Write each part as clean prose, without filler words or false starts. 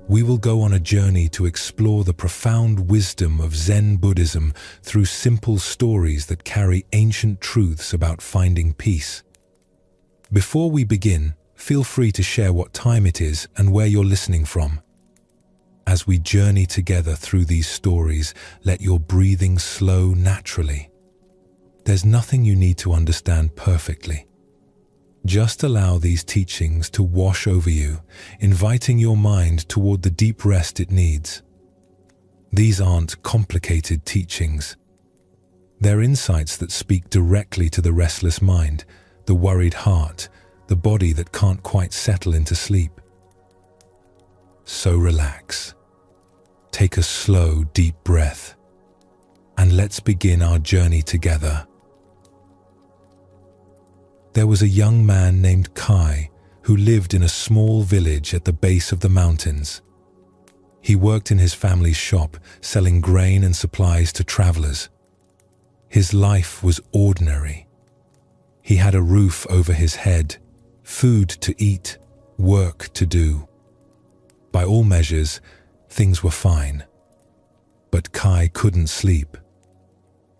We will go on a journey to explore the profound wisdom of Zen Buddhism through simple stories that carry ancient truths about finding peace. Before we begin, feel free to share what time it is and where you're listening from. As we journey together through these stories, let your breathing slow naturally. There's nothing you need to understand perfectly. Just allow these teachings to wash over you, inviting your mind toward the deep rest it needs. These aren't complicated teachings. They're insights that speak directly to the restless mind, the worried heart, the body that can't quite settle into sleep. So relax. Take a slow, deep breath, and let's begin our journey together. There was a young man named Kai who lived in a small village at the base of the mountains. He worked in his family's shop, selling grain and supplies to travelers. His life was ordinary. He had a roof over his head, food to eat, work to do. By all measures, things were fine. But Kai couldn't sleep.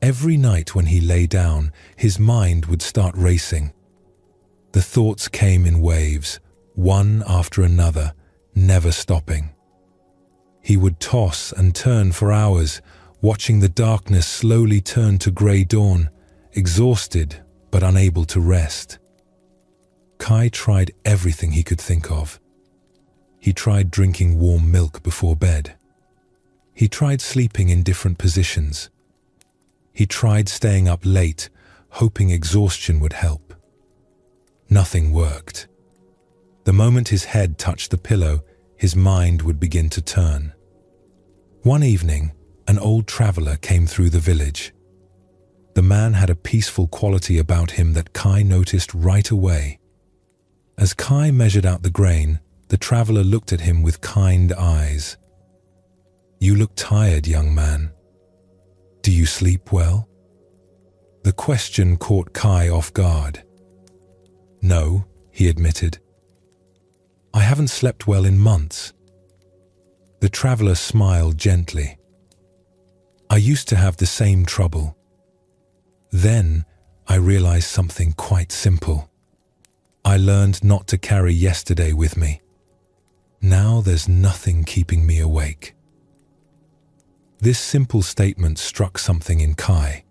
Every night when he lay down, his mind would start racing. The thoughts came in waves, one after another, never stopping. He would toss and turn for hours, watching the darkness slowly turn to grey dawn, exhausted but unable to rest. Kai tried everything he could think of. He tried drinking warm milk before bed. He tried sleeping in different positions. He tried staying up late, hoping exhaustion would help. Nothing worked. The moment his head touched the pillow, his mind would begin to turn. One evening, an old traveler came through the village. The man had a peaceful quality about him that Kai noticed right away. As Kai measured out the grain, the traveler looked at him with kind eyes. "You look tired, young man. Do you sleep well?" The question caught Kai off guard. "No," he admitted. "I haven't slept well in months." The traveler smiled gently. "I used to have the same trouble. Then I realized something quite simple. I learned not to carry yesterday with me. Now there's nothing keeping me awake." This simple statement struck something in Kai.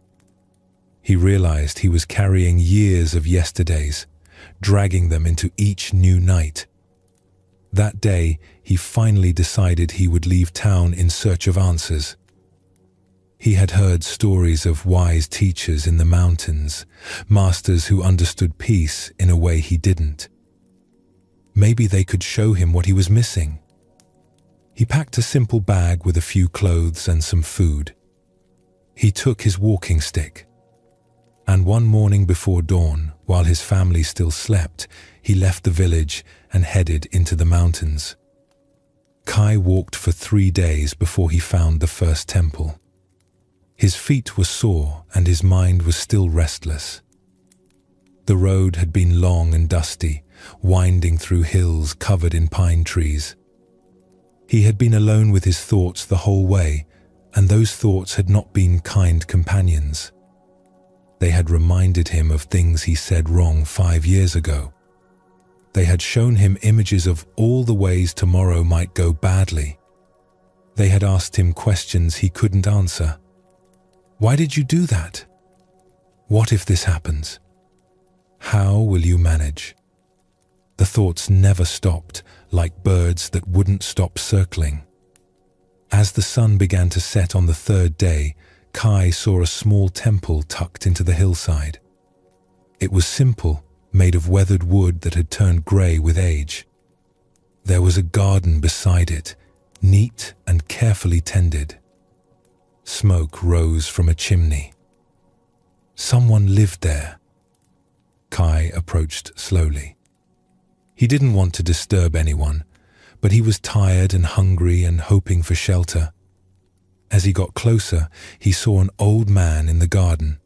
He realized he was carrying years of yesterdays, dragging them into each new night. That day, he finally decided he would leave town in search of answers. He had heard stories of wise teachers in the mountains, masters who understood peace in a way he didn't. Maybe they could show him what he was missing. He packed a simple bag with a few clothes and some food. He took his walking stick. And one morning before dawn, while his family still slept, he left the village and headed into the mountains. Kai walked for 3 days before he found the first temple. His feet were sore and his mind was still restless. The road had been long and dusty, winding through hills covered in pine trees. He had been alone with his thoughts the whole way, and those thoughts had not been kind companions. They had reminded him of things he said wrong 5 years ago. They had shown him images of all the ways tomorrow might go badly. They had asked him questions he couldn't answer. Why did you do that? What if this happens? How will you manage? The thoughts never stopped, like birds that wouldn't stop circling. As the sun began to set on the 3rd day, Kai saw a small temple tucked into the hillside. It was simple, made of weathered wood that had turned grey with age. There was a garden beside it, neat and carefully tended. Smoke rose from a chimney. Someone lived there. Kai approached slowly. He didn't want to disturb anyone, but he was tired and hungry and hoping for shelter. As he got closer, he saw an old man in the garden.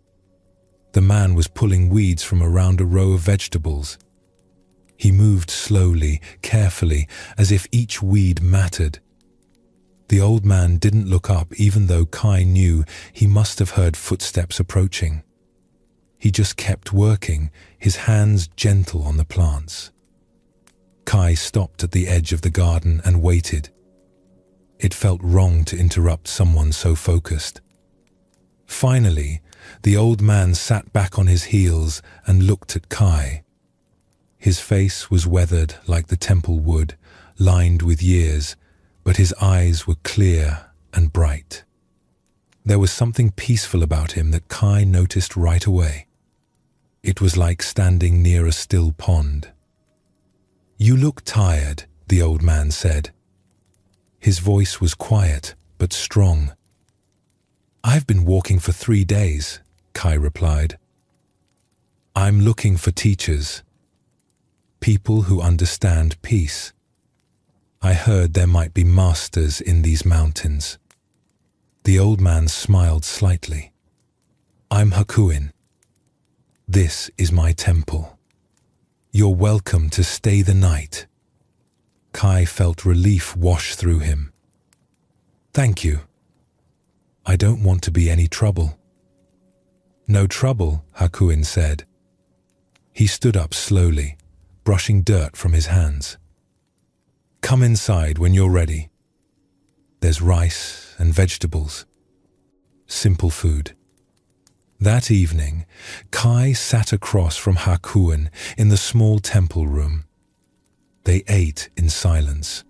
The man was pulling weeds from around a row of vegetables. He moved slowly, carefully, as if each weed mattered. The old man didn't look up, even though Kai knew he must have heard footsteps approaching. He just kept working, his hands gentle on the plants. Kai stopped at the edge of the garden and waited. It felt wrong to interrupt someone so focused. Finally, the old man sat back on his heels and looked at Kai. His face was weathered like the temple wood, lined with years, but his eyes were clear and bright. There was something peaceful about him that Kai noticed right away. It was like standing near a still pond. "You look tired," the old man said. His voice was quiet but strong. "I've been walking for 3 days," Kai replied. "I'm looking for teachers, people who understand peace. I heard there might be masters in these mountains." The old man smiled slightly. "I'm Hakuin. This is my temple. You're welcome to stay the night." Kai felt relief wash through him. "Thank you. I don't want to be any trouble." "No trouble," Hakuin said. He stood up slowly, brushing dirt from his hands. "Come inside when you're ready. There's rice and vegetables. Simple food." That evening, Kai sat across from Hakuin in the small temple room. They ate in silence.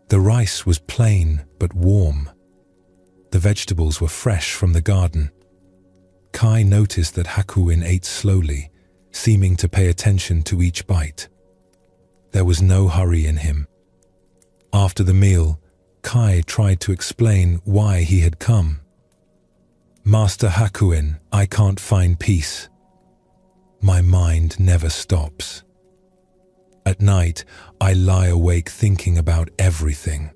The rice was plain but warm. The vegetables were fresh from the garden. Kai noticed that Hakuin ate slowly, seeming to pay attention to each bite. There was no hurry in him. After the meal, Kai tried to explain why he had come. "Master Hakuin, I can't find peace. My mind never stops. At night, I lie awake thinking about everything.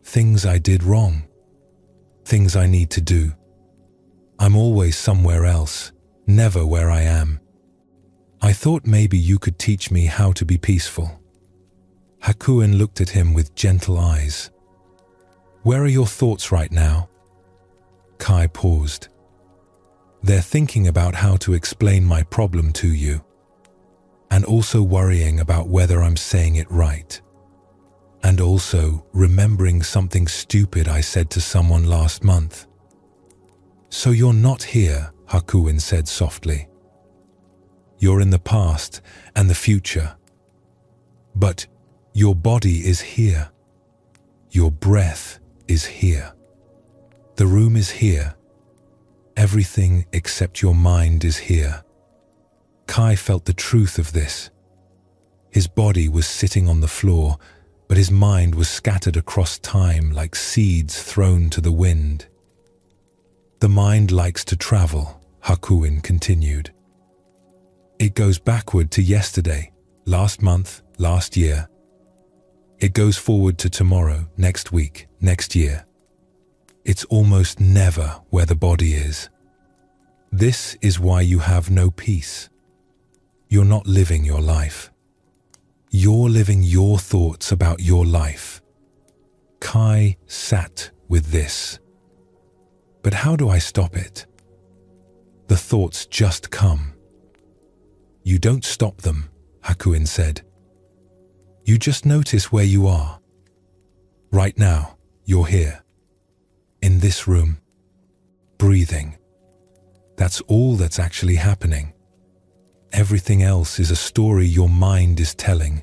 Things I did wrong. Things I need to do. I'm always somewhere else, never where I am. I thought maybe you could teach me how to be peaceful." Hakuin looked at him with gentle eyes. "Where are your thoughts right now?" Kai paused. "They're thinking about how to explain my problem to you, and also worrying about whether I'm saying it right, and also remembering something stupid I said to someone last month." "So you're not here," Hakuin said softly. "You're in the past and the future. But your body is here. Your breath is here. The room is here. Everything except your mind is here." Kai felt the truth of this. His body was sitting on the floor, but his mind was scattered across time like seeds thrown to the wind. "The mind likes to travel," Hakuin continued. "It goes backward to yesterday, last month, last year. It goes forward to tomorrow, next week, next year. It's almost never where the body is. This is why you have no peace. You're not living your life. You're living your thoughts about your life." Kai sat with this. "But how do I stop it?" "The thoughts just come." "You don't stop them," Hakuin said. "You just notice where you are. Right now, you're here. In this room. Breathing. That's all that's actually happening. Everything else is a story your mind is telling."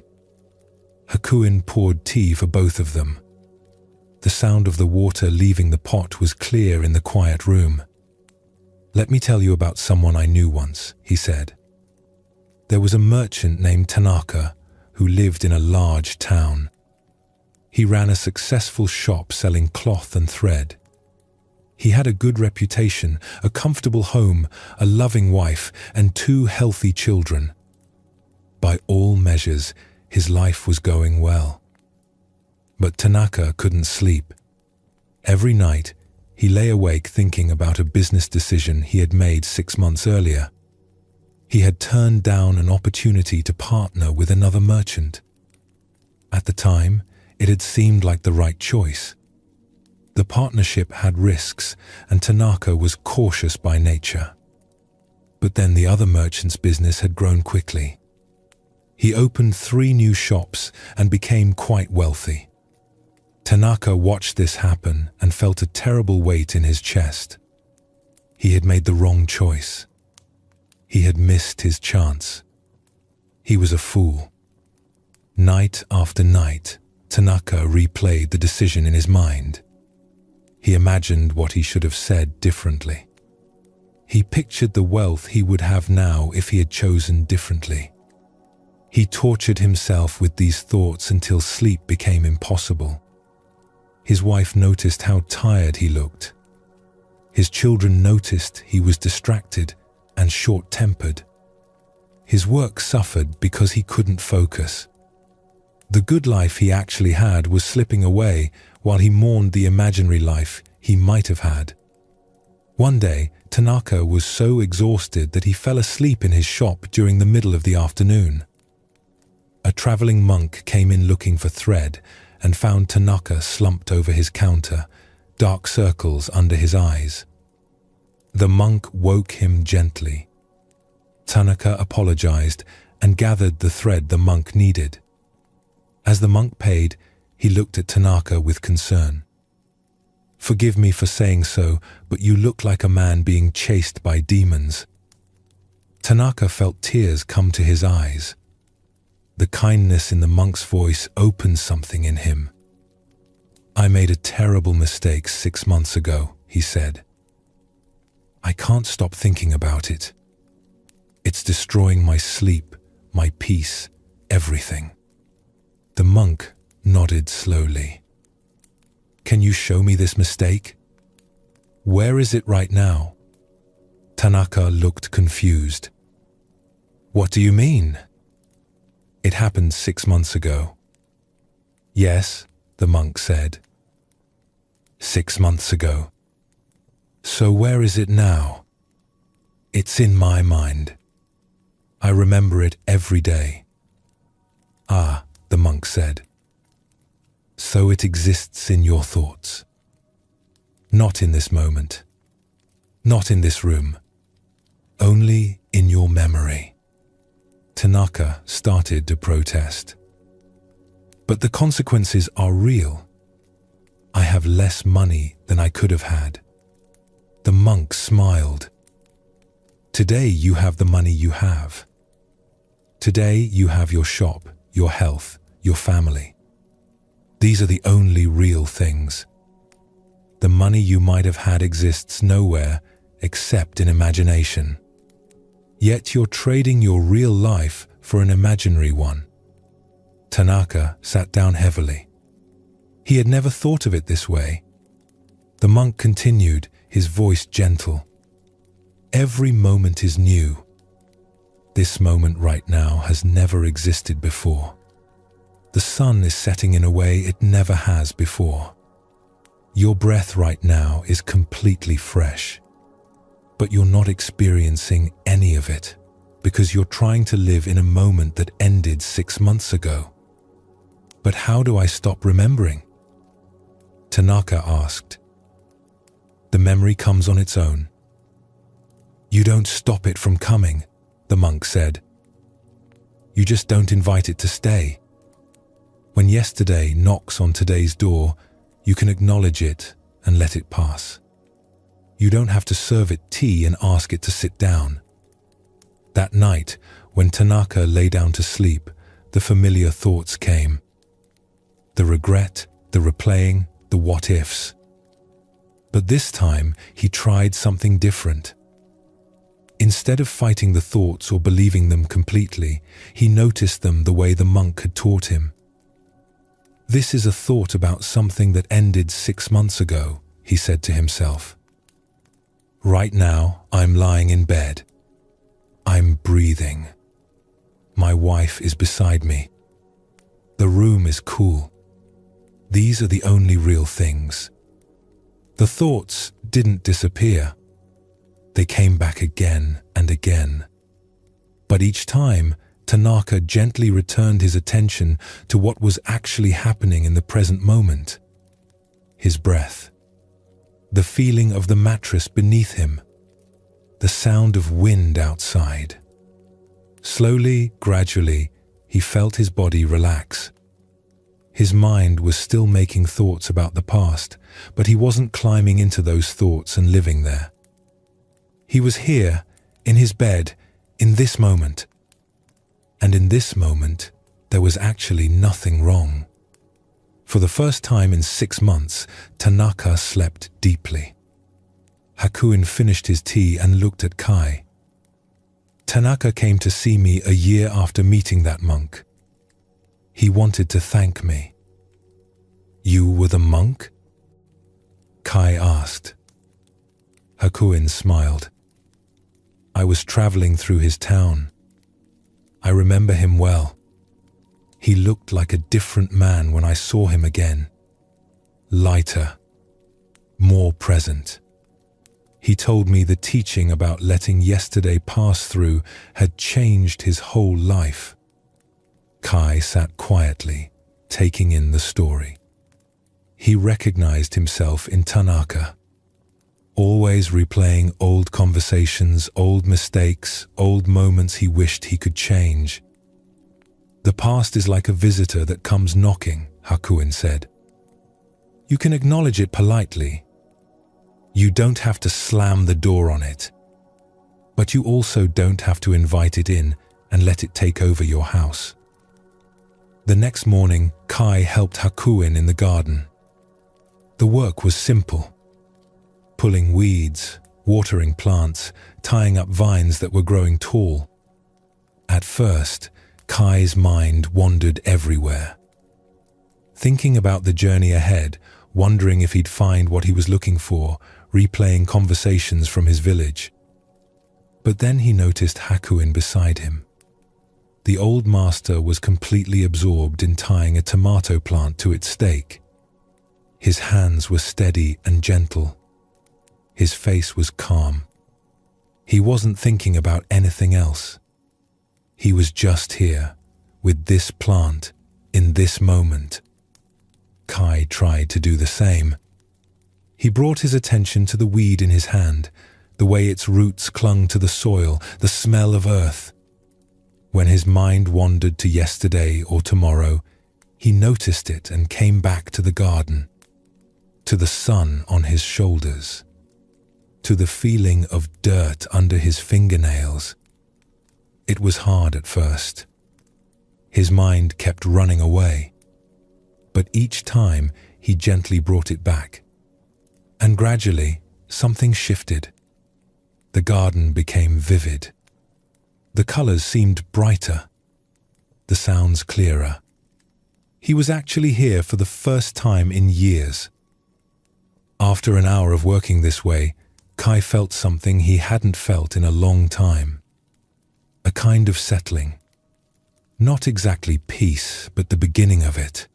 Hakuin poured tea for both of them. The sound of the water leaving the pot was clear in the quiet room. "Let me tell you about someone I knew once," he said. "There was a merchant named Tanaka who lived in a large town. He ran a successful shop selling cloth and thread. He had a good reputation, a comfortable home, a loving wife, and 2 healthy children. By all measures, his life was going well. But Tanaka couldn't sleep. Every night, he lay awake thinking about a business decision he had made 6 months earlier. He had turned down an opportunity to partner with another merchant. At the time, it had seemed like the right choice. The partnership had risks, and Tanaka was cautious by nature. But then the other merchant's business had grown quickly. He opened 3 new shops and became quite wealthy. Tanaka watched this happen and felt a terrible weight in his chest. He had made the wrong choice. He had missed his chance. He was a fool. Night after night, Tanaka replayed the decision in his mind. He imagined what he should have said differently. He pictured the wealth he would have now if he had chosen differently. He tortured himself with these thoughts until sleep became impossible. His wife noticed how tired he looked. His children noticed he was distracted and short-tempered. His work suffered because he couldn't focus. The good life he actually had was slipping away while he mourned the imaginary life he might have had. One day, Tanaka was so exhausted that he fell asleep in his shop during the middle of the afternoon. A traveling monk came in looking for thread and found Tanaka slumped over his counter, dark circles under his eyes. The monk woke him gently. Tanaka apologized and gathered the thread the monk needed. As the monk paid, he looked at Tanaka with concern. "Forgive me for saying so, but you look like a man being chased by demons." Tanaka felt tears come to his eyes. The kindness in the monk's voice opened something in him. "I made a terrible mistake 6 months ago," he said. "I can't stop thinking about it. It's destroying my sleep, my peace, everything." The monk nodded slowly. "Can you show me this mistake? Where is it right now?" Tanaka looked confused. "What do you mean?" "It happened 6 months ago." "Yes," the monk said. 6 months ago. So where is it now?" "It's in my mind. I remember it every day." "Ah," the monk said. "So it exists in your thoughts. Not in this moment. Not in this room. Only in your memory." Tanaka started to protest. "But the consequences are real. I have less money than I could have had." The monk smiled. "Today you have the money you have. Today you have your shop, your health, your family. These are the only real things. The money you might have had exists nowhere except in imagination. Yet you're trading your real life for an imaginary one." Tanaka sat down heavily. He had never thought of it this way. The monk continued, his voice gentle. "Every moment is new. This moment right now has never existed before. The sun is setting in a way it never has before. Your breath right now is completely fresh. But you're not experiencing any of it because you're trying to live in a moment that ended 6 months ago." "But how do I stop remembering?" Tanaka asked. "The memory comes on its own." "You don't stop it from coming," the monk said. "You just don't invite it to stay. When yesterday knocks on today's door, you can acknowledge it and let it pass. You don't have to serve it tea and ask it to sit down." That night, when Tanaka lay down to sleep, the familiar thoughts came. The regret, the replaying, the what-ifs. But this time, he tried something different. Instead of fighting the thoughts or believing them completely, he noticed them the way the monk had taught him. "This is a thought about something that ended 6 months ago," he said to himself. "Right now, I'm lying in bed. I'm breathing. My wife is beside me. The room is cool. These are the only real things." The thoughts didn't disappear. They came back again and again. But each time, Tanaka gently returned his attention to what was actually happening in the present moment. His breath, the feeling of the mattress beneath him, the sound of wind outside. Slowly, gradually, he felt his body relax. His mind was still making thoughts about the past, but he wasn't climbing into those thoughts and living there. He was here, in his bed, in this moment. And in this moment, there was actually nothing wrong. For the first time in 6 months, Tanaka slept deeply. Hakuin finished his tea and looked at Kai. Tanaka came to see me a year after meeting that monk. He wanted to thank me. You were the monk? Kai asked. Hakuin smiled. I was traveling through his town. I remember him well. He looked like a different man when I saw him again. Lighter, more present. He told me the teaching about letting yesterday pass through had changed his whole life. Kai sat quietly, taking in the story. He recognized himself in Tanaka, always replaying old conversations, old mistakes, old moments he wished he could change. The past is like a visitor that comes knocking, Hakuin said. You can acknowledge it politely. You don't have to slam the door on it. But you also don't have to invite it in and let it take over your house. The next morning, Kai helped Hakuin in the garden. The work was simple. Pulling weeds, watering plants, tying up vines that were growing tall. At first, Kai's mind wandered everywhere. Thinking about the journey ahead, wondering if he'd find what he was looking for, replaying conversations from his village. But then he noticed Hakuin beside him. The old master was completely absorbed in tying a tomato plant to its stake. His hands were steady and gentle. His face was calm. He wasn't thinking about anything else. He was just here, with this plant, in this moment. Kai tried to do the same. He brought his attention to the weed in his hand, the way its roots clung to the soil, the smell of earth. When his mind wandered to yesterday or tomorrow, he noticed it and came back to the garden, to the sun on his shoulders, to the feeling of dirt under his fingernails. It was hard at first. His mind kept running away, but each time he gently brought it back. And gradually, something shifted. The garden became vivid. The colors seemed brighter, the sounds clearer. He was actually here for the first time in years. After an hour of working this way, Kai felt something he hadn't felt in a long time. A kind of settling. Not exactly peace, but the beginning of it.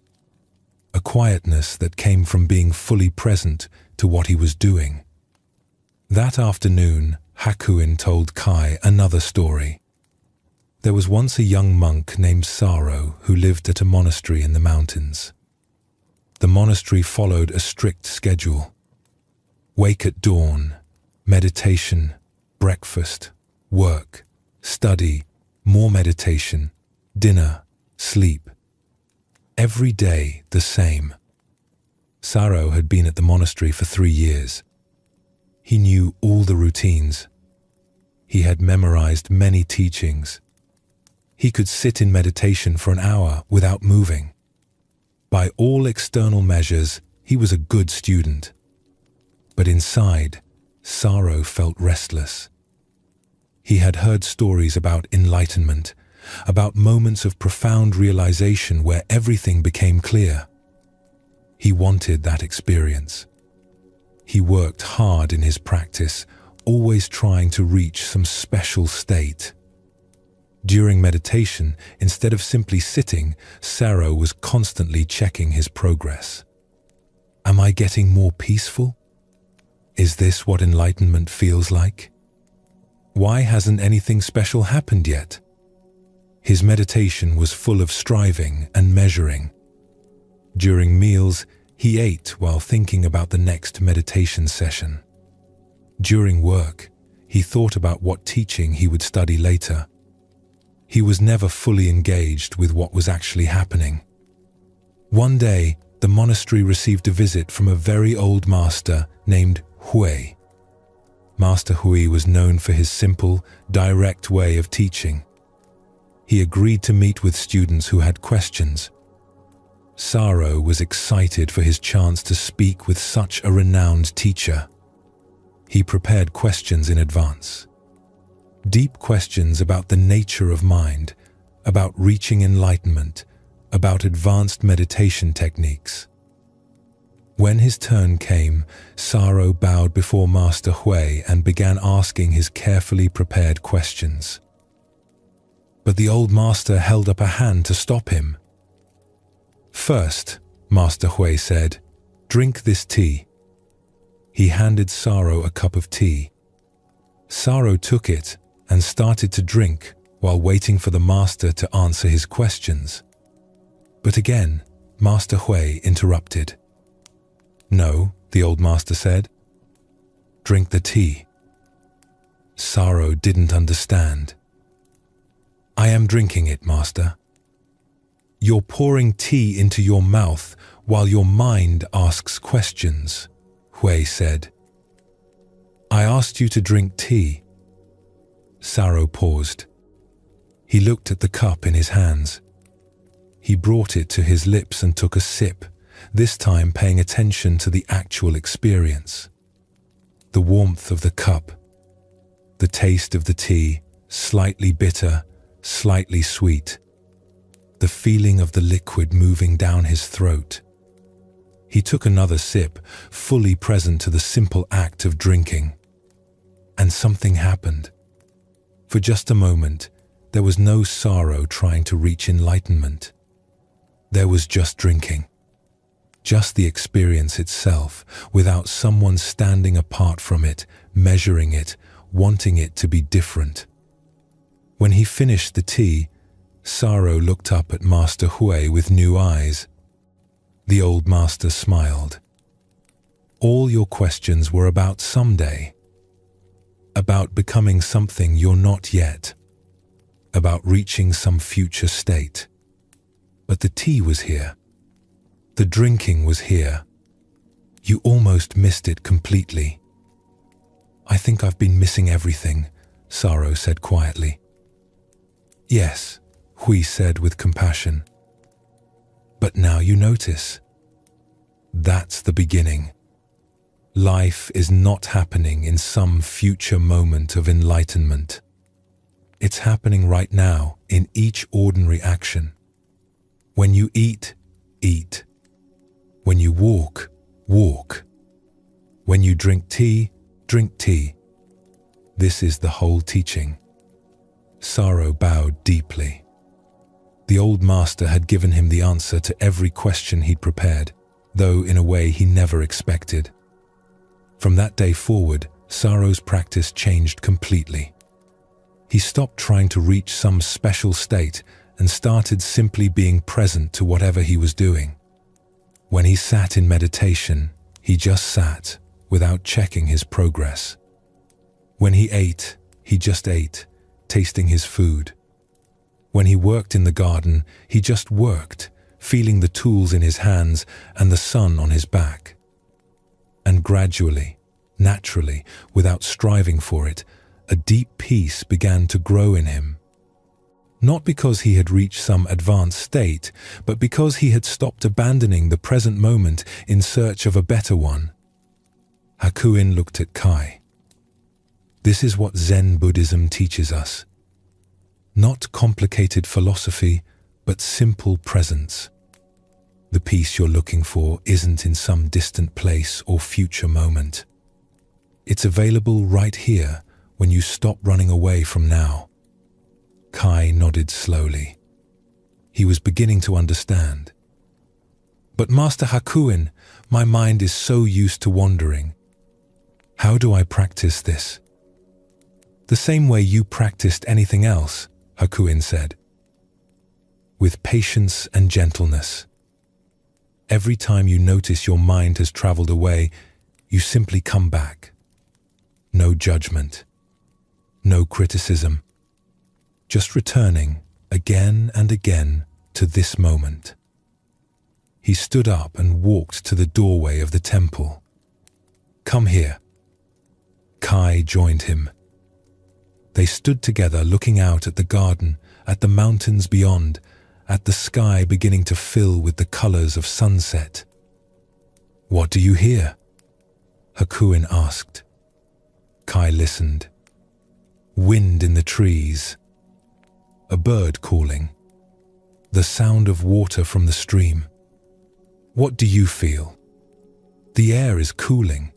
A quietness that came from being fully present to what he was doing. That afternoon, Hakuin told Kai another story. There was once a young monk named Saro who lived at a monastery in the mountains. The monastery followed a strict schedule. Wake at dawn, meditation, breakfast, work, study, more meditation, dinner, sleep. Every day the same. Saro had been at the monastery for 3 years. He knew all the routines. He had memorized many teachings. He could sit in meditation for an hour without moving. By all external measures, he was a good student. But inside, Saro felt restless. He had heard stories about enlightenment, about moments of profound realization where everything became clear. He wanted that experience. He worked hard in his practice, always trying to reach some special state. During meditation, instead of simply sitting, Saro was constantly checking his progress. Am I getting more peaceful? Is this what enlightenment feels like? Why hasn't anything special happened yet? His meditation was full of striving and measuring. During meals, he ate while thinking about the next meditation session. During work, he thought about what teaching he would study later. He was never fully engaged with what was actually happening. One day, the monastery received a visit from a very old master named Hui. Master Hui was known for his simple, direct way of teaching. He agreed to meet with students who had questions. Saro was excited for his chance to speak with such a renowned teacher. He prepared questions in advance. Deep questions about the nature of mind, about reaching enlightenment, about advanced meditation techniques. When his turn came, Saro bowed before Master Hui and began asking his carefully prepared questions. But the old master held up a hand to stop him. "First," Master Hui said, "drink this tea." He handed Saro a cup of tea. Saro took it and started to drink while waiting for the master to answer his questions. But again, Master Hui interrupted. "No," the old master said. "Drink the tea." Saro didn't understand. "I am drinking it, master." "You're pouring tea into your mouth while your mind asks questions," Hui said. "I asked you to drink tea." Saro paused. He looked at the cup in his hands. He brought it to his lips and took a sip, this time paying attention to the actual experience. The warmth of the cup, the taste of the tea, slightly bitter, slightly sweet, the feeling of the liquid moving down his throat. He took another sip, fully present to the simple act of drinking. And something happened. For just a moment, there was no sorrow trying to reach enlightenment. There was just drinking. Just the experience itself, without someone standing apart from it, measuring it, wanting it to be different. When he finished the tea, Saro looked up at Master Hui with new eyes. The old master smiled. "All your questions were about someday. About becoming something you're not yet. About reaching some future state. But the tea was here. The drinking was here. You almost missed it completely." "I think I've been missing everything," Saro said quietly. "Yes," Hui said with compassion. "But now you notice. That's the beginning. Life is not happening in some future moment of enlightenment. It's happening right now in each ordinary action. When you eat, eat. When you walk, walk. When you drink tea, drink tea. This is the whole teaching." Saro bowed deeply. The old master had given him the answer to every question he'd prepared, though in a way he never expected. From that day forward, Saro's practice changed completely. He stopped trying to reach some special state and started simply being present to whatever he was doing. When he sat in meditation, he just sat, without checking his progress. When he just ate, tasting his food. When he worked in the garden, he just worked, feeling the tools in his hands and the sun on his back. And gradually, naturally, without striving for it, a deep peace began to grow in him. Not because he had reached some advanced state, but because he had stopped abandoning the present moment in search of a better one. Hakuin looked at Kai. This is what Zen Buddhism teaches us. Not complicated philosophy, but simple presence. The peace you're looking for isn't in some distant place or future moment. It's available right here when you stop running away from now. Kai nodded slowly. He was beginning to understand. But Master Hakuin, my mind is so used to wandering. How do I practice this? The same way you practiced anything else, Hakuin said. with patience and gentleness. Every time you notice your mind has traveled away, you simply come back. No judgment, no criticism, just returning again and again to this moment. He stood up and walked to the doorway of the temple. "Come here." Kai joined him. They stood together looking out at the garden, at the mountains beyond, at the sky beginning to fill with the colors of sunset. "What do you hear?" Hakuin asked. Kai listened. Wind in the trees, a bird calling, the sound of water from the stream. "What do you feel?" "The air is cooling.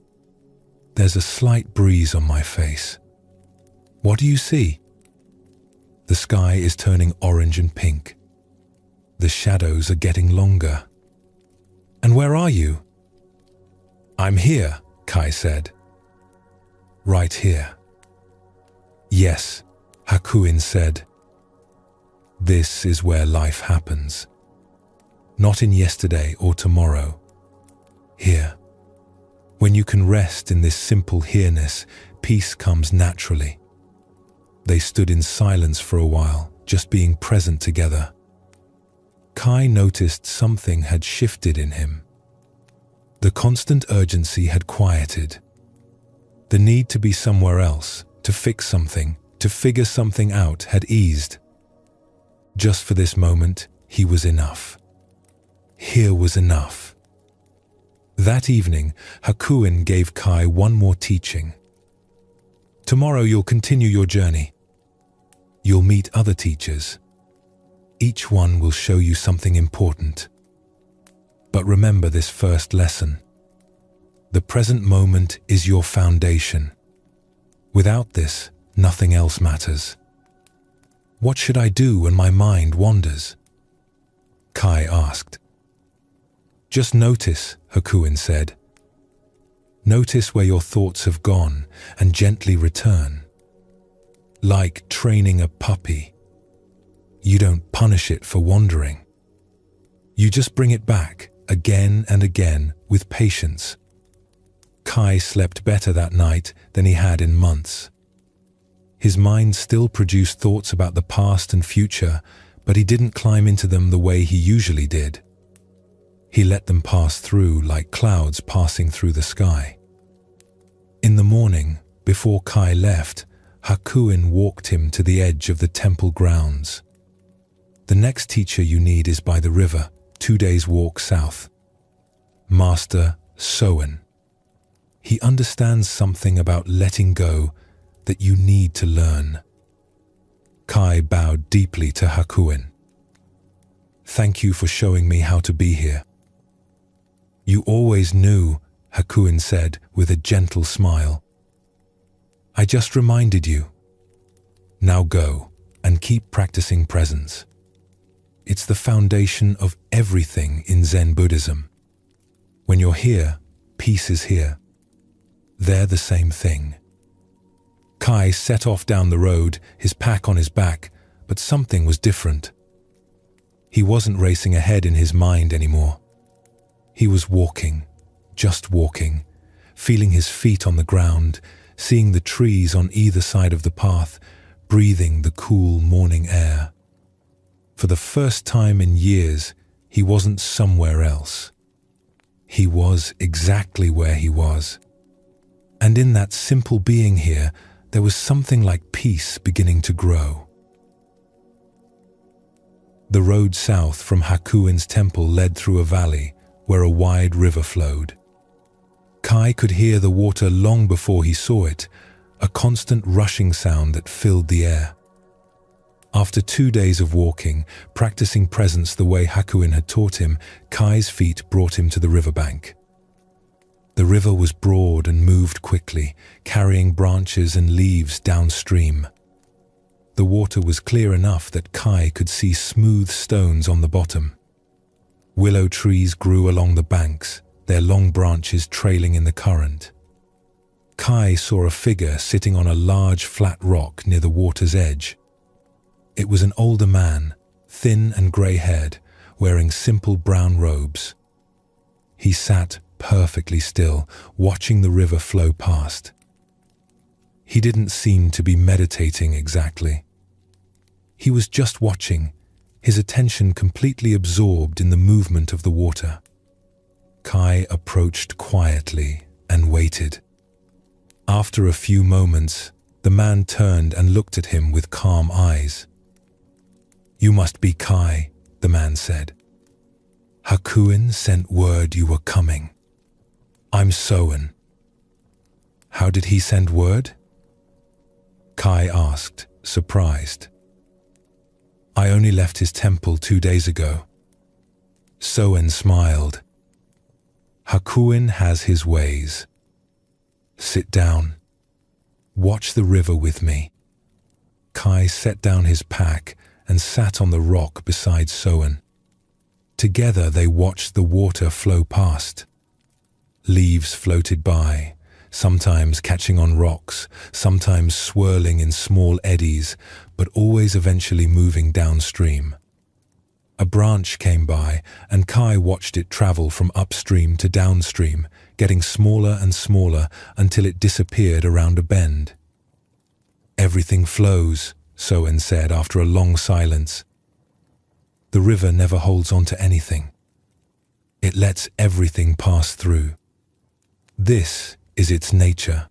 There's a slight breeze on my face." "What do you see?" "The sky is turning orange and pink. The shadows are getting longer." "And where are you?" "I'm here," Kai said. "Right here." "Yes," Hakuin said. "This is where life happens. Not in yesterday or tomorrow. Here. When you can rest in this simple here-ness, peace comes naturally." They stood in silence for a while, just being present together. Kai noticed something had shifted in him. The constant urgency had quieted. The need to be somewhere else, to fix something, to figure something out had eased. Just for this moment, he was enough. Here was enough. That evening, Hakuin gave Kai one more teaching. "Tomorrow you'll continue your journey. You'll meet other teachers. Each one will show you something important. But remember this first lesson. The present moment is your foundation. Without this, nothing else matters." "What should I do when my mind wanders?" Kai asked. "Just notice," Hakuin said. "Notice where your thoughts have gone and gently return. Like training a puppy. You don't punish it for wandering. You just bring it back again and again with patience." Kai slept better that night than he had in months. His mind still produced thoughts about the past and future, but he didn't climb into them the way he usually did. He let them pass through like clouds passing through the sky. In the morning, before Kai left, Hakuin walked him to the edge of the temple grounds. "The next teacher you need is by the river, 2 days' walk south. Master Soen. He understands something about letting go that you need to learn." Kai bowed deeply to Hakuin. "Thank you for showing me how to be here." "You always knew," Hakuin said with a gentle smile. "I just reminded you. Now go and keep practicing presence. It's the foundation of everything in Zen Buddhism. When you're here, peace is here. They're the same thing." Kai set off down the road, his pack on his back, but something was different. He wasn't racing ahead in his mind anymore. He was walking, just walking, feeling his feet on the ground, seeing the trees on either side of the path, breathing the cool morning air. For the first time in years, he wasn't somewhere else. He was exactly where he was. And in that simple being here, there was something like peace beginning to grow. The road south from Hakuin's temple led through a valley where a wide river flowed. Kai could hear the water long before he saw it, a constant rushing sound that filled the air. After 2 days of walking, practicing presence the way Hakuin had taught him, Kai's feet brought him to the riverbank. The river was broad and moved quickly, carrying branches and leaves downstream. The water was clear enough that Kai could see smooth stones on the bottom. Willow trees grew along the banks, their long branches trailing in the current. Kai saw a figure sitting on a large flat rock near the water's edge. It was an older man, thin and grey-haired, wearing simple brown robes. He sat perfectly still, watching the river flow past. He didn't seem to be meditating exactly. He was just watching, his attention completely absorbed in the movement of the water. Kai approached quietly and waited. After a few moments, the man turned and looked at him with calm eyes. "You must be Kai," the man said. "Hakuin sent word you were coming. I'm Soen." "How did he send word?" Kai asked, surprised. "I only left his temple 2 days ago." Soen smiled. "Hakuin has his ways. Sit down. Watch the river with me." Kai set down his pack and sat on the rock beside Soen. Together they watched the water flow past. Leaves floated by, sometimes catching on rocks, sometimes swirling in small eddies, but always eventually moving downstream. A branch came by, and Kai watched it travel from upstream to downstream, getting smaller and smaller until it disappeared around a bend. "Everything flows," Soen said after a long silence. "The river never holds on to anything. It lets everything pass through. This is its nature."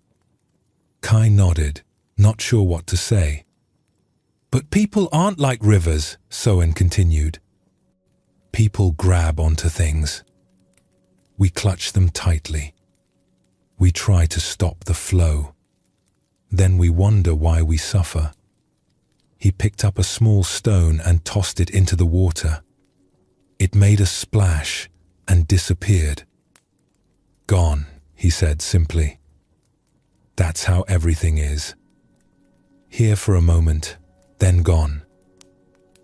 Kai nodded, not sure what to say. "But people aren't like rivers," Soen continued. "People grab onto things. We clutch them tightly. We try to stop the flow. Then we wonder why we suffer." He picked up a small stone and tossed it into the water. It made a splash and disappeared. "Gone," he said simply. "That's how everything is. Here for a moment, then gone.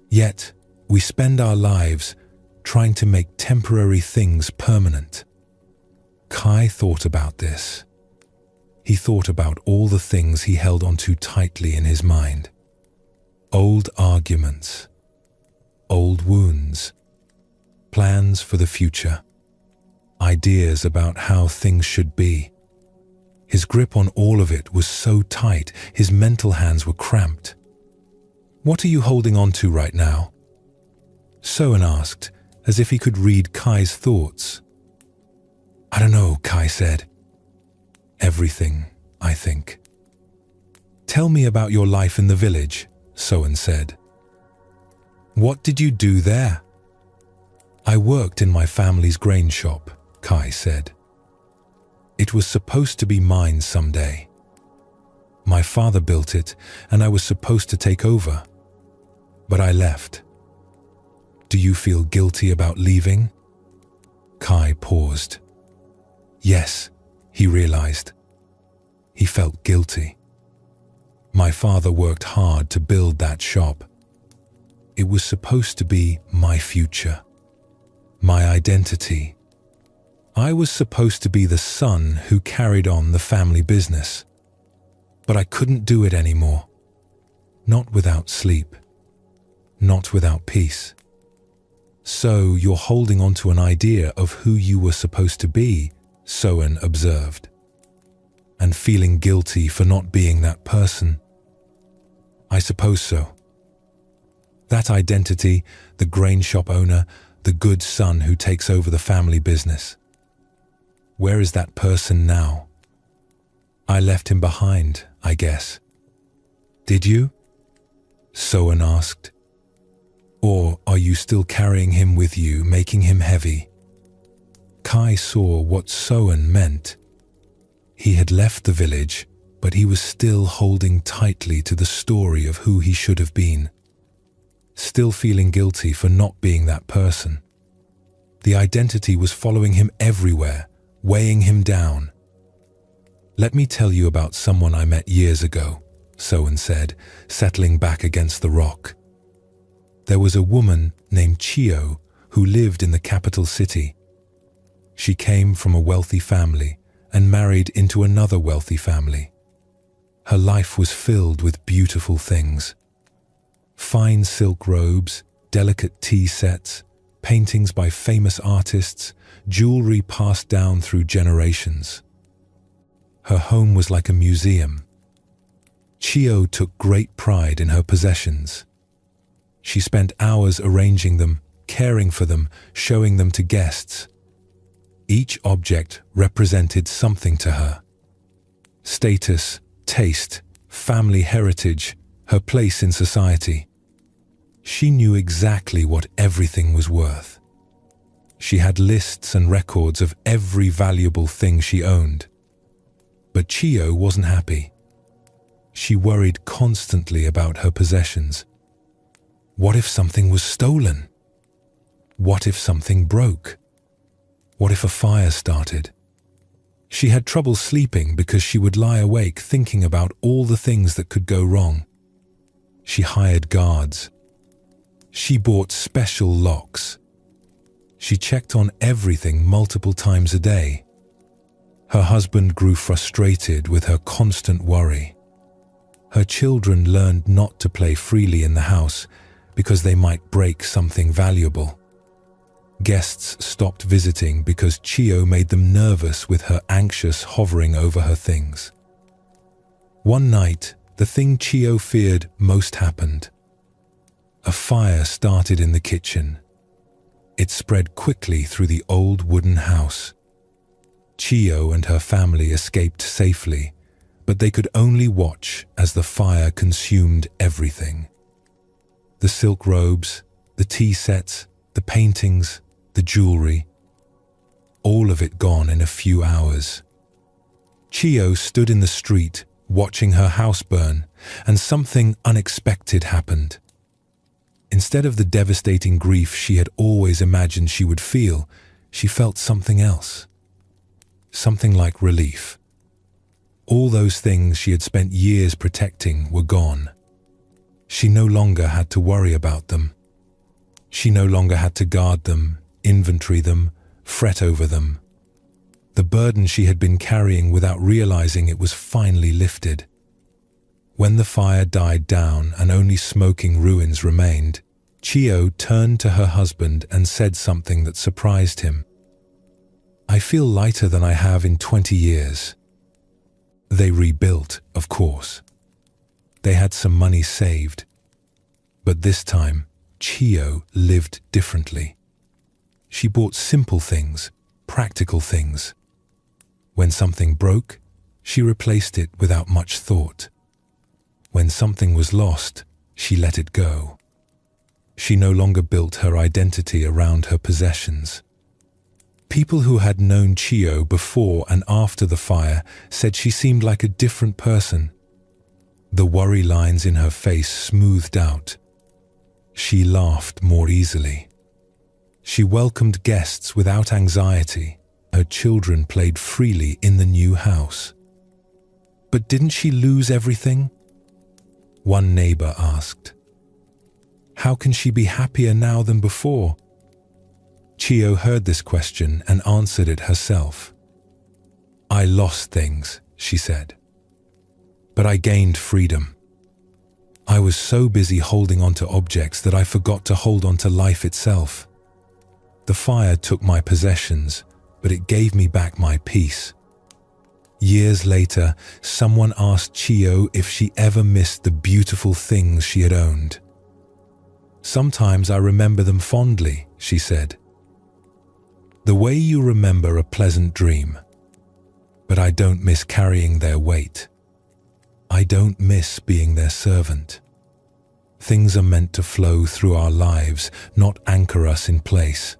Yet, we spend our lives trying to make temporary things permanent." Kai thought about this. He thought about all the things he held onto tightly in his mind. Old arguments, old wounds, plans for the future, ideas about how things should be. His grip on all of it was so tight, his mental hands were cramped. "What are you holding on to right now?" Soen asked, as if he could read Kai's thoughts. "I don't know," Kai said. "Everything, I think." "Tell me about your life in the village," Soen said. "What did you do there?" "I worked in my family's grain shop," Kai said. "It was supposed to be mine someday. My father built it, and I was supposed to take over. But I left." "Do you feel guilty about leaving?" Kai paused. Yes, he realized. He felt guilty. My father worked hard to build that shop. It was supposed to be my future, my identity. I was supposed to be the son who carried on the family business. But I couldn't do it anymore. Not without sleep. Not without peace. "So you're holding on to an idea of who you were supposed to be," Soen observed. "And feeling guilty for not being that person." "I suppose so. That identity, the grain shop owner, the good son who takes over the family business. Where is that person now?" "I left him behind, I guess." "Did you?" Soen asked. "Or are you still carrying him with you, making him heavy?" Kai saw what Soen meant. He had left the village, but he was still holding tightly to the story of who he should have been. Still feeling guilty for not being that person. The identity was following him everywhere, weighing him down. "Let me tell you about someone I met years ago," Soen said, settling back against the rock. "There was a woman named Chio who lived in the capital city. She came from a wealthy family and married into another wealthy family. Her life was filled with beautiful things. Fine silk robes, delicate tea sets, paintings by famous artists, jewelry passed down through generations. Her home was like a museum. Chiyo took great pride in her possessions. She spent hours arranging them, caring for them, showing them to guests. Each object represented something to her. Status, taste, family heritage, her place in society. She knew exactly what everything was worth. She had lists and records of every valuable thing she owned. But Chiyo wasn't happy. She worried constantly about her possessions. What if something was stolen? What if something broke? What if a fire started? She had trouble sleeping because she would lie awake thinking about all the things that could go wrong. She hired guards. She bought special locks. She checked on everything multiple times a day. Her husband grew frustrated with her constant worry. Her children learned not to play freely in the house because they might break something valuable. Guests stopped visiting because Chiyo made them nervous with her anxious hovering over her things. One night, the thing Chiyo feared most happened. A fire started in the kitchen. It spread quickly through the old wooden house. Chiyo and her family escaped safely, but they could only watch as the fire consumed everything. The silk robes, the tea sets, the paintings, the jewelry, all of it gone in a few hours. Chiyo stood in the street watching her house burn, and something unexpected happened. Instead of the devastating grief she had always imagined she would feel, she felt something else. Something like relief. All those things she had spent years protecting were gone. She no longer had to worry about them. She no longer had to guard them, inventory them, fret over them. The burden she had been carrying without realizing it was finally lifted. When the fire died down and only smoking ruins remained, Chiyo turned to her husband and said something that surprised him. "I feel lighter than I have in 20 years. They rebuilt, of course. They had some money saved. But this time, Chiyo lived differently. She bought simple things, practical things. When something broke, she replaced it without much thought. When something was lost, she let it go. She no longer built her identity around her possessions. People who had known Chiyo before and after the fire said she seemed like a different person. The worry lines in her face smoothed out. She laughed more easily. She welcomed guests without anxiety. Her children played freely in the new house. But didn't she lose everything? One neighbor asked. How can she be happier now than before? Chiyo heard this question and answered it herself. I lost things, she said. But I gained freedom. I was so busy holding on to objects that I forgot to hold on to life itself. The fire took my possessions, but it gave me back my peace. Years later, someone asked Chiyo if she ever missed the beautiful things she had owned. Sometimes I remember them fondly, she said. The way you remember a pleasant dream. But I don't miss carrying their weight. I don't miss being their servant. Things are meant to flow through our lives, not anchor us in place.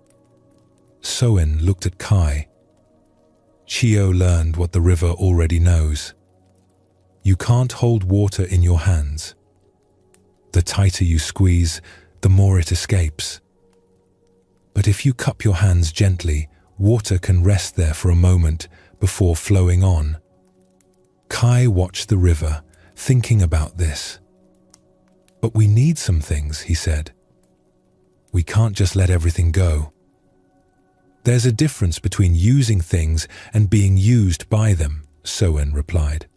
Soen looked at Kai. Chiyo learned what the river already knows. You can't hold water in your hands. The tighter you squeeze, the more it escapes. But if you cup your hands gently, water can rest there for a moment before flowing on. Kai watched the river, thinking about this. But we need some things, he said. We can't just let everything go. There's a difference between using things and being used by them, Soen replied.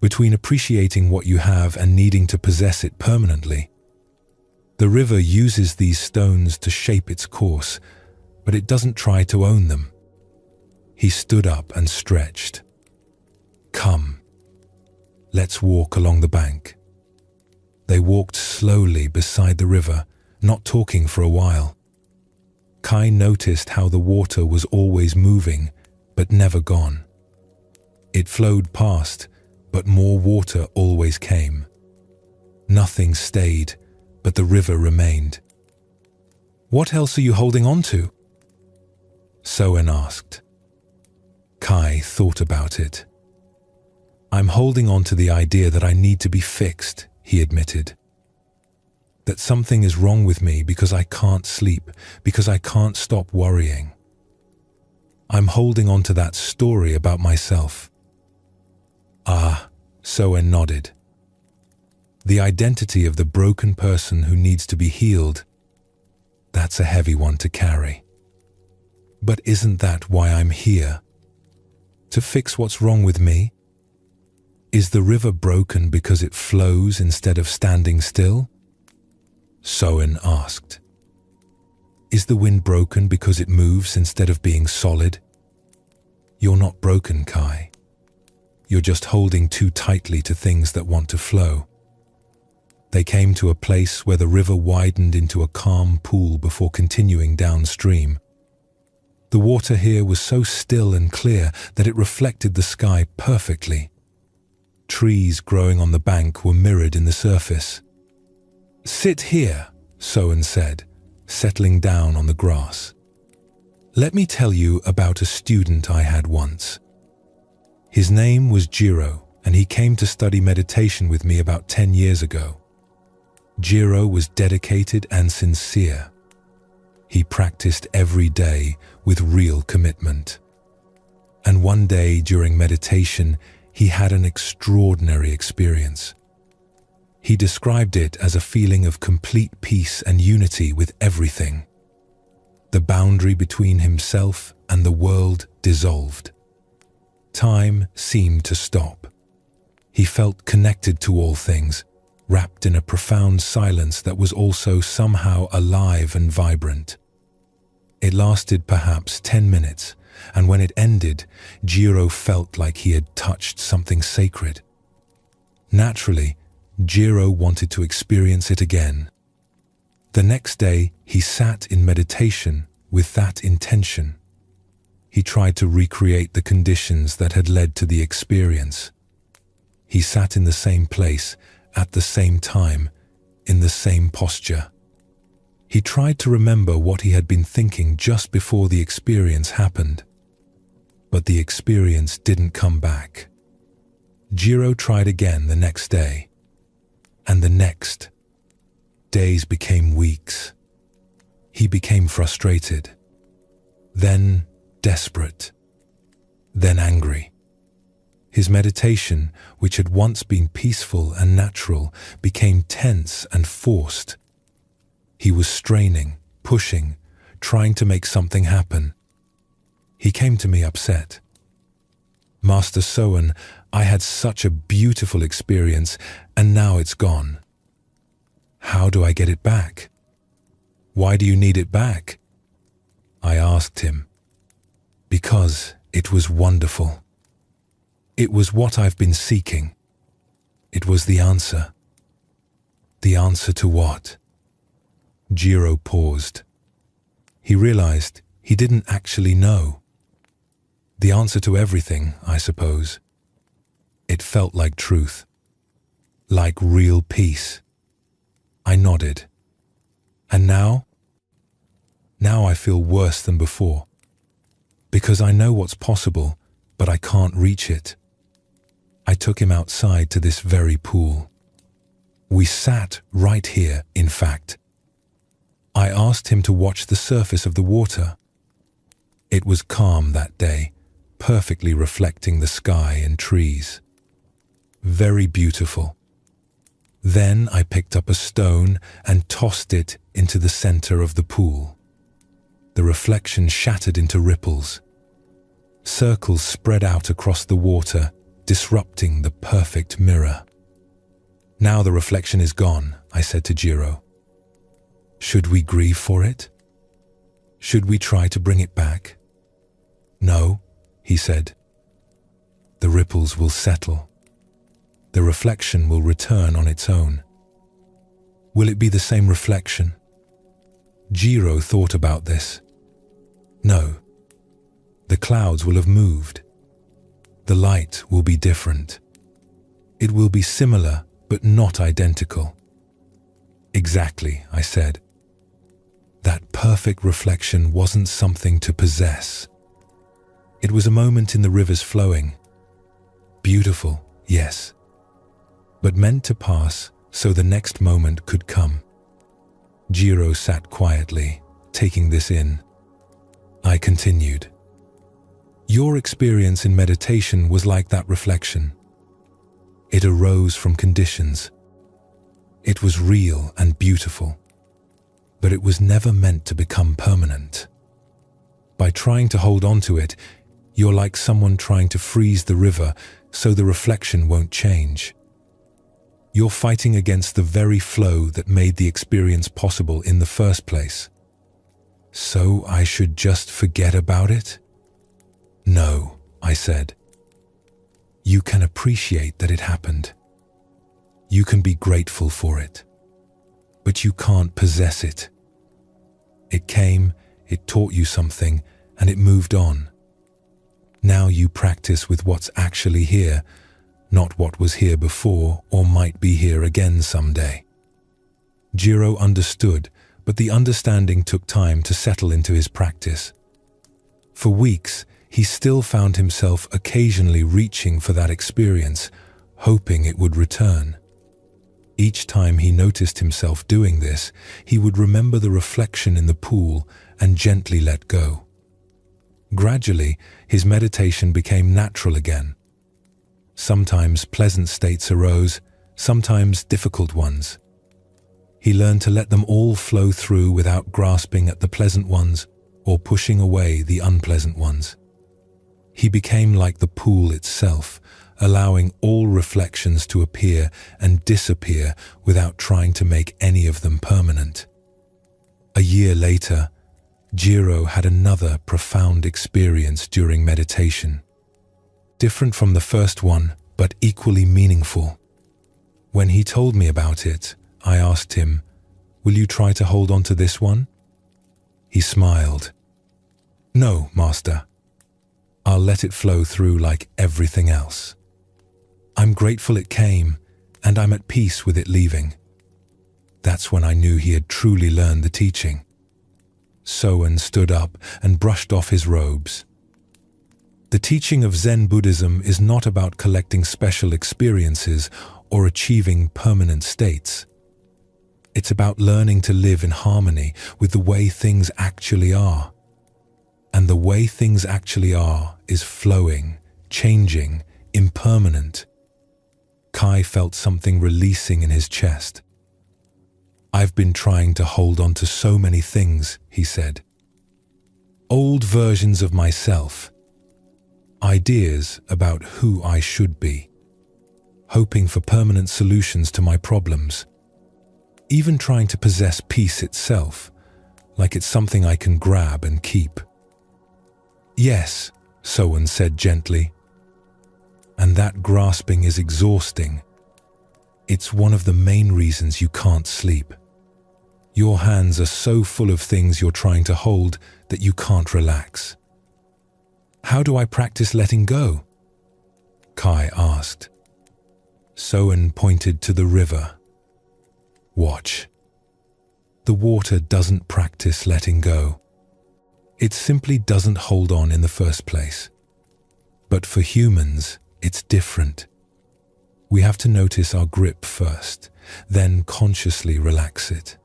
Between appreciating what you have and needing to possess it permanently. The river uses these stones to shape its course, but it doesn't try to own them. He stood up and stretched. Come, let's walk along the bank. They walked slowly beside the river, not talking for a while. Kai noticed how the water was always moving, but never gone. It flowed past, but more water always came. Nothing stayed, but the river remained. "What else are you holding on to?" Soen asked. Kai thought about it. "I'm holding on to the idea that I need to be fixed," he admitted. "That something is wrong with me because I can't sleep, because I can't stop worrying. I'm holding on to that story about myself." "Ah," Soen nodded. "The identity of the broken person who needs to be healed. That's a heavy one to carry. But isn't that why I'm here? To fix what's wrong with me? Is the river broken because it flows instead of standing still?" Soen asked. "Is the wind broken because it moves instead of being solid?" "You're not broken, Kai. You're just holding too tightly to things that want to flow." They came to a place where the river widened into a calm pool before continuing downstream. The water here was so still and clear that it reflected the sky perfectly. Trees growing on the bank were mirrored in the surface. "Sit here," Soen said, settling down on the grass. "Let me tell you about a student I had once. His name was Jiro, and he came to study meditation with me about 10 years ago. Jiro was dedicated and sincere. He practiced every day with real commitment. And one day during meditation, he had an extraordinary experience. He described it as a feeling of complete peace and unity with everything. The boundary between himself and the world dissolved. Time seemed to stop. He felt connected to all things, wrapped in a profound silence that was also somehow alive and vibrant. It lasted perhaps 10 minutes, and when it ended, Jiro felt like he had touched something sacred. Naturally, Jiro wanted to experience it again. The next day, he sat in meditation with that intention. He tried to recreate the conditions that had led to the experience. He sat in the same place, at the same time, in the same posture. He tried to remember what he had been thinking just before the experience happened. But the experience didn't come back. Jiro tried again the next day. And the next. Days became weeks. He became frustrated. Then desperate. Then angry. His meditation, which had once been peaceful and natural, became tense and forced. He was straining, pushing, trying to make something happen. He came to me upset. "Master Soen, I had such a beautiful experience, and now it's gone. How do I get it back?" "Why do you need it back?" I asked him. "Because it was wonderful. It was what I've been seeking. It was the answer." "The answer to what?" Jiro paused. He realized he didn't actually know. The answer to everything, I suppose. It felt like truth. Like real peace. I nodded. "And now?" "Now I feel worse than before. Because I know what's possible, but I can't reach it." I took him outside to this very pool. We sat right here, in fact. I asked him to watch the surface of the water. It was calm that day, perfectly reflecting the sky and trees. Very beautiful. Then I picked up a stone and tossed it into the center of the pool. The reflection shattered into ripples. Circles spread out across the water, disrupting the perfect mirror. "Now the reflection is gone," I said to Jiro. Should we grieve for it? Should we try to bring it back? No, he said. The ripples will settle. The reflection will return on its own. Will it be the same reflection? Jiro thought about this. No. The clouds will have moved. The light will be different. It will be similar, but not identical. Exactly, I said. That perfect reflection wasn't something to possess. It was a moment in the river's flowing. Beautiful, yes, but meant to pass so the next moment could come. Jiro sat quietly, taking this in. I continued. Your experience in meditation was like that reflection. It arose from conditions. It was real and beautiful, but it was never meant to become permanent. By trying to hold on to it, you're like someone trying to freeze the river so the reflection won't change. You're fighting against the very flow that made the experience possible in the first place. So I should just forget about it? No, I said. You can appreciate that it happened. You can be grateful for it. But you can't possess it. It came, it taught you something, and it moved on. Now you practice with what's actually here, not what was here before or might be here again someday. Jiro understood, but the understanding took time to settle into his practice. For weeks, he still found himself occasionally reaching for that experience, hoping it would return. Each time he noticed himself doing this, he would remember the reflection in the pool and gently let go. Gradually, his meditation became natural again. Sometimes pleasant states arose, sometimes difficult ones. He learned to let them all flow through without grasping at the pleasant ones or pushing away the unpleasant ones. He became like the pool itself, allowing all reflections to appear and disappear without trying to make any of them permanent. A year later, Jiro had another profound experience during meditation. Different from the first one, but equally meaningful. When he told me about it, I asked him, "Will you try to hold on to this one?" He smiled. "No, Master. I'll let it flow through like everything else. I'm grateful it came, and I'm at peace with it leaving." That's when I knew he had truly learned the teaching. Soen stood up and brushed off his robes. The teaching of Zen Buddhism is not about collecting special experiences or achieving permanent states. It's about learning to live in harmony with the way things actually are. And the way things actually are is flowing, changing, impermanent. Kai felt something releasing in his chest. "I've been trying to hold on to so many things," he said. "Old versions of myself. Ideas about who I should be. Hoping for permanent solutions to my problems. Even trying to possess peace itself, like it's something I can grab and keep." "Yes," Soen said gently. "And that grasping is exhausting. It's one of the main reasons you can't sleep. Your hands are so full of things you're trying to hold that you can't relax." "How do I practice letting go?" Kai asked. Soen pointed to the river. "Watch. The water doesn't practice letting go. It simply doesn't hold on in the first place. But for humans, it's different. We have to notice our grip first, then consciously relax it.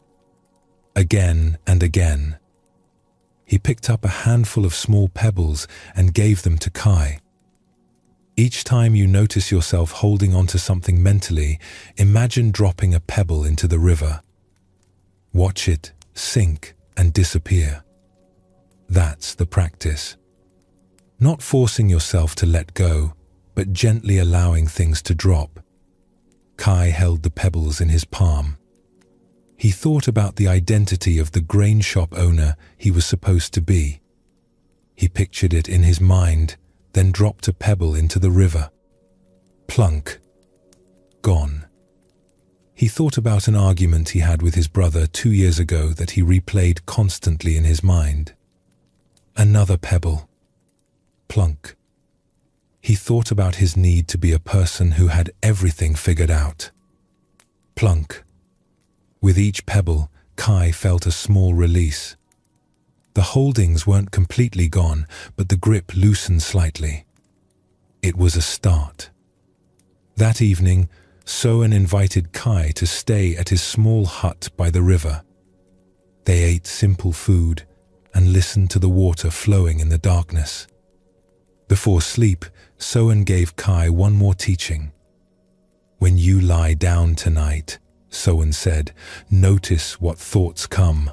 Again and again." He picked up a handful of small pebbles and gave them to Kai. "Each time you notice yourself holding onto something mentally, imagine dropping a pebble into the river. Watch it sink and disappear. That's the practice. Not forcing yourself to let go, but gently allowing things to drop." Kai held the pebbles in his palm. He thought about the identity of the grain shop owner he was supposed to be. He pictured it in his mind, then dropped a pebble into the river. Plunk. Gone. He thought about an argument he had with his brother 2 years ago that he replayed constantly in his mind. Another pebble. Plunk. He thought about his need to be a person who had everything figured out. Plunk. With each pebble, Kai felt a small release. The holdings weren't completely gone, but the grip loosened slightly. It was a start. That evening, Soen invited Kai to stay at his small hut by the river. They ate simple food and listened to the water flowing in the darkness. Before sleep, Soen gave Kai one more teaching. When you lie down tonight, Soen said, notice what thoughts come.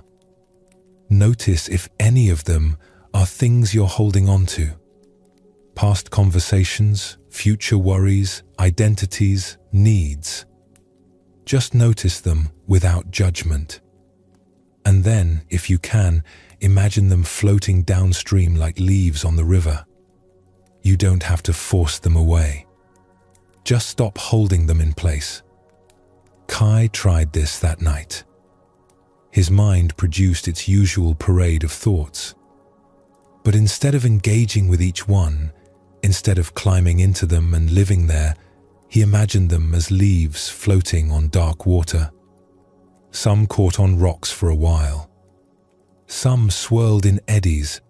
Notice if any of them are things you're holding on to. Past conversations, future worries, identities, needs. Just notice them without judgment. And then, if you can, imagine them floating downstream like leaves on the river. You don't have to force them away. Just stop holding them in place. Kai tried this that night. His mind produced its usual parade of thoughts. But instead of engaging with each one, instead of climbing into them and living there, he imagined them as leaves floating on dark water. Some caught on rocks for a while. Some swirled in eddies,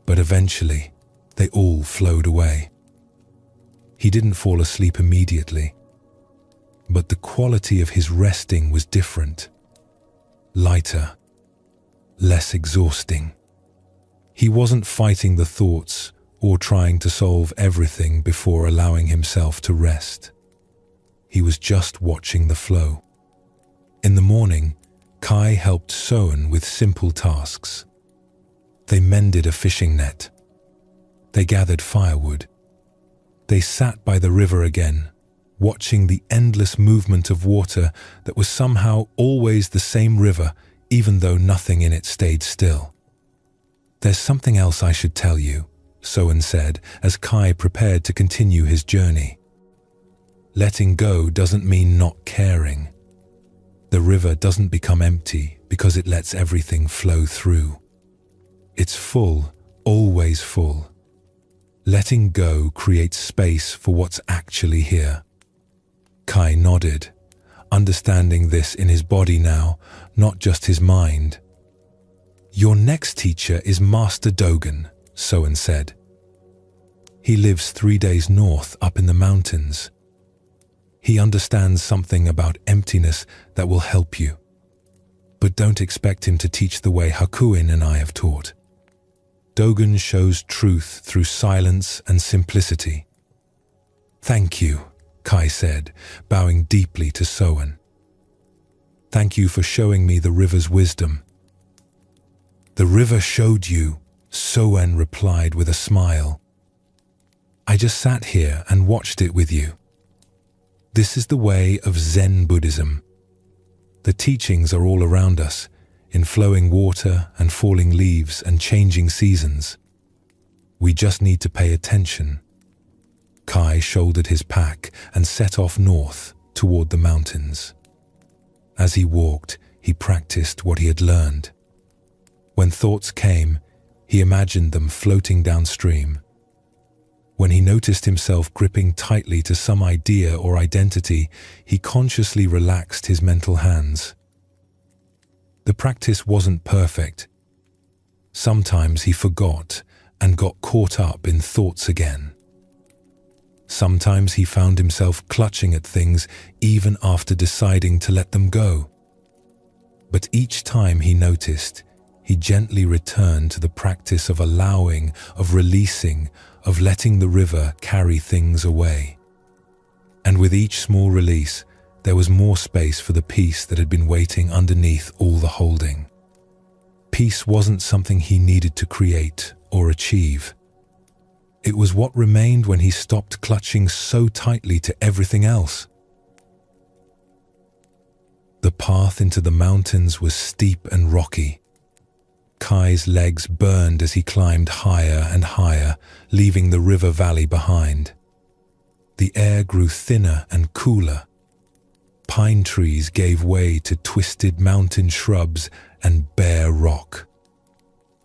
but eventually they all flowed away. He didn't fall asleep immediately, but the quality of his resting was different. Lighter, less exhausting. He wasn't fighting the thoughts or trying to solve everything before allowing himself to rest. He was just watching the flow. In the morning, Kai helped Soen with simple tasks. They mended a fishing net. They gathered firewood. They sat by the river again, watching the endless movement of water that was somehow always the same river, even though nothing in it stayed still. There's something else I should tell you, Soen said as Kai prepared to continue his journey. Letting go doesn't mean not caring. The river doesn't become empty because it lets everything flow through. It's full, always full. Letting go creates space for what's actually here. Kai nodded, understanding this in his body now, not just his mind. Your next teacher is Master Dogen, Soen said. He lives 3 days north up in the mountains. He understands something about emptiness that will help you. But don't expect him to teach the way Hakuin and I have taught. Dogen shows truth through silence and simplicity. Thank you, Kai said, bowing deeply to Soen. Thank you for showing me the river's wisdom. The river showed you, Soen replied with a smile. I just sat here and watched it with you. This is the way of Zen Buddhism. The teachings are all around us, in flowing water and falling leaves and changing seasons. We just need to pay attention. Kai shouldered his pack and set off north toward the mountains. As he walked, he practiced what he had learned. When thoughts came, he imagined them floating downstream. When he noticed himself gripping tightly to some idea or identity, he consciously relaxed his mental hands. The practice wasn't perfect. Sometimes he forgot and got caught up in thoughts again. Sometimes he found himself clutching at things even after deciding to let them go. But each time he noticed, he gently returned to the practice of allowing, of releasing, of letting the river carry things away. And with each small release, there was more space for the peace that had been waiting underneath all the holding. Peace wasn't something he needed to create or achieve. It was what remained when he stopped clutching so tightly to everything else. The path into the mountains was steep and rocky. Kai's legs burned as he climbed higher and higher, leaving the river valley behind. The air grew thinner and cooler. Pine trees gave way to twisted mountain shrubs and bare rock.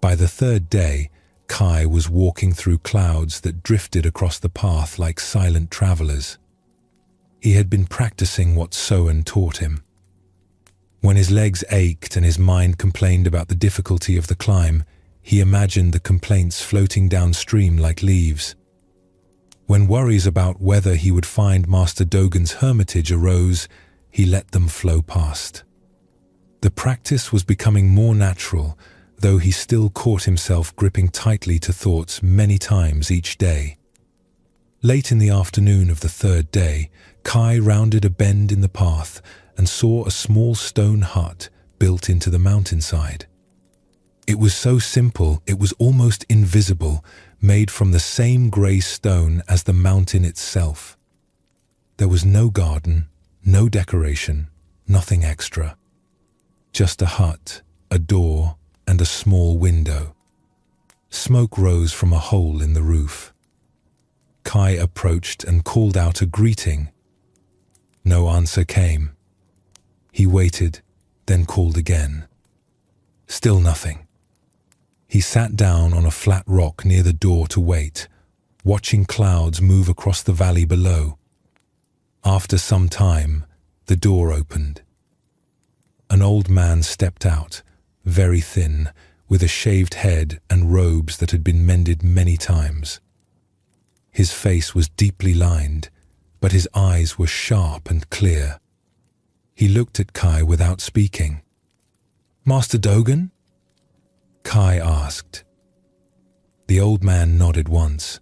By the third day, Kai was walking through clouds that drifted across the path like silent travelers. He had been practicing what Soen taught him. When his legs ached and his mind complained about the difficulty of the climb, he imagined the complaints floating downstream like leaves. When worries about whether he would find Master Dogen's hermitage arose, he let them flow past. The practice was becoming more natural, though he still caught himself gripping tightly to thoughts many times each day. Late in the afternoon of the third day, Kai rounded a bend in the path and saw a small stone hut built into the mountainside. It was so simple it was almost invisible, made from the same grey stone as the mountain itself. There was no garden, no decoration, nothing extra. Just a hut, a door, and a small window. Smoke rose from a hole in the roof. Kai approached and called out a greeting. No answer came. He waited, then called again. Still nothing. He sat down on a flat rock near the door to wait, watching clouds move across the valley below. After some time, the door opened. An old man stepped out, very thin, with a shaved head and robes that had been mended many times. His face was deeply lined, but his eyes were sharp and clear. He looked at Kai without speaking. "Master Dogen?" Kai asked. The old man nodded once.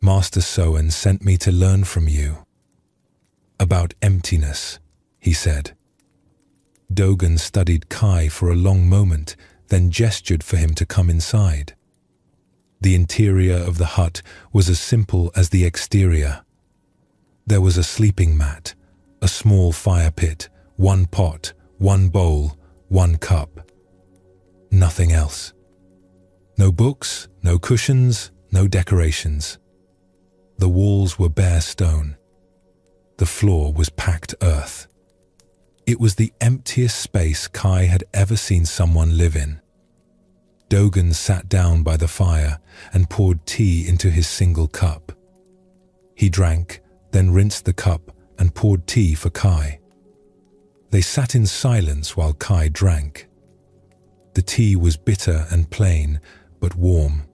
"Master Soen sent me to learn from you. About emptiness," he said. Dogen studied Kai for a long moment, then gestured for him to come inside. The interior of the hut was as simple as the exterior. There was a sleeping mat, a small fire pit, one pot, one bowl, one cup. Nothing else. No books, no cushions, no decorations. The walls were bare stone. The floor was packed earth. It was the emptiest space Kai had ever seen someone live in. Dogen sat down by the fire and poured tea into his single cup. He drank, then rinsed the cup and poured tea for Kai. They sat in silence while Kai drank. The tea was bitter and plain, but warm.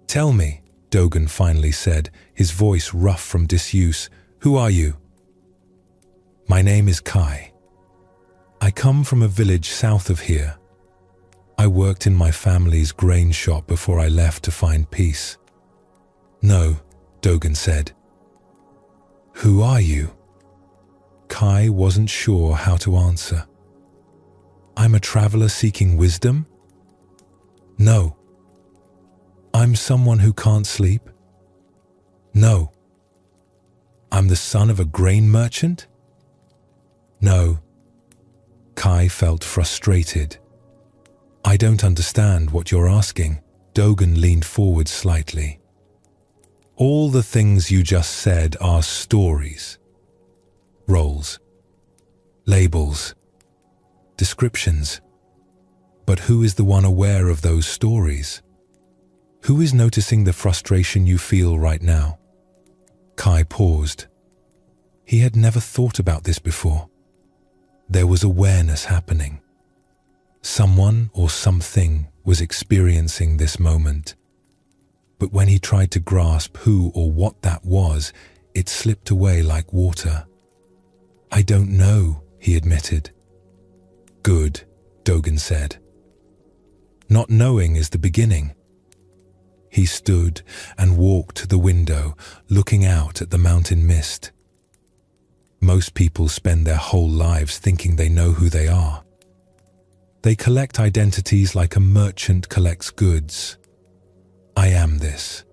"Tell me," Dogen finally said, his voice rough from disuse, "who are you?" "My name is Kai. I come from a village south of here. I worked in my family's grain shop before I left to find peace." "No," Dogen said. "Who are you?" Kai wasn't sure how to answer. "I'm a traveler seeking wisdom?" "No." "I'm someone who can't sleep?" "No." "I'm the son of a grain merchant?" "No." Kai felt frustrated. "I don't understand what you're asking." Dogen leaned forward slightly. "All the things you just said are stories. Roles. Labels. Descriptions. But who is the one aware of those stories? Who is noticing the frustration you feel right now?" Kai paused. He had never thought about this before. There was awareness happening. Someone or something was experiencing this moment. But when he tried to grasp who or what that was, it slipped away like water. "I don't know," he admitted. "Good," Dogen said. "Not knowing is the beginning." He stood and walked to the window, looking out at the mountain mist. Most people spend their whole lives thinking they know who they are. They collect identities like a merchant collects goods. I am this.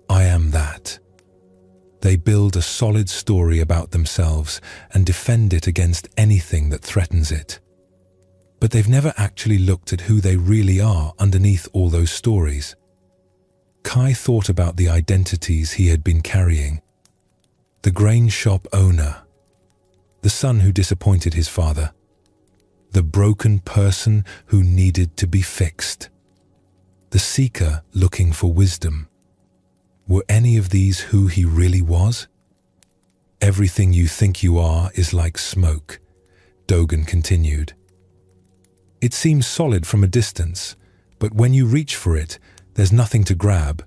I am that. They build a solid story about themselves and defend it against anything that threatens it. But they've never actually looked at who they really are underneath all those stories. Kai thought about the identities he had been carrying. The grain shop owner, the son who disappointed his father, the broken person who needed to be fixed, the seeker looking for wisdom. Were any of these who he really was? Everything you think you are is like smoke, Dogen continued. It seems solid from a distance, but when you reach for it, there's nothing to grab.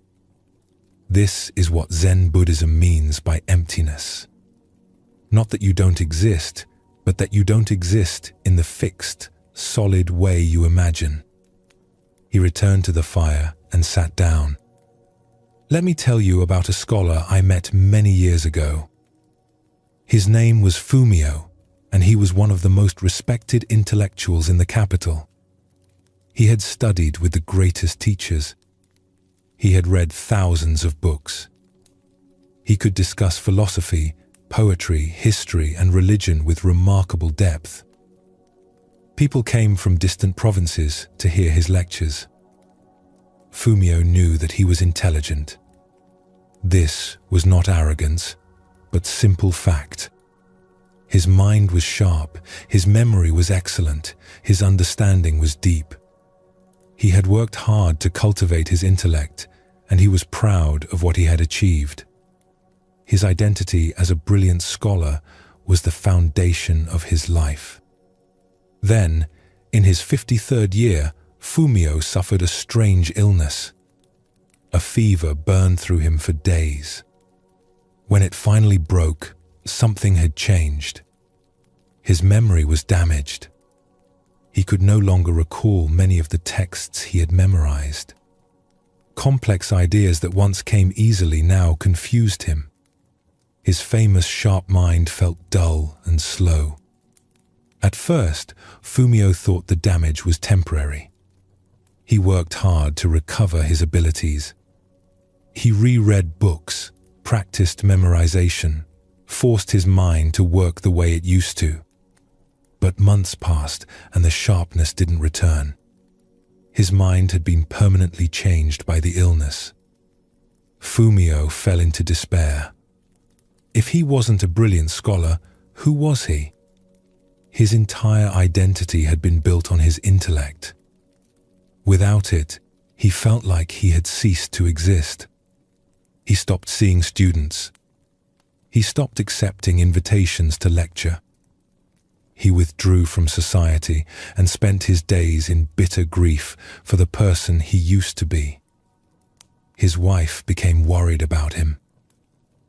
This is what Zen Buddhism means by emptiness. Not that you don't exist, but that you don't exist in the fixed, solid way you imagine. He returned to the fire and sat down. Let me tell you about a scholar I met many years ago. His name was Fumio, and he was one of the most respected intellectuals in the capital. He had studied with the greatest teachers. He had read thousands of books. He could discuss philosophy, poetry, history, and religion with remarkable depth. People came from distant provinces to hear his lectures. Fumio knew that he was intelligent. This was not arrogance, but simple fact. His mind was sharp, his memory was excellent, his understanding was deep. He had worked hard to cultivate his intellect, and he was proud of what he had achieved. His identity as a brilliant scholar was the foundation of his life. Then, in his 53rd year, Fumio suffered a strange illness. A fever burned through him for days. When it finally broke, something had changed. His memory was damaged. He could no longer recall many of the texts he had memorized. Complex ideas that once came easily now confused him. His famous sharp mind felt dull and slow. At first, Fumio thought the damage was temporary. He worked hard to recover his abilities. He reread books, practiced memorization, forced his mind to work the way it used to. But months passed and the sharpness didn't return. His mind had been permanently changed by the illness. Fumio fell into despair. If he wasn't a brilliant scholar, who was he? His entire identity had been built on his intellect. Without it, he felt like he had ceased to exist. He stopped seeing students. He stopped accepting invitations to lecture. He withdrew from society and spent his days in bitter grief for the person he used to be. His wife became worried about him.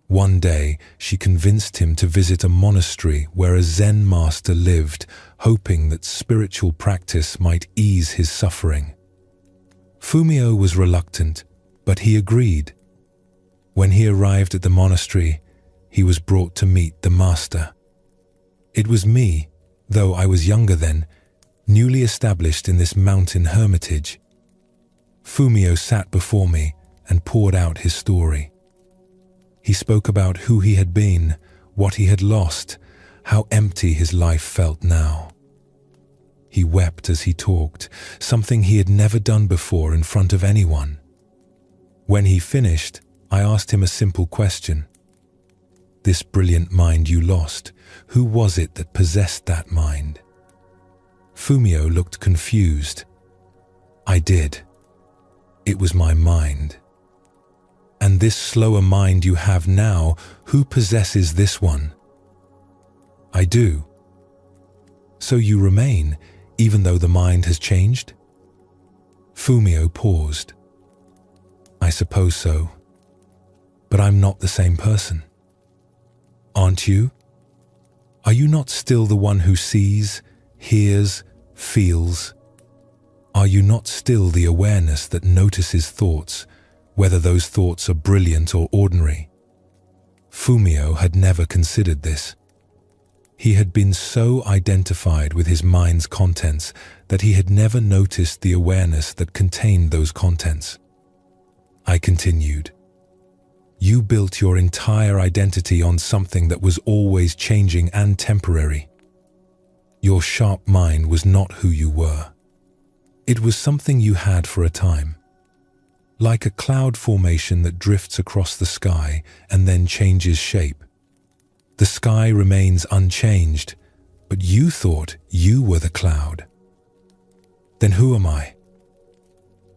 One day, she convinced him to visit a monastery where a Zen master lived, hoping that spiritual practice might ease his suffering. Fumio was reluctant, but he agreed. When he arrived at the monastery, he was brought to meet the master. It was me, though I was younger then, newly established in this mountain hermitage. Fumio sat before me and poured out his story. He spoke about who he had been, what he had lost, how empty his life felt now. He wept as he talked, something he had never done before in front of anyone. When he finished, I asked him a simple question. This brilliant mind you lost, who was it that possessed that mind? Fumio looked confused. I did. It was my mind. And this slower mind you have now, who possesses this one? I do. So you remain, even though the mind has changed? Fumio paused. I suppose so. But I'm not the same person. Aren't you? Are you not still the one who sees, hears, feels? Are you not still the awareness that notices thoughts, whether those thoughts are brilliant or ordinary? Fumio had never considered this. He had been so identified with his mind's contents that he had never noticed the awareness that contained those contents. I continued. You built your entire identity on something that was always changing and temporary. Your sharp mind was not who you were. It was something you had for a time. Like a cloud formation that drifts across the sky and then changes shape. The sky remains unchanged, but you thought you were the cloud. Then who am I?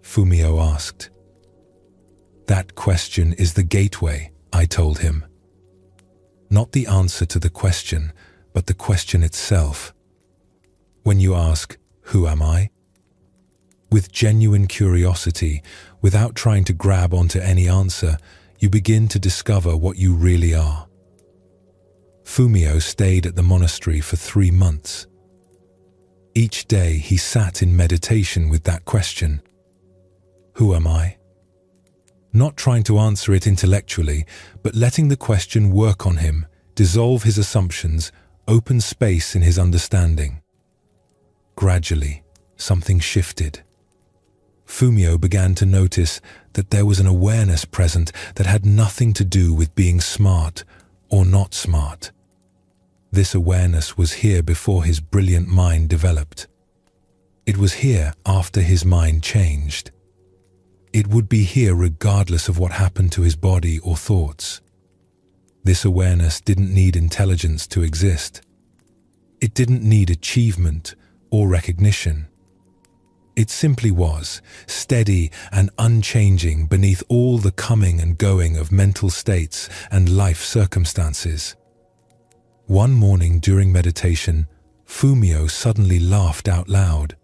Fumio asked. That question is the gateway, I told him. Not the answer to the question, but the question itself. When you ask, who am I? With genuine curiosity, without trying to grab onto any answer, you begin to discover what you really are. Fumio stayed at the monastery for 3 months. Each day he sat in meditation with that question. Who am I? Not trying to answer it intellectually, but letting the question work on him, dissolve his assumptions, open space in his understanding. Gradually, something shifted. Fumio began to notice that there was an awareness present that had nothing to do with being smart or not smart. This awareness was here before his brilliant mind developed. It was here after his mind changed. It would be here regardless of what happened to his body or thoughts. This awareness didn't need intelligence to exist. It didn't need achievement or recognition. It simply was, steady and unchanging beneath all the coming and going of mental states and life circumstances. One morning during meditation, Fumio suddenly laughed out loud.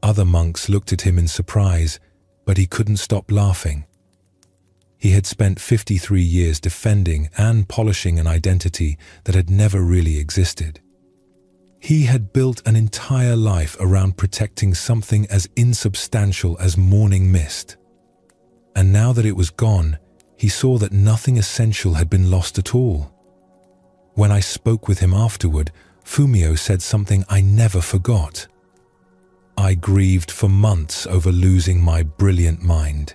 Other monks looked at him in surprise, but he couldn't stop laughing. He had spent 53 years defending and polishing an identity that had never really existed. He had built an entire life around protecting something as insubstantial as morning mist. And now that it was gone, he saw that nothing essential had been lost at all. When I spoke with him afterward, Fumio said something I never forgot. I grieved for months over losing my brilliant mind.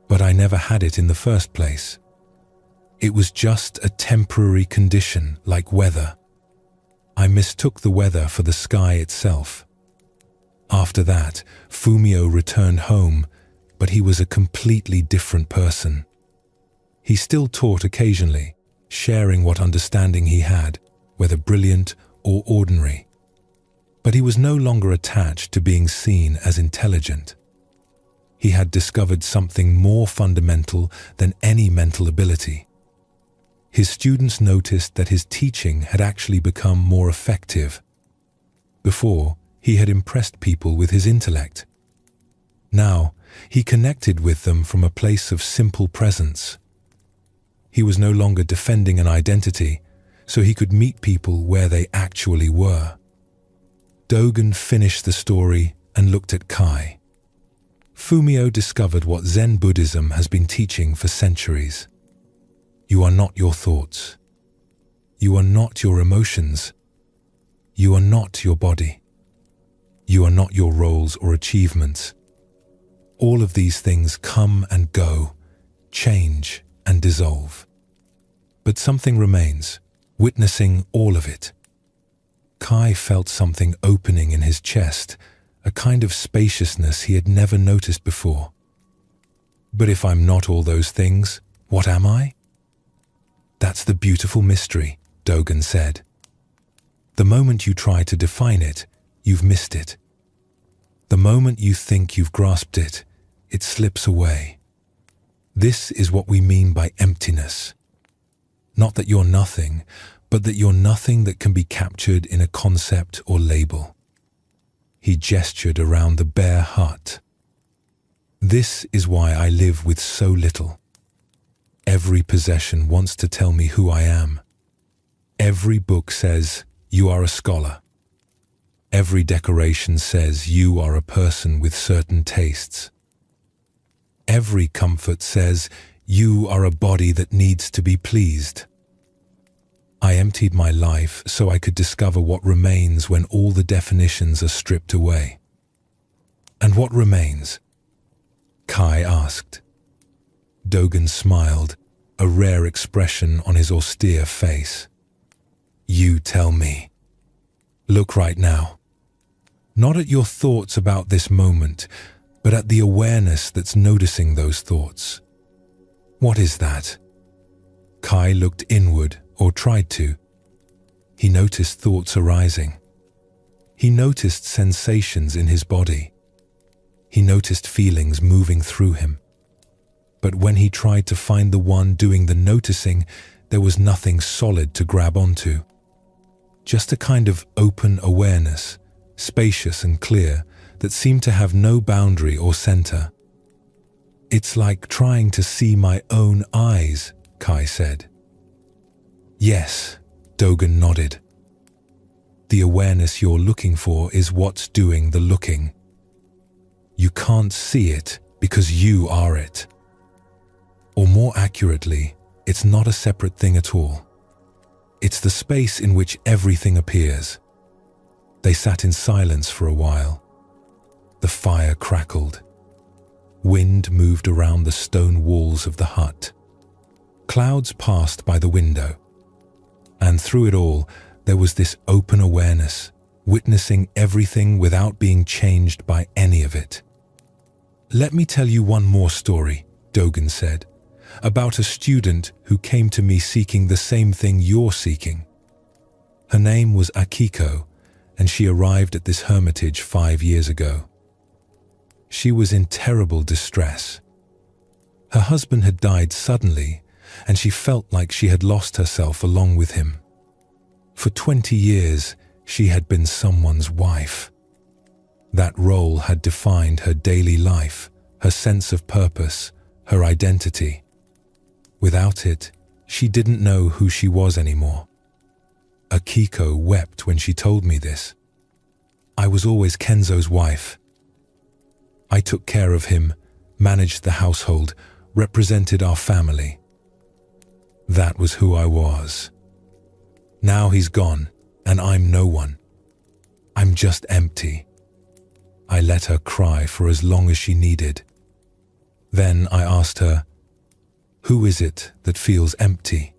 But I never had it in the first place. It was just a temporary condition like weather. I mistook the weather for the sky itself. After that, Fumio returned home, but he was a completely different person. He still taught occasionally, sharing what understanding he had, whether brilliant or ordinary. But he was no longer attached to being seen as intelligent. He had discovered something more fundamental than any mental ability. His students noticed that his teaching had actually become more effective. Before, he had impressed people with his intellect. Now, he connected with them from a place of simple presence. He was no longer defending an identity, so he could meet people where they actually were. Dogen finished the story and looked at Kai. Fumio discovered what Zen Buddhism has been teaching for centuries. You are not your thoughts. You are not your emotions. You are not your body. You are not your roles or achievements. All of these things come and go, change and dissolve. But something remains, witnessing all of it. Kai felt something opening in his chest, a kind of spaciousness he had never noticed before. But if I'm not all those things, what am I? That's the beautiful mystery, Dogen said. The moment you try to define it, you've missed it. The moment you think you've grasped it, it slips away. This is what we mean by emptiness. Not that you're nothing, but that you're nothing that can be captured in a concept or label. He gestured around the bare hut. This is why I live with so little. Every possession wants to tell me who I am. Every book says, you are a scholar. Every decoration says you are a person with certain tastes. Every comfort says you are a body that needs to be pleased. I emptied my life so I could discover what remains when all the definitions are stripped away. And what remains? Kai asked. Dogen smiled, a rare expression on his austere face. You tell me. Look right now. Not at your thoughts about this moment, but at the awareness that's noticing those thoughts. What is that? Kai looked inward, or tried to. He noticed thoughts arising. He noticed sensations in his body. He noticed feelings moving through him. But when he tried to find the one doing the noticing, there was nothing solid to grab onto. Just a kind of open awareness, spacious and clear, that seemed to have no boundary or center. It's like trying to see my own eyes, Kai said. Yes, Dogen nodded. The awareness you're looking for is what's doing the looking. You can't see it because you are it. Or more accurately, it's not a separate thing at all. It's the space in which everything appears. They sat in silence for a while. The fire crackled. Wind moved around the stone walls of the hut. Clouds passed by the window. And through it all, there was this open awareness, witnessing everything without being changed by any of it. Let me tell you one more story, Dogen said, about a student who came to me seeking the same thing you're seeking. Her name was Akiko, and she arrived at this hermitage 5 years ago. She was in terrible distress. Her husband had died suddenly, and she felt like she had lost herself along with him. For 20 years, she had been someone's wife. That role had defined her daily life, her sense of purpose, her identity. Without it, she didn't know who she was anymore. Akiko wept when she told me this. I was always Kenzo's wife. I took care of him, managed the household, represented our family. That was who I was. Now he's gone, and I'm no one. I'm just empty. I let her cry for as long as she needed. Then I asked her, "Who is it that feels empty?"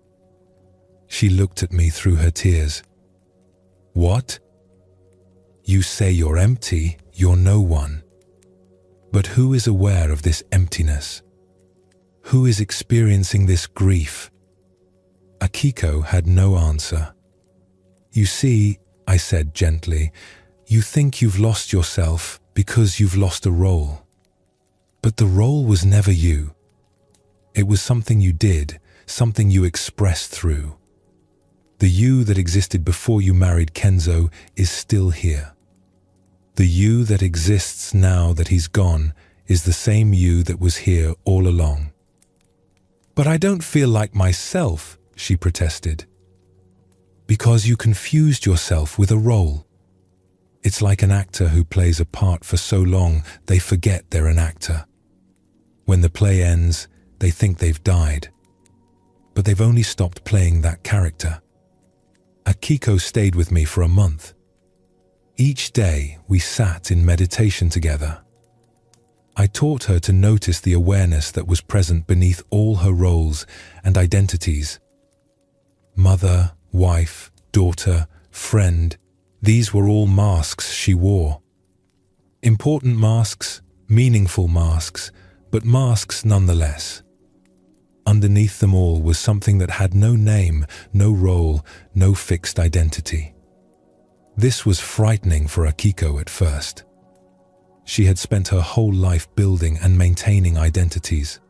She looked at me through her tears. What? You say you're empty, you're no one. But who is aware of this emptiness? Who is experiencing this grief? Akiko had no answer. You see, I said gently, you think you've lost yourself because you've lost a role. But the role was never you. It was something you did, something you expressed through. The you that existed before you married Kenzo is still here. The you that exists now that he's gone is the same you that was here all along. But I don't feel like myself, she protested. Because you confused yourself with a role. It's like an actor who plays a part for so long they forget they're an actor. When the play ends, they think they've died. But they've only stopped playing that character. Akiko stayed with me for a month. Each day we sat in meditation together. I taught her to notice the awareness that was present beneath all her roles and identities. Mother, wife, daughter, friend, these were all masks she wore. Important masks, meaningful masks, but masks nonetheless. Underneath them all was something that had no name, no role, no fixed identity. This was frightening for Akiko at first. She had spent her whole life building and maintaining identities.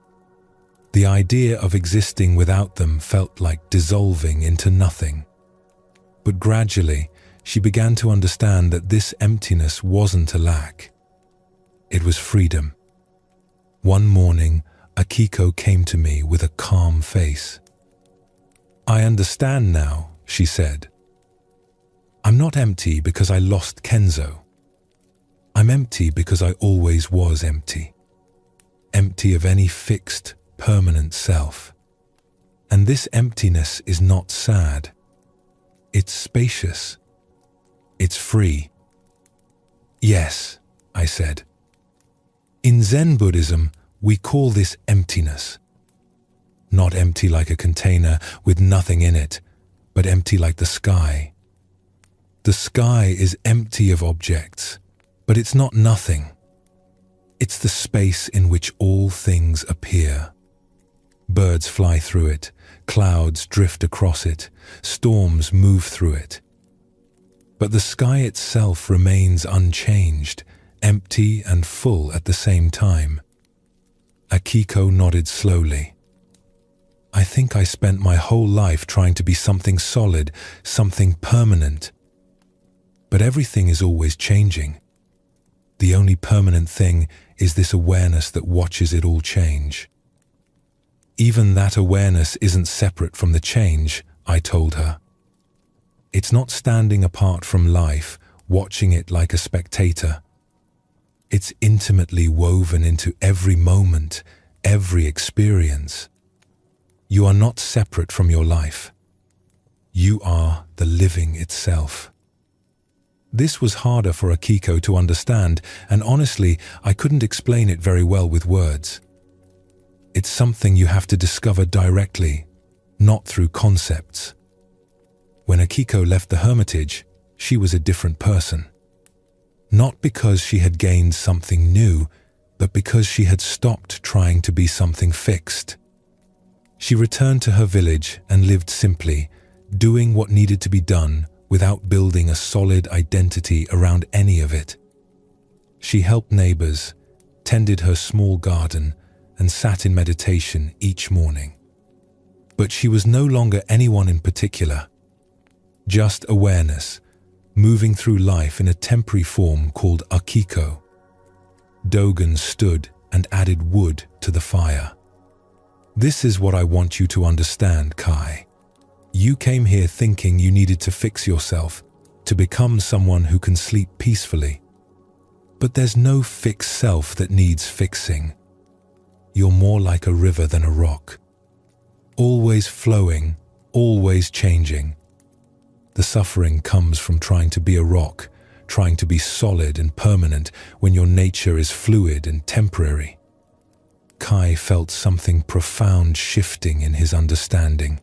The idea of existing without them felt like dissolving into nothing. But gradually, she began to understand that this emptiness wasn't a lack. It was freedom. One morning, Akiko came to me with a calm face. I understand now, she said. I'm not empty because I lost Kenzo. I'm empty because I always was empty. Empty of any fixed, permanent self. And this emptiness is not sad. It's spacious. It's free. Yes, I said. In Zen Buddhism, we call this emptiness. not empty like a container with nothing in it, but empty like the sky. The sky is empty of objects, but it's not nothing. It's the space in which all things appear. Birds fly through it, clouds drift across it, storms move through it. But the sky itself remains unchanged, empty and full at the same time. Akiko nodded slowly. I think I spent my whole life trying to be something solid, something permanent. But everything is always changing. The only permanent thing is this awareness that watches it all change. Even that awareness isn't separate from the change, I told her. It's not standing apart from life, watching it like a spectator. It's intimately woven into every moment, every experience. You are not separate from your life. You are the living itself. This was harder for Akiko to understand, and honestly, I couldn't explain it very well with words. It's something you have to discover directly, not through concepts. When Akiko left the hermitage, she was a different person. Not because she had gained something new, but because she had stopped trying to be something fixed. She returned to her village and lived simply, doing what needed to be done without building a solid identity around any of it. She helped neighbors, tended her small garden, and sat in meditation each morning. But she was no longer anyone in particular, just awareness, moving through life in a temporary form called Akiko. Dogen stood and added wood to the fire. This is what I want you to understand, Kai. You came here thinking you needed to fix yourself, to become someone who can sleep peacefully. But there's no fixed self that needs fixing. You're more like a river than a rock. Always flowing, always changing. The suffering comes from trying to be a rock, trying to be solid and permanent when your nature is fluid and temporary. Kai felt something profound shifting in his understanding.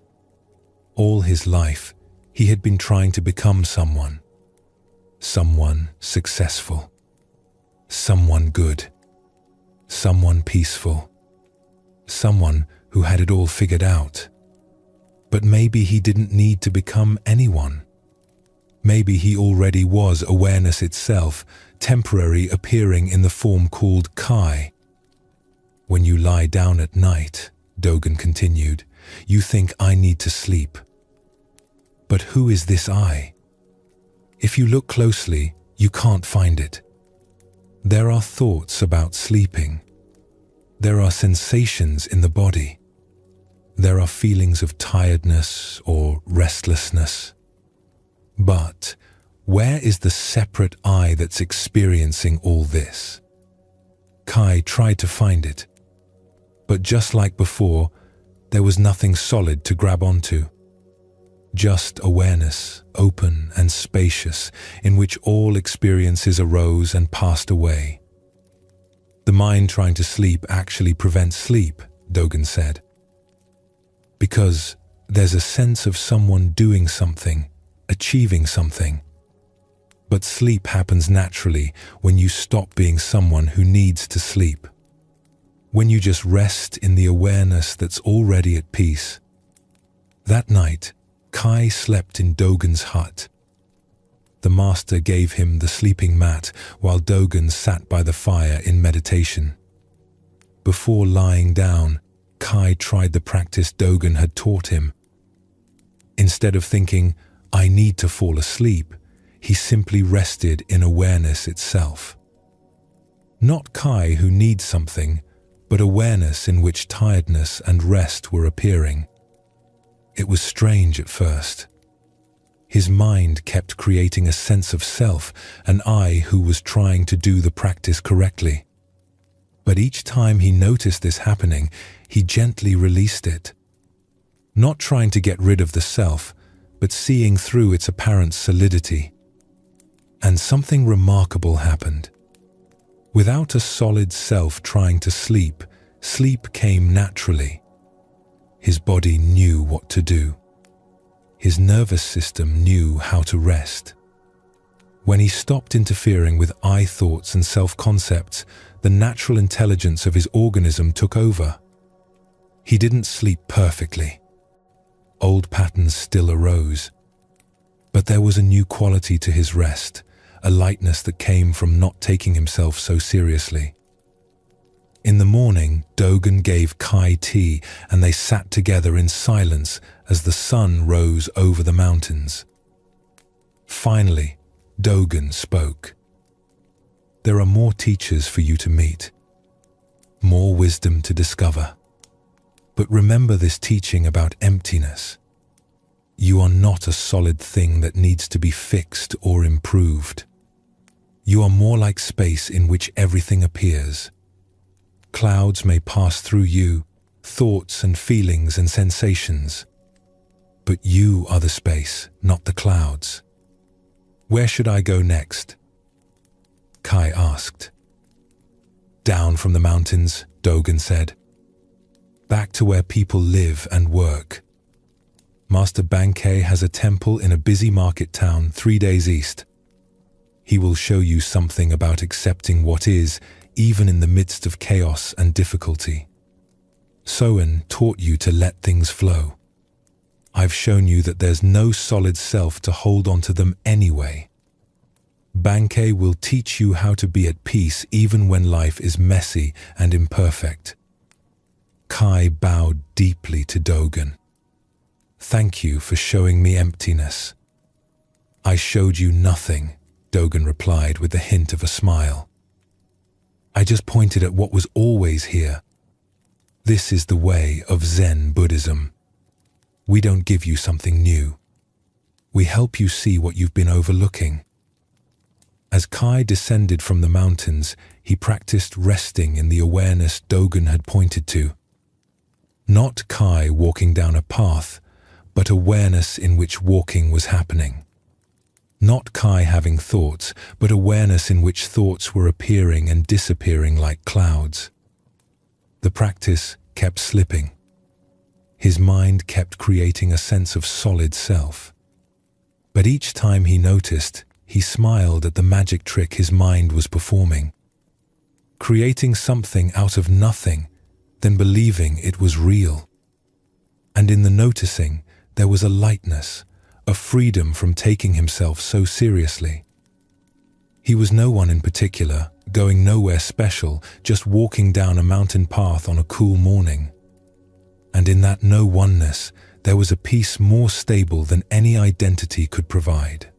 All his life, he had been trying to become someone successful, someone good, someone peaceful, someone who had it all figured out. But maybe he didn't need to become anyone. Maybe he already was awareness itself, temporary, appearing in the form called Kai. When you lie down at night, Dogen continued, you think I need to sleep. But who is this I? If you look closely, you can't find it. There are thoughts about sleeping. There are sensations in the body. There are feelings of tiredness or restlessness. But where is the separate I that's experiencing all this? Kai tried to find it. But just like before, there was nothing solid to grab onto. Just awareness, open and spacious, in which all experiences arose and passed away. The mind trying to sleep actually prevents sleep, Dogen said. Because there's a sense of someone doing something, achieving something. But sleep happens naturally when you stop being someone who needs to sleep. When you just rest in the awareness that's already at peace. That night, Kai slept in Dogen's hut. The master gave him the sleeping mat while Dogen sat by the fire in meditation. Before lying down, Kai tried the practice Dogen had taught him. Instead of thinking, I need to fall asleep, he simply rested in awareness itself. Not Kai who needs something, but awareness in which tiredness and rest were appearing. It was strange at first. His mind kept creating a sense of self, an I who was trying to do the practice correctly. But each time he noticed this happening, he gently released it. Not trying to get rid of the self, but seeing through its apparent solidity. And something remarkable happened. Without a solid self trying to sleep, sleep came naturally. His body knew what to do. His nervous system knew how to rest. When he stopped interfering with I thoughts and self-concepts, the natural intelligence of his organism took over. He didn't sleep perfectly. Old patterns still arose. But there was a new quality to his rest, a lightness that came from not taking himself so seriously. In the morning, Dogen gave Kai tea, and they sat together in silence as the sun rose over the mountains. Finally, Dogen spoke. There are more teachers for you to meet, more wisdom to discover. But remember this teaching about emptiness. You are not a solid thing that needs to be fixed or improved. You are more like space in which everything appears. Clouds may pass through you, thoughts and feelings and sensations. But you are the space, not the clouds. Where should I go next? Kai asked. Down from the mountains, Dogen said. Back to where people live and work. Master Bankei has a temple in a busy market town 3 days east. He will show you something about accepting what is, even in the midst of chaos and difficulty. Soen taught you to let things flow. I've shown you that there's no solid self to hold on to them anyway. Bankei will teach you how to be at peace even when life is messy and imperfect. Kai bowed deeply to Dogen. Thank you for showing me emptiness. I showed you nothing, Dogen replied with a hint of a smile. I just pointed at what was always here. This is the way of Zen Buddhism. We don't give you something new. We help you see what you've been overlooking. As Kai descended from the mountains, he practiced resting in the awareness Dogen had pointed to. Not Kai walking down a path, but awareness in which walking was happening. Not Kai having thoughts, but awareness in which thoughts were appearing and disappearing like clouds. The practice kept slipping. His mind kept creating a sense of solid self. But each time he noticed, he smiled at the magic trick his mind was performing. Creating something out of nothing, then believing it was real. And in the noticing, there was a lightness, a freedom from taking himself so seriously. He was no one in particular, going nowhere special, just walking down a mountain path on a cool morning. And in that no-oneness, there was a peace more stable than any identity could provide.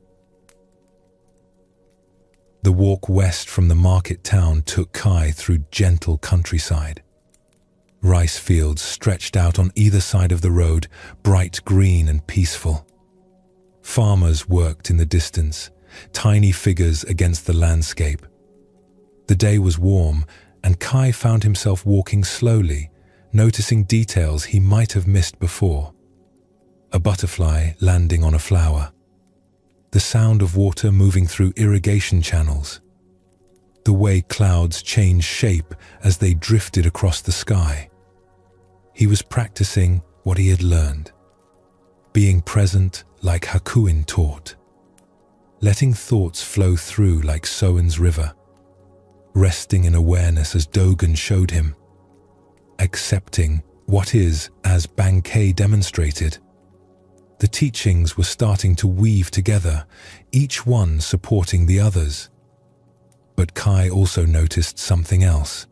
The walk west from the market town took Kai through gentle countryside. Rice fields stretched out on either side of the road, bright green and peaceful. Farmers worked in the distance, tiny figures against the landscape. The day was warm, and Kai found himself walking slowly, noticing details he might have missed before. A butterfly landing on a flower. The sound of water moving through irrigation channels. The way clouds changed shape as they drifted across the sky. He was practicing what he had learned. Being present like Hakuin taught. Letting thoughts flow through like Soen's river. Resting in awareness as Dogen showed him. Accepting what is as Bankei demonstrated. The teachings were starting to weave together, each one supporting the others. But Kai also noticed something else.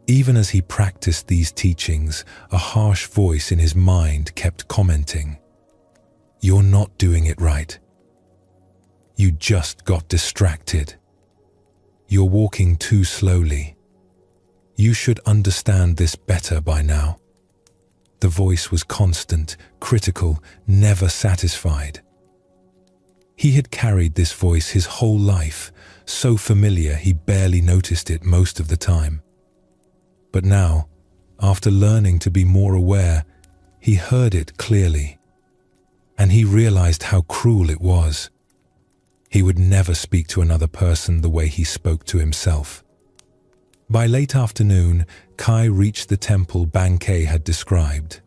Even as he practiced these teachings, a harsh voice in his mind kept commenting, "You're not doing it right. You just got distracted. You're walking too slowly. You should understand this better by now." The voice was constant, critical, never satisfied. He had carried this voice his whole life, so familiar he barely noticed it most of the time. But now, after learning to be more aware, he heard it clearly. And he realized how cruel it was. He would never speak to another person the way he spoke to himself. By late afternoon, Kai reached the temple Bankei had described.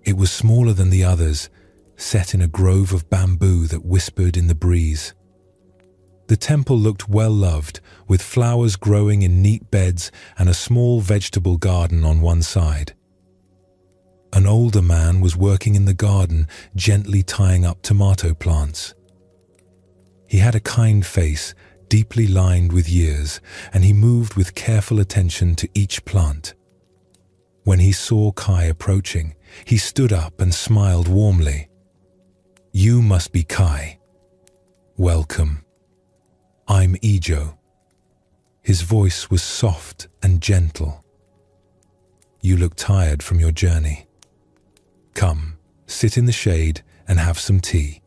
It was smaller than the others, set in a grove of bamboo that whispered in the breeze. The temple looked well loved, with flowers growing in neat beds and a small vegetable garden on one side. An older man was working in the garden, gently tying up tomato plants. He had a kind face, deeply lined with years, and he moved with careful attention to each plant. When he saw Kai approaching, he stood up and smiled warmly. "You must be Kai. Welcome. I'm Ijo." His voice was soft and gentle. "You look tired from your journey. Come, sit in the shade and have some tea."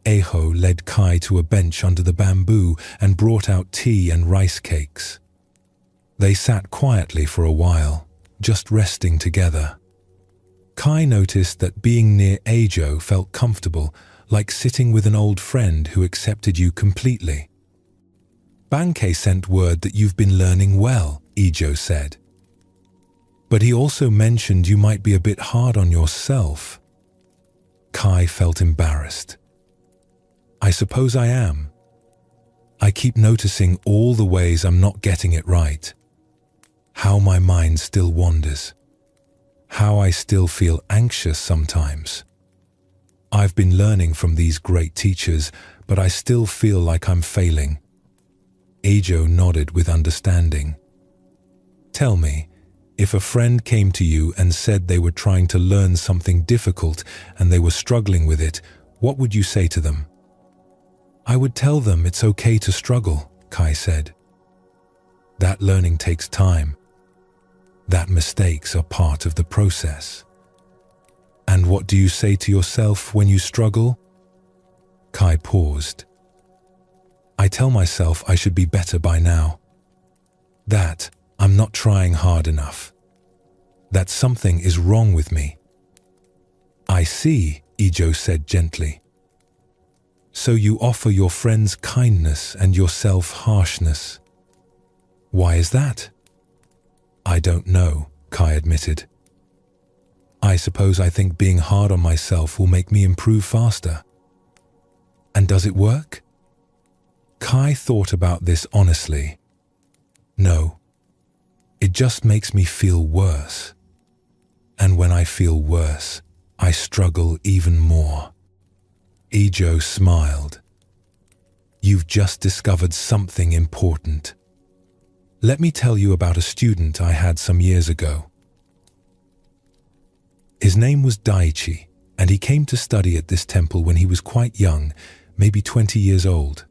Eho led Kai to a bench under the bamboo and brought out tea and rice cakes. They sat quietly for a while, just resting together. Kai noticed that being near Ijo felt comfortable, like sitting with an old friend who accepted you completely. "Bankei sent word that you've been learning well," Ijo said. "But he also mentioned you might be a bit hard on yourself." Kai felt embarrassed. "I suppose I am. I keep noticing all the ways I'm not getting it right. How my mind still wanders. How I still feel anxious sometimes. I've been learning from these great teachers, but I still feel like I'm failing." Ijo nodded with understanding. "Tell me, if a friend came to you and said they were trying to learn something difficult and they were struggling with it, what would you say to them?" "I would tell them it's okay to struggle," Kai said. "That learning takes time. That mistakes are part of the process." "And what do you say to yourself when you struggle?" Kai paused. "I tell myself I should be better by now. That I'm not trying hard enough. That something is wrong with me." "I see," Ijo said gently. "So you offer your friends kindness and yourself harshness. Why is that?" "I don't know," Kai admitted. "I suppose I think being hard on myself will make me improve faster." "And does it work?" Kai thought about this honestly. "No. It just makes me feel worse. And when I feel worse, I struggle even more." Ijo smiled. "You've just discovered something important. Let me tell you about a student I had some years ago. His name was Daichi, and he came to study at this temple when he was quite young, maybe 20 years old.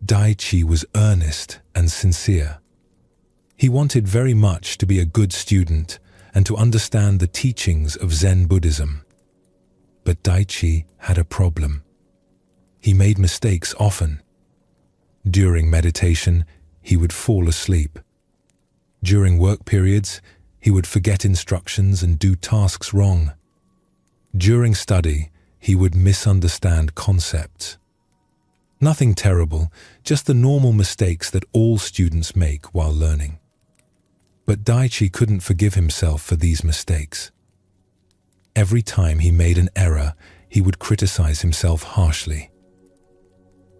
Daichi was earnest and sincere. He wanted very much to be a good student and to understand the teachings of Zen Buddhism. But Daichi had a problem. He made mistakes often. During meditation, he would fall asleep. During work periods, he would forget instructions and do tasks wrong. During study, he would misunderstand concepts. Nothing terrible, just the normal mistakes that all students make while learning. But Daichi couldn't forgive himself for these mistakes. Every time he made an error, he would criticize himself harshly.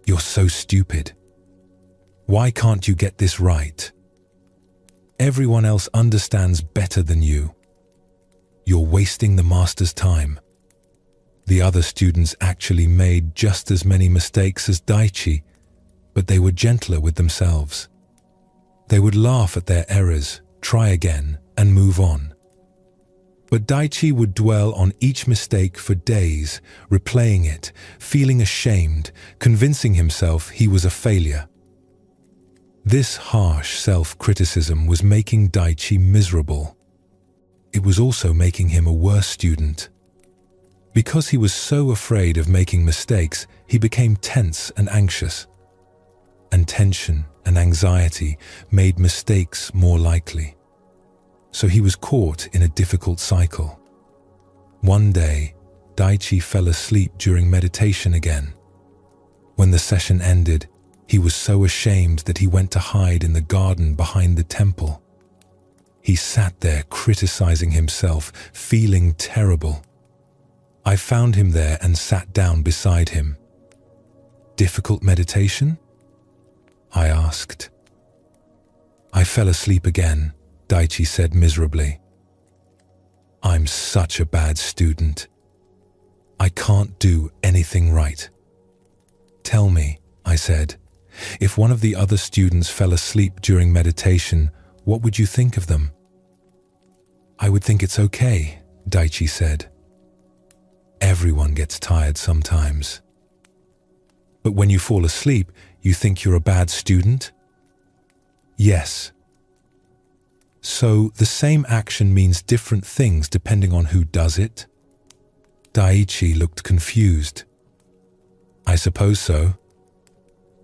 "You're so stupid. Why can't you get this right? Everyone else understands better than you. You're wasting the master's time." The other students actually made just as many mistakes as Daichi, but they were gentler with themselves. They would laugh at their errors, try again, and move on. But Daichi would dwell on each mistake for days, replaying it, feeling ashamed, convincing himself he was a failure. This harsh self-criticism was making Daichi miserable. It was also making him a worse student. Because he was so afraid of making mistakes, he became tense and anxious. And tension and anxiety made mistakes more likely. So he was caught in a difficult cycle. One day, Daichi fell asleep during meditation again. When the session ended, he was so ashamed that he went to hide in the garden behind the temple. He sat there criticizing himself, feeling terrible. I found him there and sat down beside him. "Difficult meditation?" I asked. "I fell asleep again," Daichi said miserably. "I'm such a bad student. I can't do anything right." "Tell me," I said, "if one of the other students fell asleep during meditation, what would you think of them?" "I would think it's okay," Daichi said. "Everyone gets tired sometimes." "But when you fall asleep, you think you're a bad student?" "Yes." "So the same action means different things depending on who does it?" Daichi looked confused. "I suppose so."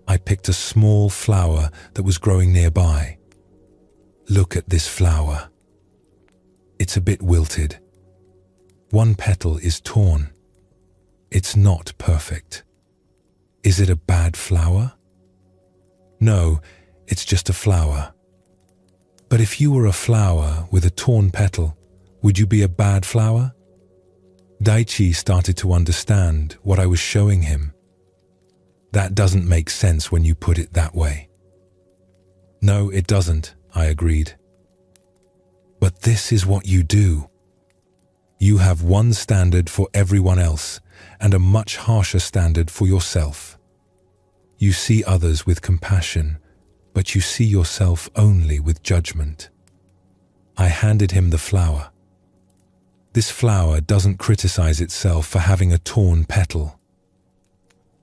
I picked a small flower that was growing nearby. "Look at this flower. It's a bit wilted. One petal is torn. It's not perfect. Is it a bad flower?" "No, it's just a flower." "But if you were a flower with a torn petal, would you be a bad flower?" Daichi started to understand what I was showing him. "That doesn't make sense when you put it that way." "No, it doesn't," I agreed. "But this is what you do. You have one standard for everyone else and a much harsher standard for yourself. You see others with compassion, but you see yourself only with judgment." I handed him the flower. "This flower doesn't criticize itself for having a torn petal.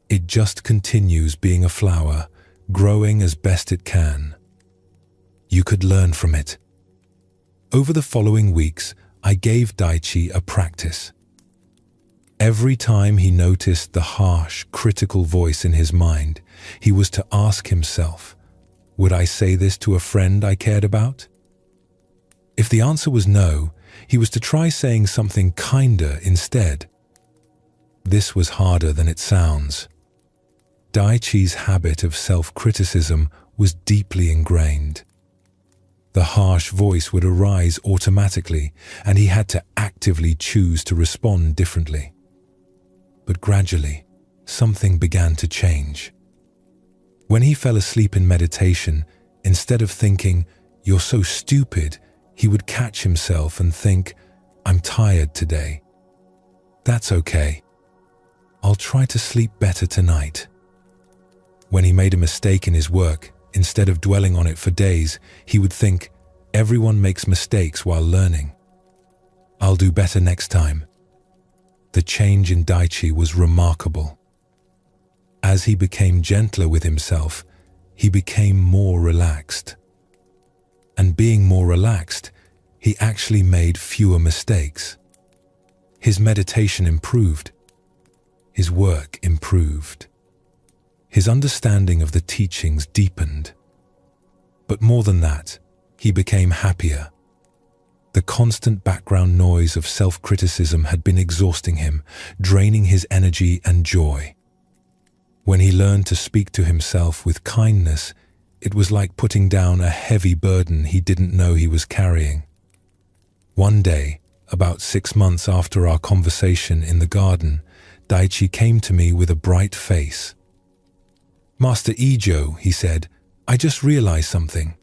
It just continues being a flower, growing as best it can. You could learn from it." Over the following weeks, I gave Daichi a practice. Every time he noticed the harsh, critical voice in his mind, he was to ask himself, would I say this to a friend I cared about? If the answer was no, he was to try saying something kinder instead. This was harder than it sounds. Daichi's habit of self-criticism was deeply ingrained. The harsh voice would arise automatically, and he had to actively choose to respond differently. But gradually, something began to change. When he fell asleep in meditation, instead of thinking, "You're so stupid," he would catch himself and think, "I'm tired today. That's okay. I'll try to sleep better tonight." When he made a mistake in his work, instead of dwelling on it for days, he would think, "Everyone makes mistakes while learning. I'll do better next time." The change in Daichi was remarkable. As he became gentler with himself, he became more relaxed. And being more relaxed, he actually made fewer mistakes. His meditation improved. His work improved. His understanding of the teachings deepened. But more than that, he became happier. The constant background noise of self-criticism had been exhausting him, draining his energy and joy. When he learned to speak to himself with kindness, it was like putting down a heavy burden he didn't know he was carrying. One day, about 6 months after our conversation in the garden, Daichi came to me with a bright face. "Master Ijo," he said, "I just realized something.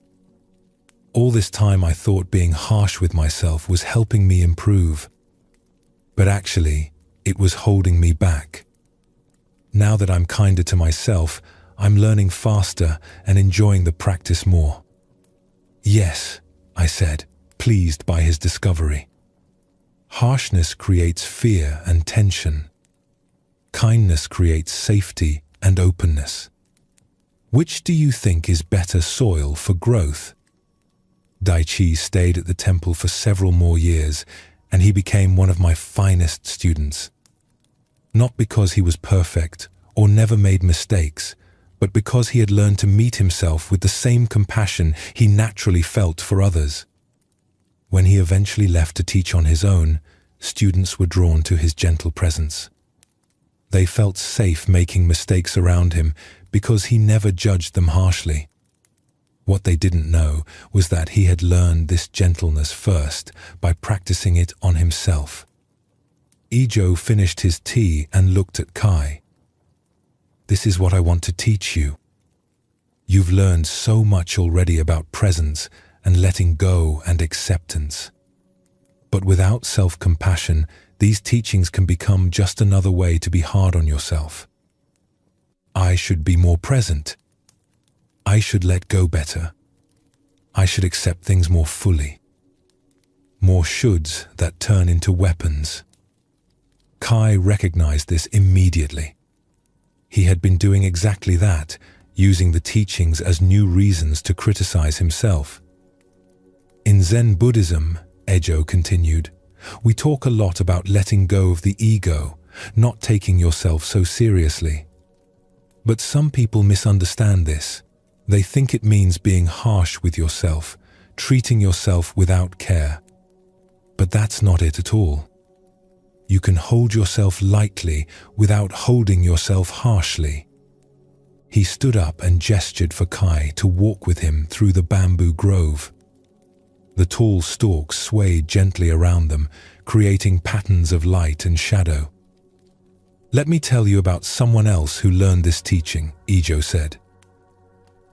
All this time I thought being harsh with myself was helping me improve. But actually, it was holding me back. Now that I'm kinder to myself, I'm learning faster and enjoying the practice more." "Yes," I said, pleased by his discovery. Harshness creates fear and tension. Kindness creates safety and openness. Which do you think is better soil for growth? Daichi stayed at the temple for several more years, and he became one of my finest students. Not because he was perfect or never made mistakes, but because he had learned to meet himself with the same compassion he naturally felt for others. When he eventually left to teach on his own, students were drawn to his gentle presence. They felt safe making mistakes around him because he never judged them harshly. What they didn't know was that he had learned this gentleness first by practicing it on himself. Ijo finished his tea and looked at Kai. "This is what I want to teach you. You've learned so much already about presence and letting go and acceptance. But without self-compassion, these teachings can become just another way to be hard on yourself. I should be more present. I should let go better. I should accept things more fully." More shoulds that turn into weapons. Kai recognized this immediately. He had been doing exactly that, using the teachings as new reasons to criticize himself. In Zen Buddhism, Ejo continued, we talk a lot about letting go of the ego, not taking yourself so seriously. But some people misunderstand this. They think it means being harsh with yourself, treating yourself without care. But that's not it at all. You can hold yourself lightly without holding yourself harshly. He stood up and gestured for Kai to walk with him through the bamboo grove. The tall stalks swayed gently around them, creating patterns of light and shadow. "Let me tell you about someone else who learned this teaching," Ijo said.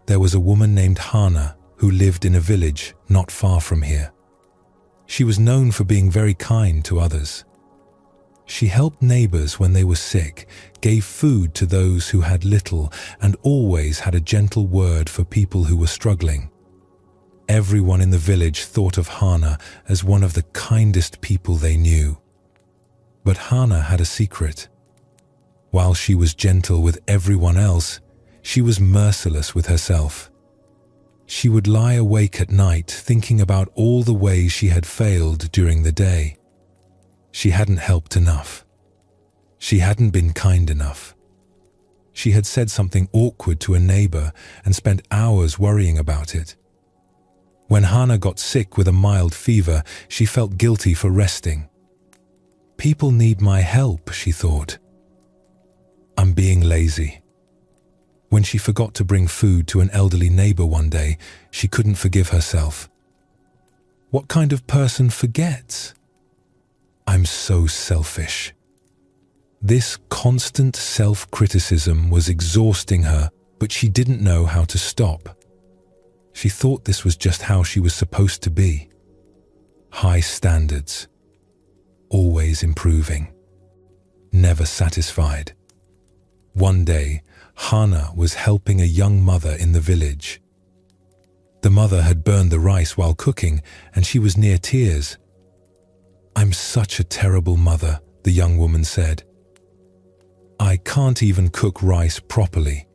"There was a woman named Hana who lived in a village not far from here. She was known for being very kind to others. She helped neighbors when they were sick, gave food to those who had little, and always had a gentle word for people who were struggling. Everyone in the village thought of Hana as one of the kindest people they knew. But Hana had a secret. While she was gentle with everyone else, she was merciless with herself. She would lie awake at night thinking about all the ways she had failed during the day. She hadn't helped enough. She hadn't been kind enough. She had said something awkward to a neighbor and spent hours worrying about it. When Hana got sick with a mild fever, she felt guilty for resting. People need my help, she thought. I'm being lazy. When she forgot to bring food to an elderly neighbor one day, she couldn't forgive herself. What kind of person forgets? I'm so selfish. This constant self-criticism was exhausting her, but she didn't know how to stop. She thought this was just how she was supposed to be. High standards. Always improving. Never satisfied. One day, Hana was helping a young mother in the village. The mother had burned the rice while cooking, and she was near tears. I'm such a terrible mother, the young woman said. I can't even cook rice properly.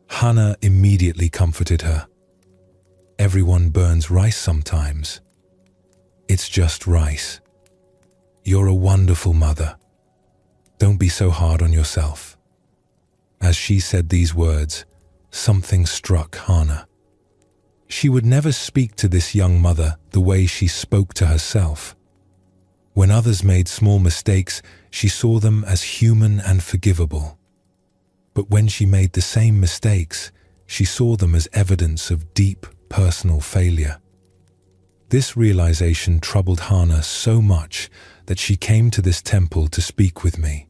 Hana immediately comforted her. Everyone burns rice sometimes. It's just rice. You're a wonderful mother. Don't be so hard on yourself. As she said these words, something struck Hana. She would never speak to this young mother the way she spoke to herself. When others made small mistakes, she saw them as human and forgivable. But when she made the same mistakes, she saw them as evidence of deep personal failure. This realization troubled Hana so much that she came to this temple to speak with me.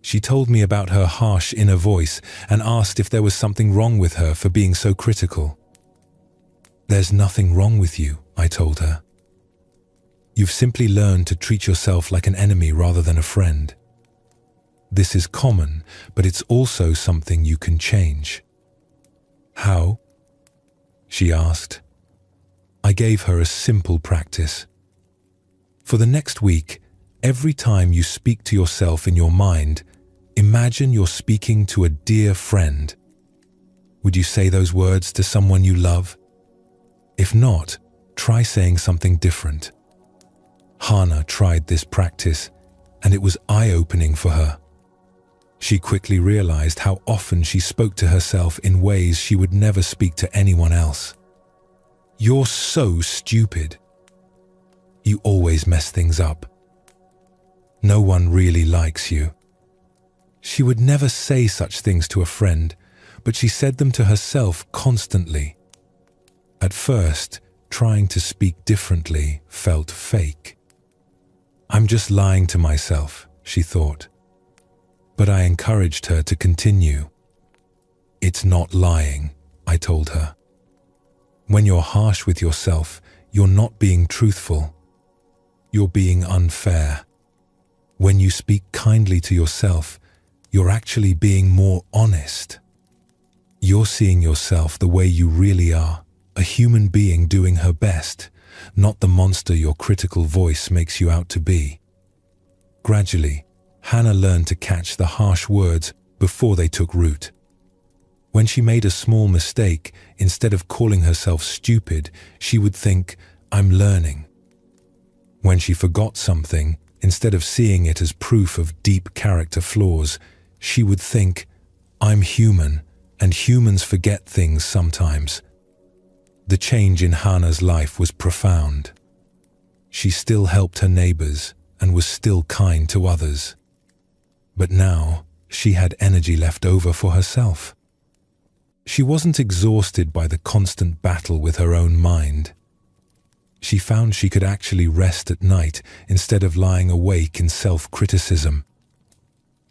She told me about her harsh inner voice and asked if there was something wrong with her for being so critical. There's nothing wrong with you, I told her. You've simply learned to treat yourself like an enemy rather than a friend. This is common, but it's also something you can change. How? She asked. I gave her a simple practice. For the next week, every time you speak to yourself in your mind, imagine you're speaking to a dear friend. Would you say those words to someone you love? If not, try saying something different. Hana tried this practice, and it was eye-opening for her. She quickly realized how often she spoke to herself in ways she would never speak to anyone else. You're so stupid. You always mess things up. No one really likes you. She would never say such things to a friend, but she said them to herself constantly. At first, trying to speak differently felt fake. I'm just lying to myself, she thought. But I encouraged her to continue. It's not lying, I told her. When you're harsh with yourself, you're not being truthful. You're being unfair. When you speak kindly to yourself, you're actually being more honest. You're seeing yourself the way you really are, a human being doing her best, not the monster your critical voice makes you out to be. Gradually, Hannah learned to catch the harsh words before they took root. When she made a small mistake, instead of calling herself stupid, she would think, I'm learning. When she forgot something, instead of seeing it as proof of deep character flaws, she would think, I'm human, and humans forget things sometimes. The change in Hannah's life was profound. She still helped her neighbors and was still kind to others. But now, she had energy left over for herself. She wasn't exhausted by the constant battle with her own mind. She found she could actually rest at night instead of lying awake in self-criticism.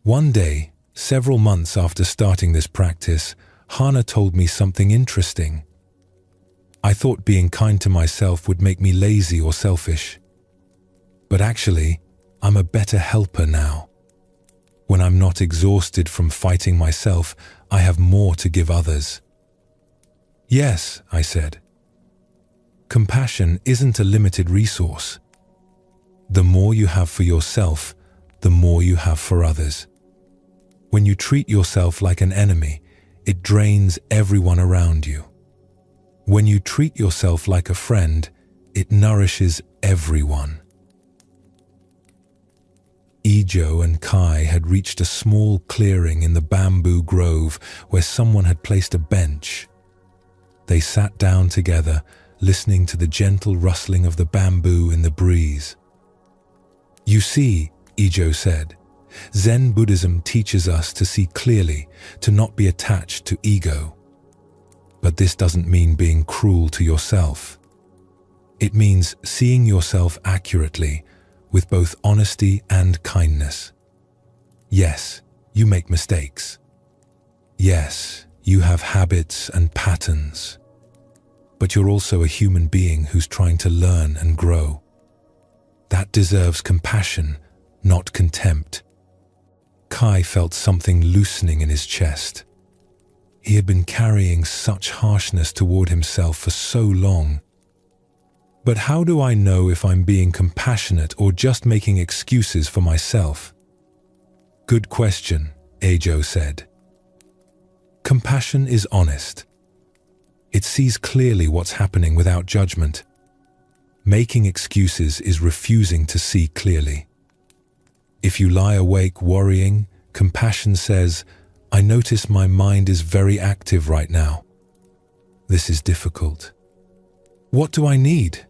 One day, several months after starting this practice, Hannah told me something interesting. I thought being kind to myself would make me lazy or selfish. But actually, I'm a better helper now. When I'm not exhausted from fighting myself, I have more to give others. Yes, I said. Compassion isn't a limited resource. The more you have for yourself, the more you have for others. When you treat yourself like an enemy, it drains everyone around you. When you treat yourself like a friend, it nourishes everyone. Ijo and Kai had reached a small clearing in the bamboo grove where someone had placed a bench. They sat down together, listening to the gentle rustling of the bamboo in the breeze. You see, Ijo said, Zen Buddhism teaches us to see clearly, to not be attached to ego. But this doesn't mean being cruel to yourself. It means seeing yourself accurately, with both honesty and kindness. Yes, you make mistakes. Yes, you have habits and patterns. But you're also a human being who's trying to learn and grow. That deserves compassion, not contempt. Kai felt something loosening in his chest. He had been carrying such harshness toward himself for so long. But how do I know if I'm being compassionate or just making excuses for myself? Good question, Ijo said. Compassion is honest. It sees clearly what's happening without judgment. Making excuses is refusing to see clearly. If you lie awake worrying, compassion says, I notice my mind is very active right now. This is difficult. What do I need?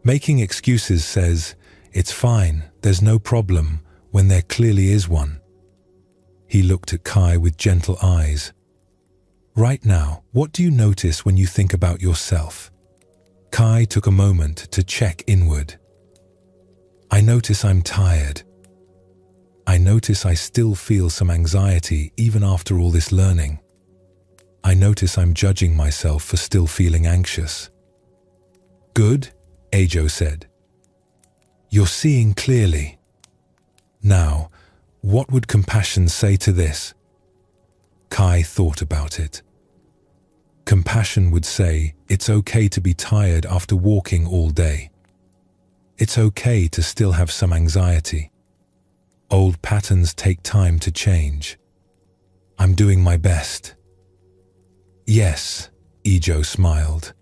Making excuses says, it's fine, there's no problem, when there clearly is one. He looked at Kai with gentle eyes. Right now, what do you notice when you think about yourself? Kai took a moment to check inward. I notice I'm tired. I notice I still feel some anxiety even after all this learning. I notice I'm judging myself for still feeling anxious. Good, Ijo said. You're seeing clearly. Now, what would compassion say to this? Kai thought about it. Compassion would say, it's okay to be tired after walking all day. It's okay to still have some anxiety. Old patterns take time to change. I'm doing my best. Yes, Ijo smiled.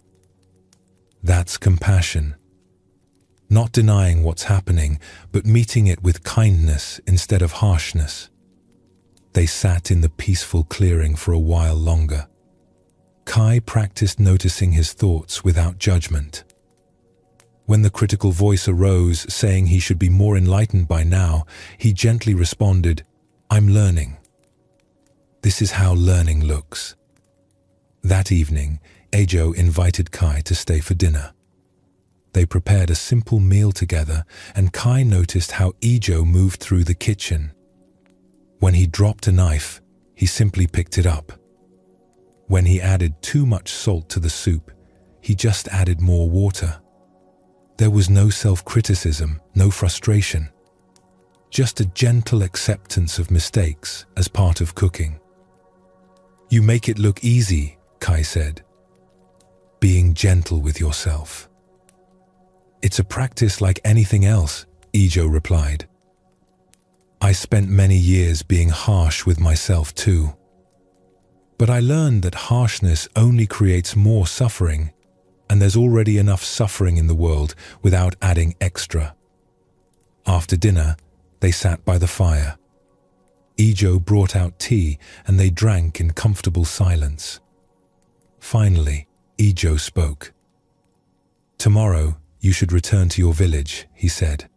That's compassion. Not denying what's happening, but meeting it with kindness instead of harshness. They sat in the peaceful clearing for a while longer. Kai practiced noticing his thoughts without judgment. When the critical voice arose, saying he should be more enlightened by now, he gently responded, I'm learning. This is how learning looks. That evening, Ajo invited Kai to stay for dinner. They prepared a simple meal together, and Kai noticed how Ajo moved through the kitchen. When he dropped a knife, he simply picked it up. When he added too much salt to the soup, he just added more water. There was no self-criticism, no frustration. Just a gentle acceptance of mistakes as part of cooking. "You make it look easy," Kai said. "Being gentle with yourself." "It's a practice like anything else," Ajo replied. "I spent many years being harsh with myself too. But I learned that harshness only creates more suffering, and there's already enough suffering in the world without adding extra." After dinner, they sat by the fire. Ajo brought out tea and they drank in comfortable silence. Finally, Ajo spoke. "Tomorrow, you should return to your village," he said.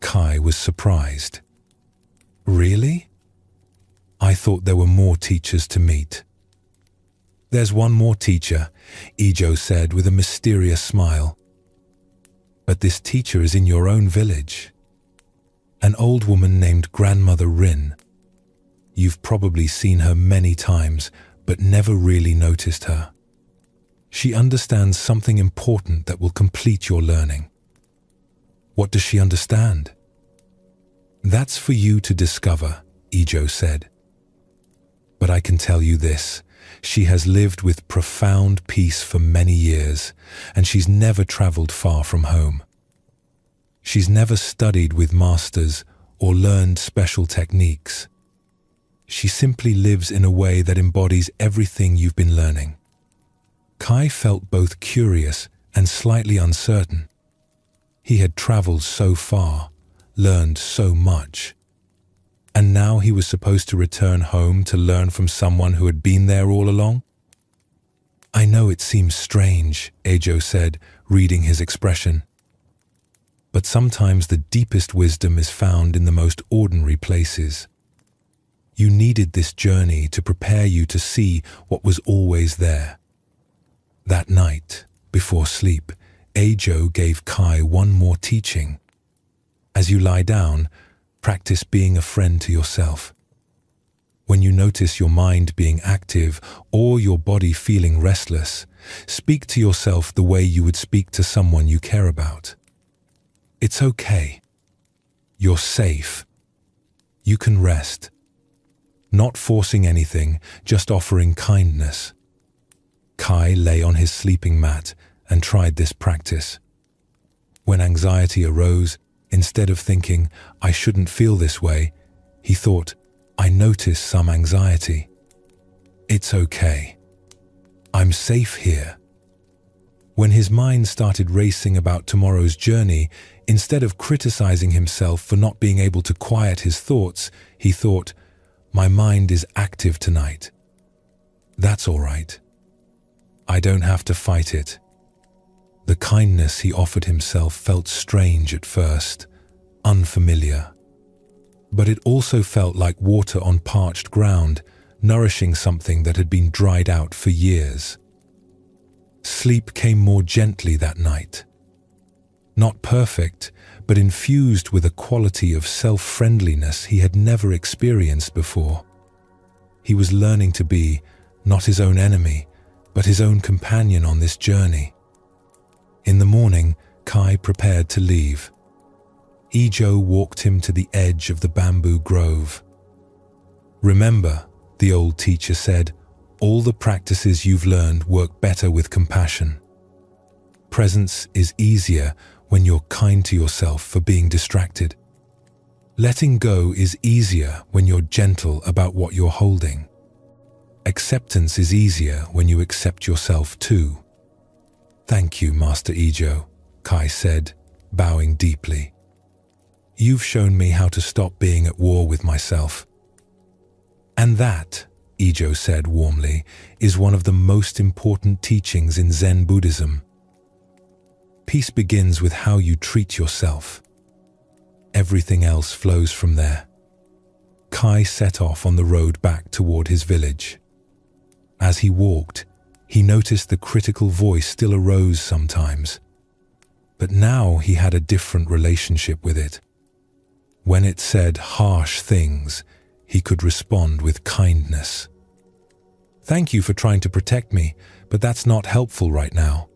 Kai was surprised. "Really? I thought there were more teachers to meet." "There's one more teacher," Ajo said with a mysterious smile. "But this teacher is in your own village. An old woman named Grandmother Rin. You've probably seen her many times, but never really noticed her. She understands something important that will complete your learning." "What does she understand?" "That's for you to discover," Ajo said. "But I can tell you this, she has lived with profound peace for many years, and she's never traveled far from home. She's never studied with masters or learned special techniques. She simply lives in a way that embodies everything you've been learning." Kai felt both curious and slightly uncertain. He had traveled so far, learned so much, and now he was supposed to return home to learn from someone who had been there all along? "I know it seems strange," Ajo said, reading his expression. "But sometimes the deepest wisdom is found in the most ordinary places. You needed this journey to prepare you to see what was always there." That night, before sleep, Ajo gave Kai one more teaching. "As you lie down, practice being a friend to yourself. When you notice your mind being active or your body feeling restless, speak to yourself the way you would speak to someone you care about. It's okay. You're safe. You can rest. Not forcing anything, just offering kindness." Kai lay on his sleeping mat and tried this practice. When anxiety arose, instead of thinking, "I shouldn't feel this way," he thought, "I notice some anxiety. It's okay. I'm safe here." When his mind started racing about tomorrow's journey, instead of criticizing himself for not being able to quiet his thoughts, he thought, "My mind is active tonight. That's all right. I don't have to fight it." The kindness he offered himself felt strange at first, unfamiliar. But it also felt like water on parched ground, nourishing something that had been dried out for years. Sleep came more gently that night. Not perfect, but infused with a quality of self-friendliness he had never experienced before. He was learning to be not his own enemy, but his own companion on this journey. In the morning, Kai prepared to leave. Ajo walked him to the edge of the bamboo grove. "Remember," the old teacher said, "all the practices you've learned work better with compassion. Presence is easier when you're kind to yourself for being distracted. Letting go is easier when you're gentle about what you're holding. Acceptance is easier when you accept yourself too." "Thank you, Master Ajo," Kai said, bowing deeply. "You've shown me how to stop being at war with myself." "And that," Ajo said warmly, "is one of the most important teachings in Zen Buddhism. Peace begins with how you treat yourself. Everything else flows from there." Kai set off on the road back toward his village. As he walked, he noticed the critical voice still arose sometimes. But now he had a different relationship with it. When it said harsh things, he could respond with kindness. "Thank you for trying to protect me, but that's not helpful right now."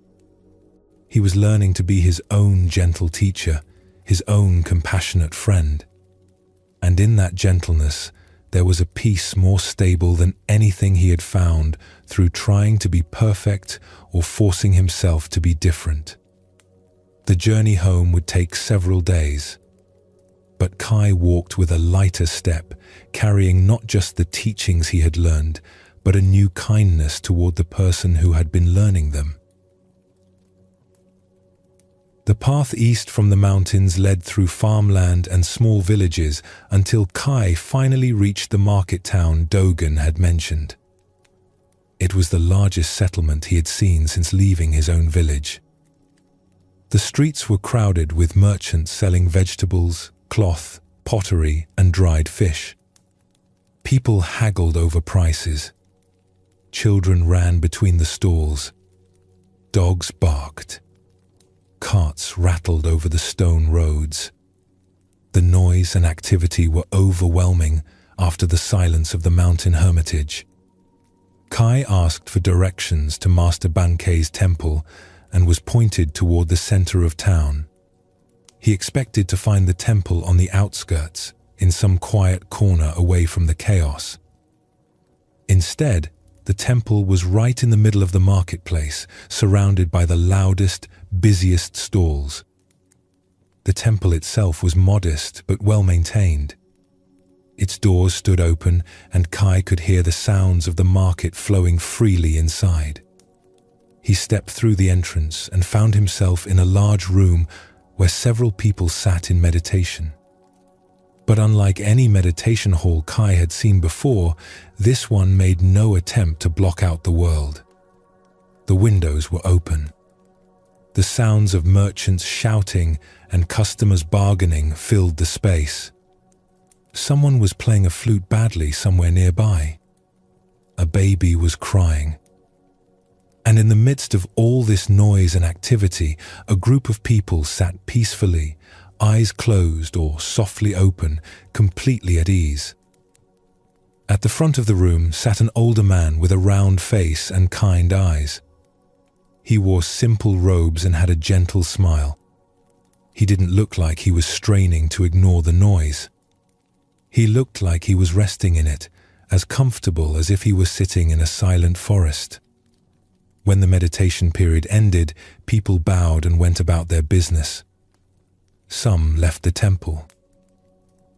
He was learning to be his own gentle teacher, his own compassionate friend. And in that gentleness, there was a peace more stable than anything he had found through trying to be perfect or forcing himself to be different. The journey home would take several days. But Kai walked with a lighter step, carrying not just the teachings he had learned, but a new kindness toward the person who had been learning them. The path east from the mountains led through farmland and small villages until Kai finally reached the market town Dogen had mentioned. It was the largest settlement he had seen since leaving his own village. The streets were crowded with merchants selling vegetables, cloth, pottery, and dried fish. People haggled over prices. Children ran between the stalls. Dogs barked. Carts rattled over the stone roads. The noise and activity were overwhelming after the silence of the mountain hermitage. Kai asked for directions to Master Bankei's temple and was pointed toward the center of town. He expected to find the temple on the outskirts, in some quiet corner away from the chaos. Instead, the temple was right in the middle of the marketplace, surrounded by the loudest, busiest stalls. The temple itself was modest but well maintained. Its doors stood open, and Kai could hear the sounds of the market flowing freely inside. He stepped through the entrance and found himself in a large room where several people sat in meditation. But unlike any meditation hall Kai had seen before, this one made no attempt to block out the world. The windows were open. The sounds of merchants shouting and customers bargaining filled the space. Someone was playing a flute badly somewhere nearby. A baby was crying. And in the midst of all this noise and activity, a group of people sat peacefully, eyes closed or softly open, completely at ease. At the front of the room sat an older man with a round face and kind eyes. He wore simple robes and had a gentle smile. He didn't look like he was straining to ignore the noise. He looked like he was resting in it, as comfortable as if he were sitting in a silent forest. When the meditation period ended, people bowed and went about their business. Some left the temple.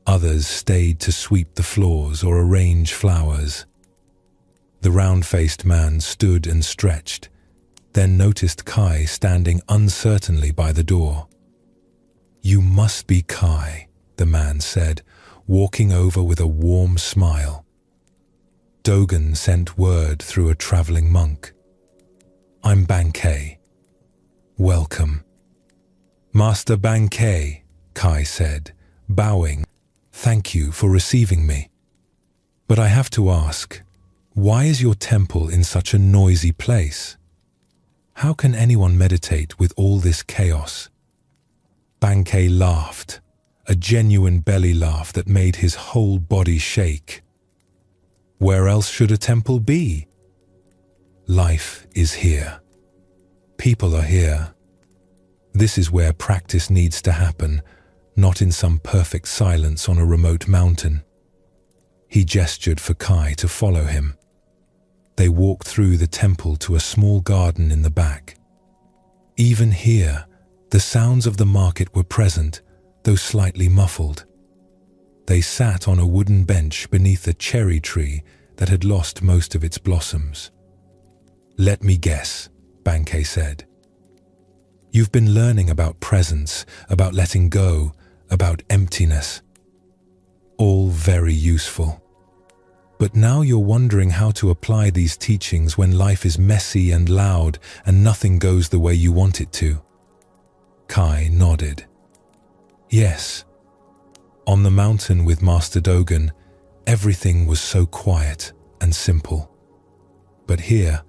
Others stayed to sweep the floors or arrange flowers. The round-faced man stood and stretched, then noticed Kai standing uncertainly by the door. "You must be Kai," the man said, walking over with a warm smile. Dogen sent word through a traveling monk. "I'm Bankei. Welcome." "Master Bankei," Kai said, bowing, "thank you for receiving me. But I have to ask, why is your temple in such a noisy place? How can anyone meditate with all this chaos?" Bankei laughed, a genuine belly laugh that made his whole body shake. "Where else should a temple be? Life is here. People are here. This is where practice needs to happen, not in some perfect silence on a remote mountain." He gestured for Kai to follow him. They walked through the temple to a small garden in the back. Even here, the sounds of the market were present, though slightly muffled. They sat on a wooden bench beneath a cherry tree that had lost most of its blossoms. "Let me guess," Bankei said. "You've been learning about presence, about letting go, about emptiness. All very useful. But now you're wondering how to apply these teachings when life is messy and loud and nothing goes the way you want it to." Kai nodded. "Yes. On the mountain with Master Dogen, Everything was so quiet and simple. But here,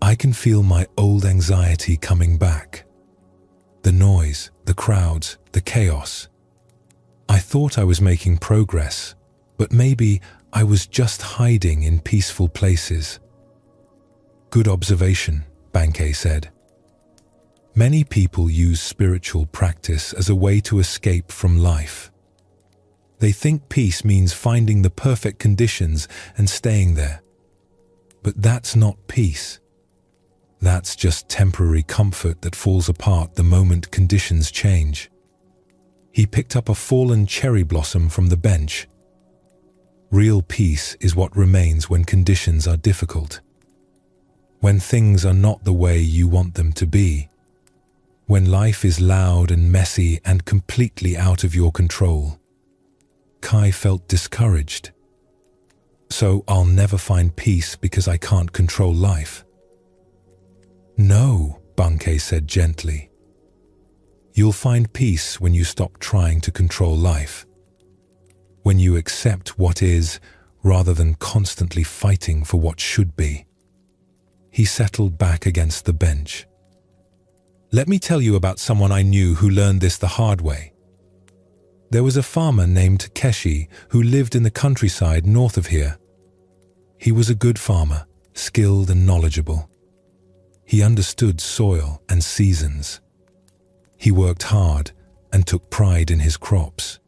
I can feel my old anxiety coming back. The noise, the crowds, the chaos. I thought I was making progress, but maybe I was just hiding in peaceful places. Good observation, Bankei said. Many people use spiritual practice as a way to escape from life. They think peace means finding the perfect conditions and staying there. But that's not peace. That's just temporary comfort that falls apart the moment conditions change. He picked up a fallen cherry blossom from the bench. Real peace is what remains when conditions are difficult. When things are not the way you want them to be. When life is loud and messy and completely out of your control. Kai felt discouraged. So I'll never find peace because I can't control life. No, Bankei said gently. You'll find peace when you stop trying to control life. When you accept what is, rather than constantly fighting for what should be. He settled back against the bench. Let me tell you about someone I knew who learned this the hard way. There was a farmer named Takeshi who lived in the countryside north of here. He was a good farmer, skilled and knowledgeable. He understood soil and seasons. He worked hard and took pride in his crops.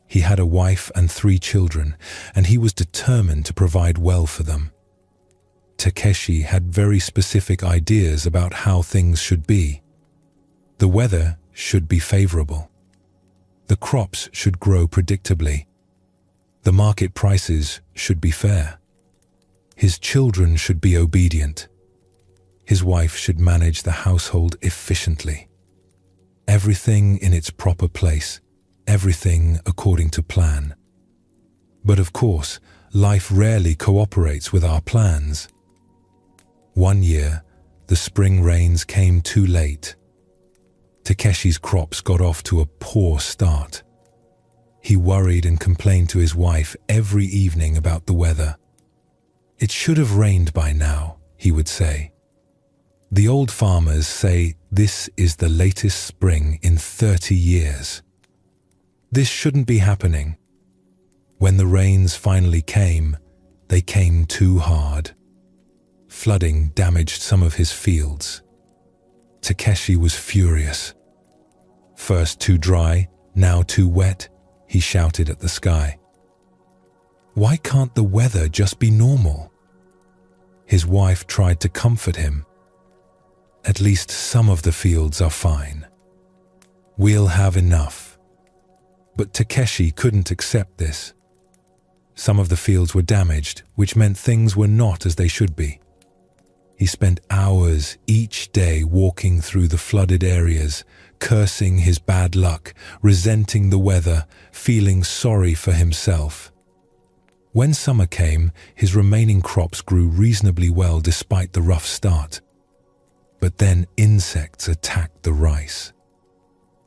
He had a wife and 3 children, and he was determined to provide well for them. Takeshi had very specific ideas about how things should be. The weather should be favorable. The crops should grow predictably. The market prices should be fair. His children should be obedient. His wife should manage the household efficiently. Everything in its proper place, everything according to plan. But of course, life rarely cooperates with our plans. One year, the spring rains came too late. Takeshi's crops got off to a poor start. He worried and complained to his wife every evening about the weather. It should have rained by now, he would say. The old farmers say this is the latest spring in 30 years. This shouldn't be happening. When the rains finally came, they came too hard. Flooding damaged some of his fields. Takeshi was furious. First too dry, now too wet, he shouted at the sky. Why can't the weather just be normal? His wife tried to comfort him. At least some of the fields are fine. We'll have enough. But Takeshi couldn't accept this. Some of the fields were damaged, which meant things were not as they should be. He spent hours each day walking through the flooded areas, cursing his bad luck, resenting the weather, feeling sorry for himself. When summer came, his remaining crops grew reasonably well despite the rough start. But then insects attacked the rice.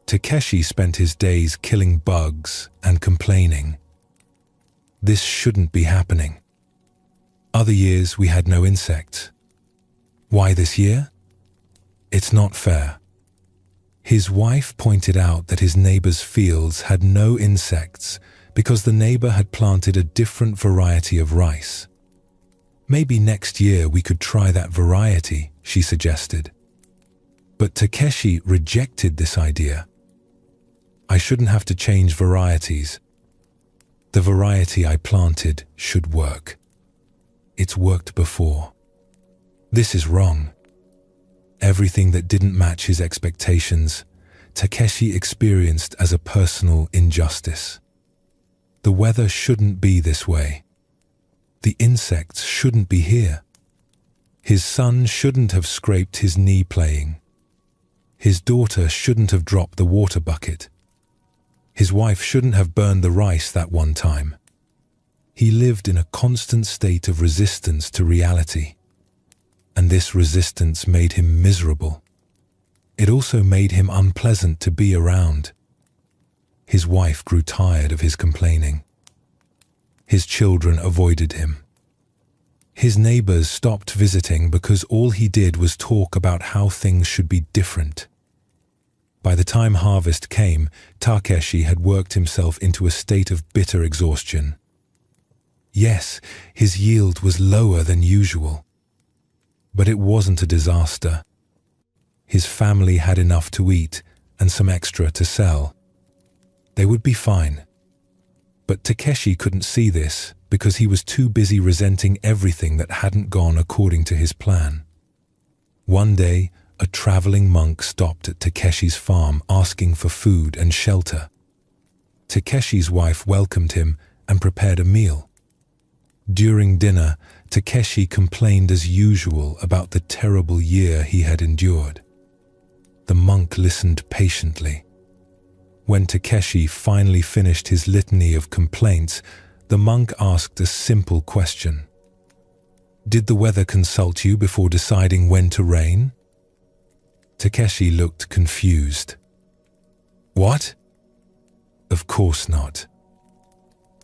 Takeshi spent his days killing bugs and complaining. This shouldn't be happening. Other years we had no insects. Why this year? It's not fair. His wife pointed out that his neighbor's fields had no insects because the neighbor had planted a different variety of rice. Maybe next year we could try that variety, she suggested. But Takeshi rejected this idea. I shouldn't have to change varieties. The variety I planted should work. It's worked before. This is wrong. Everything that didn't match his expectations, Takeshi experienced as a personal injustice. The weather shouldn't be this way. The insects shouldn't be here. His son shouldn't have scraped his knee playing. His daughter shouldn't have dropped the water bucket. His wife shouldn't have burned the rice that one time. He lived in a constant state of resistance to reality. And this resistance made him miserable. It also made him unpleasant to be around. His wife grew tired of his complaining. His children avoided him. His neighbors stopped visiting because all he did was talk about how things should be different. By the time harvest came, Takeshi had worked himself into a state of bitter exhaustion. Yes, his yield was lower than usual. But it wasn't a disaster. His family had enough to eat and some extra to sell. They would be fine. But Takeshi couldn't see this because he was too busy resenting everything that hadn't gone according to his plan. One day, a traveling monk stopped at Takeshi's farm asking for food and shelter. Takeshi's wife welcomed him and prepared a meal. During dinner, Takeshi complained as usual about the terrible year he had endured. The monk listened patiently. When Takeshi finally finished his litany of complaints, the monk asked a simple question. "Did the weather consult you before deciding when to rain?" Takeshi looked confused. "What?" "Of course not."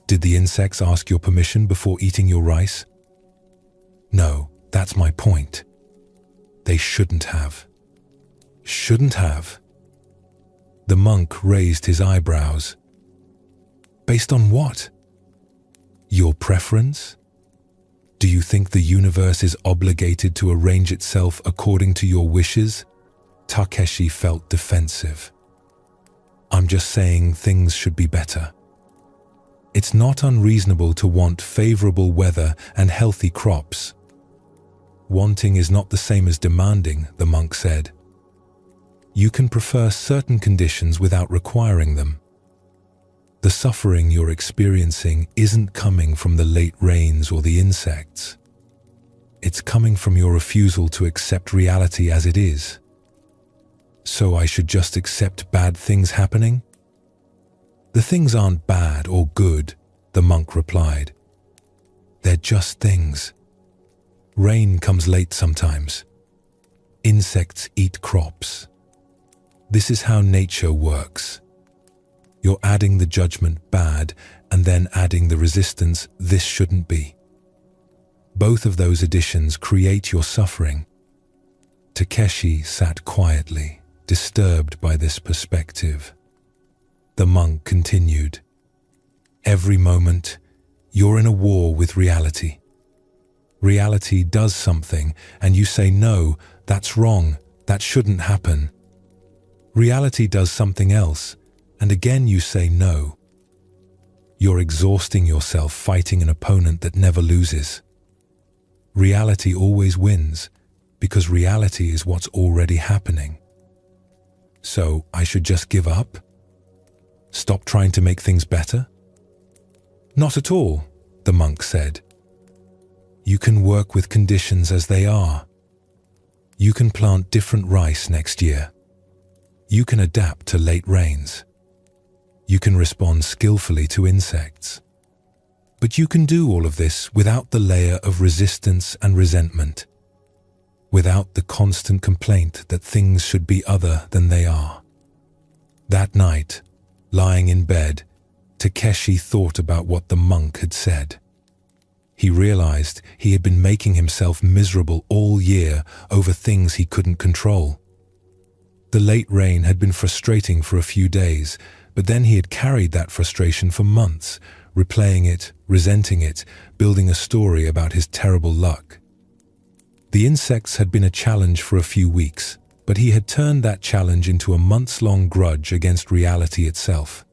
"Did the insects ask your permission before eating your rice?" "No, that's my point. They shouldn't have." "Shouldn't have?" The monk raised his eyebrows. "Based on what?" "Your preference? Do you think the universe is obligated to arrange itself according to your wishes?" Takeshi felt defensive. "I'm just saying things should be better. It's not unreasonable to want favorable weather and healthy crops." "Wanting is not the same as demanding," the monk said. "You can prefer certain conditions without requiring them. The suffering you're experiencing isn't coming from the late rains or the insects. It's coming from your refusal to accept reality as it is." "So I should just accept bad things happening?" "The things aren't bad or good," the monk replied. "They're just things. Rain comes late sometimes. Insects eat crops. This is how nature works. You're adding the judgment bad and then adding the resistance this shouldn't be. Both of those additions create your suffering." Takeshi sat quietly, disturbed by this perspective. The monk continued. "Every moment, you're in a war with reality. Reality does something and you say, 'No, that's wrong, that shouldn't happen.' Reality does something else, and again you say no. You're exhausting yourself fighting an opponent that never loses. Reality always wins, because reality is what's already happening. So I should just give up? Stop trying to make things better?" "Not at all," the monk said. "You can work with conditions as they are. You can plant different rice next year. You can adapt to late rains. You can respond skillfully to insects. But you can do all of this without the layer of resistance and resentment, without the constant complaint that things should be other than they are." That night, lying in bed, Takeshi thought about what the monk had said. He realized he had been making himself miserable all year over things he couldn't control. The late rain had been frustrating for a few days, but then he had carried that frustration for months, replaying it, resenting it, building a story about his terrible luck. The insects had been a challenge for a few weeks, but he had turned that challenge into a months-long grudge against reality itself.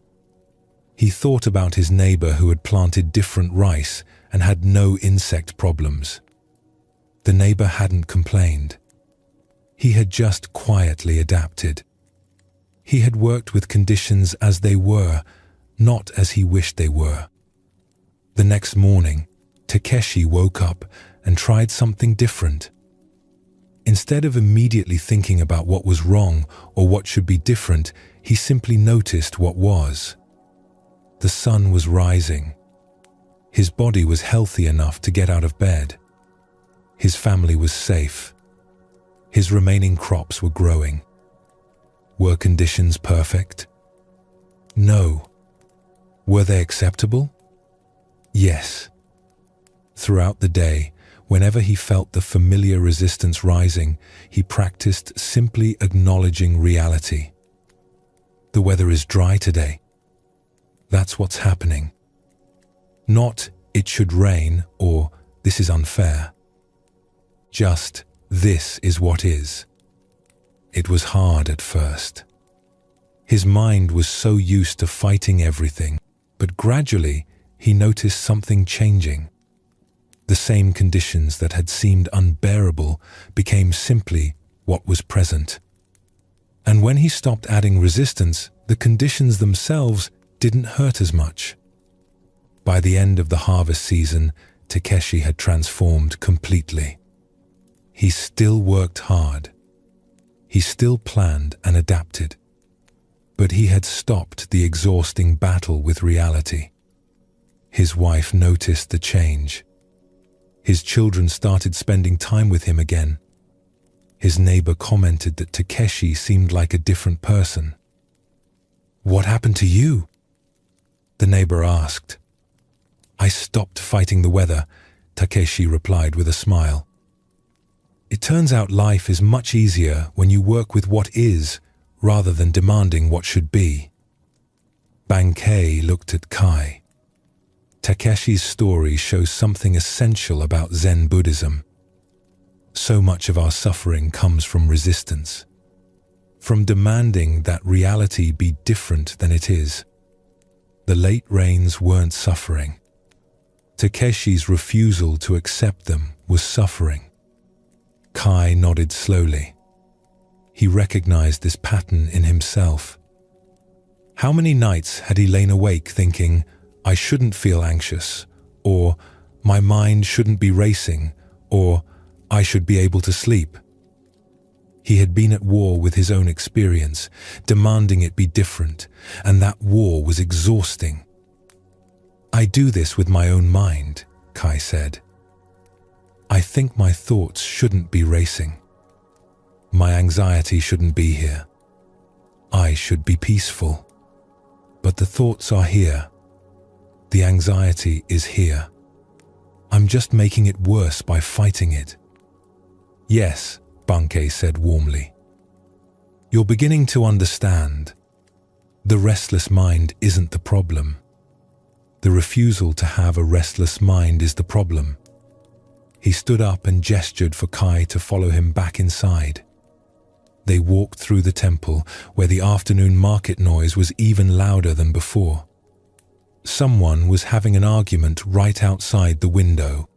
He thought about his neighbor who had planted different rice and had no insect problems. The neighbor hadn't complained. He had just quietly adapted. He had worked with conditions as they were, not as he wished they were. The next morning, Takeshi woke up and tried something different. Instead of immediately thinking about what was wrong or what should be different, he simply noticed what was. The sun was rising. His body was healthy enough to get out of bed. His family was safe. His remaining crops were growing. Were conditions perfect? No. Were they acceptable? Yes. Throughout the day, whenever he felt the familiar resistance rising, he practiced simply acknowledging reality. The weather is dry today. That's what's happening. Not, it should rain, or this is unfair. Just, this is what is. It was hard at first. His mind was so used to fighting everything, but gradually he noticed something changing. The same conditions that had seemed unbearable became simply what was present. And when he stopped adding resistance, the conditions themselves didn't hurt as much. By the end of the harvest season, Takeshi had transformed completely. He still worked hard. He still planned and adapted. But he had stopped the exhausting battle with reality. His wife noticed the change. His children started spending time with him again. His neighbor commented that Takeshi seemed like a different person. "What happened to you?" the neighbor asked. "I stopped fighting the weather," Takeshi replied with a smile. "It turns out life is much easier when you work with what is rather than demanding what should be." Bankei looked at Kai. Takeshi's story shows something essential about Zen Buddhism. So much of our suffering comes from resistance, from demanding that reality be different than it is. The late rains weren't suffering. Takeshi's refusal to accept them was suffering. Kai nodded slowly. He recognized this pattern in himself. How many nights had he lain awake thinking, "I shouldn't feel anxious," or "My mind shouldn't be racing," or "I should be able to sleep"? He had been at war with his own experience, demanding it be different, and that war was exhausting. "I do this with my own mind," Kai said. "I think my thoughts shouldn't be racing. My anxiety shouldn't be here. I should be peaceful. But the thoughts are here. The anxiety is here. I'm just making it worse by fighting it." "Yes," Bankei said warmly. "You're beginning to understand. The restless mind isn't the problem. The refusal to have a restless mind is the problem." He stood up and gestured for Kai to follow him back inside. They walked through the temple, where the afternoon market noise was even louder than before. Someone was having an argument right outside the window.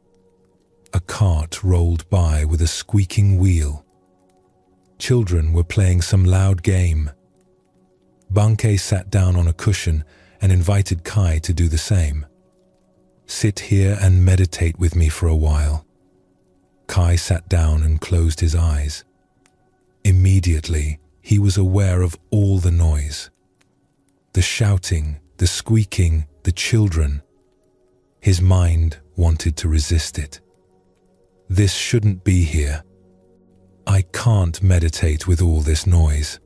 A cart rolled by with a squeaking wheel. Children were playing some loud game. Bankei sat down on a cushion and invited Kai to do the same. "Sit here and meditate with me for a while." Kai sat down and closed his eyes. Immediately, he was aware of all the noise. The shouting, the squeaking, the children. His mind wanted to resist it. "This shouldn't be here. I can't meditate with all this noise.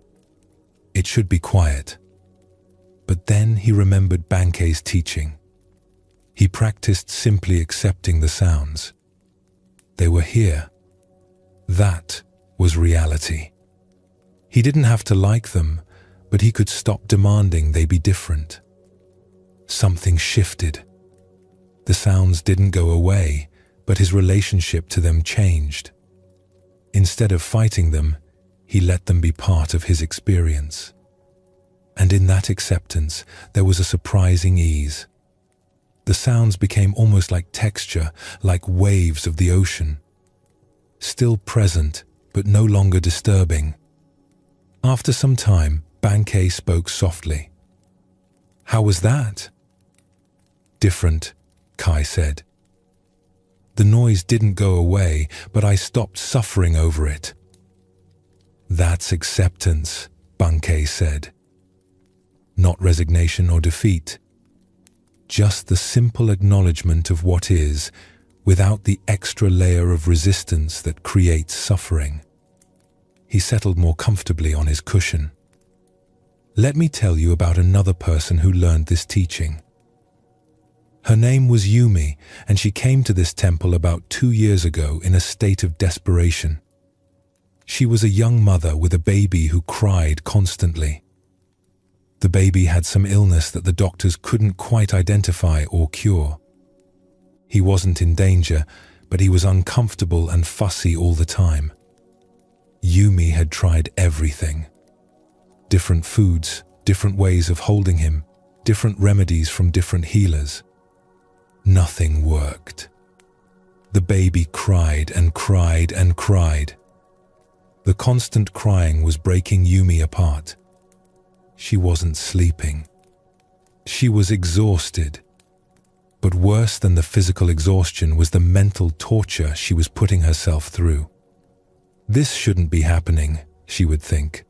It should be quiet." But then he remembered Bankei's teaching. He practiced simply accepting the sounds. They were here. That was reality. He didn't have to like them, but he could stop demanding they be different. Something shifted. The sounds didn't go away, but his relationship to them changed. Instead of fighting them, he let them be part of his experience. And in that acceptance, there was a surprising ease. The sounds became almost like texture, like waves of the ocean. Still present, but no longer disturbing. After some time, Bankei spoke softly. "How was that?" "Different," Kai said. "The noise didn't go away, but I stopped suffering over it." "That's acceptance," Bankei said. "Not resignation or defeat. Just the simple acknowledgement of what is, without the extra layer of resistance that creates suffering." He settled more comfortably on his cushion. "Let me tell you about another person who learned this teaching. Her name was Yumi, and she came to this temple about 2 years ago in a state of desperation. She was a young mother with a baby who cried constantly. The baby had some illness that the doctors couldn't quite identify or cure. He wasn't in danger, but he was uncomfortable and fussy all the time. Yumi had tried everything. Different foods, different ways of holding him, different remedies from different healers. Nothing worked. The baby cried and cried and cried. The constant crying was breaking Yumi apart. She wasn't sleeping. She was exhausted. But worse than the physical exhaustion was the mental torture she was putting herself through. This shouldn't be happening, she would think.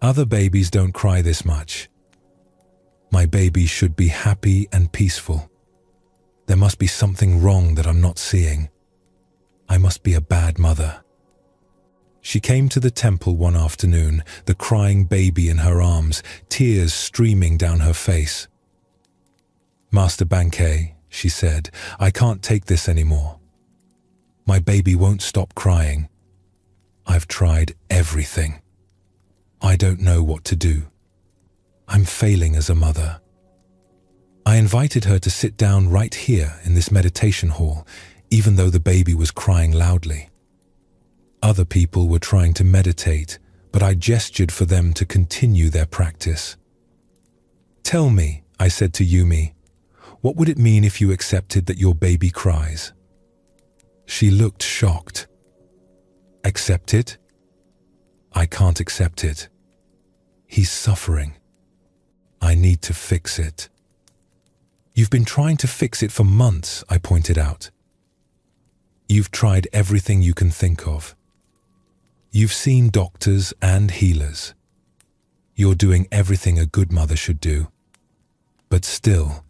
Other babies don't cry this much. My baby should be happy and peaceful. There must be something wrong that I'm not seeing. I must be a bad mother. She came to the temple one afternoon, the crying baby in her arms, tears streaming down her face. "Master Bankei," she said, "I can't take this anymore. My baby won't stop crying. I've tried everything. I don't know what to do. I'm failing as a mother." I invited her to sit down right here in this meditation hall, even though the baby was crying loudly. Other people were trying to meditate, but I gestured for them to continue their practice. "Tell me," I said to Yumi, "what would it mean if you accepted that your baby cries?" She looked shocked. "Accept it? I can't accept it. He's suffering. I need to fix it." "You've been trying to fix it for months," I pointed out. "You've tried everything you can think of. You've seen doctors and healers. You're doing everything a good mother should do. But still,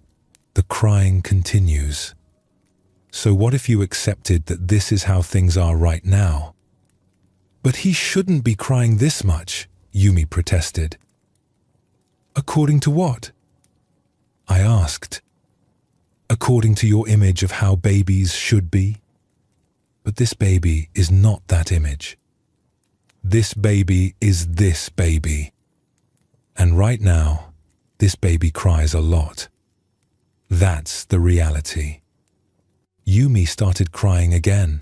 the crying continues. So what if you accepted that this is how things are right now?" "But he shouldn't be crying this much," Yumi protested. "According to what?" I asked. "According to your image of how babies should be? But this baby is not that image. This baby is this baby. And right now, this baby cries a lot. That's the reality." Yumi started crying again.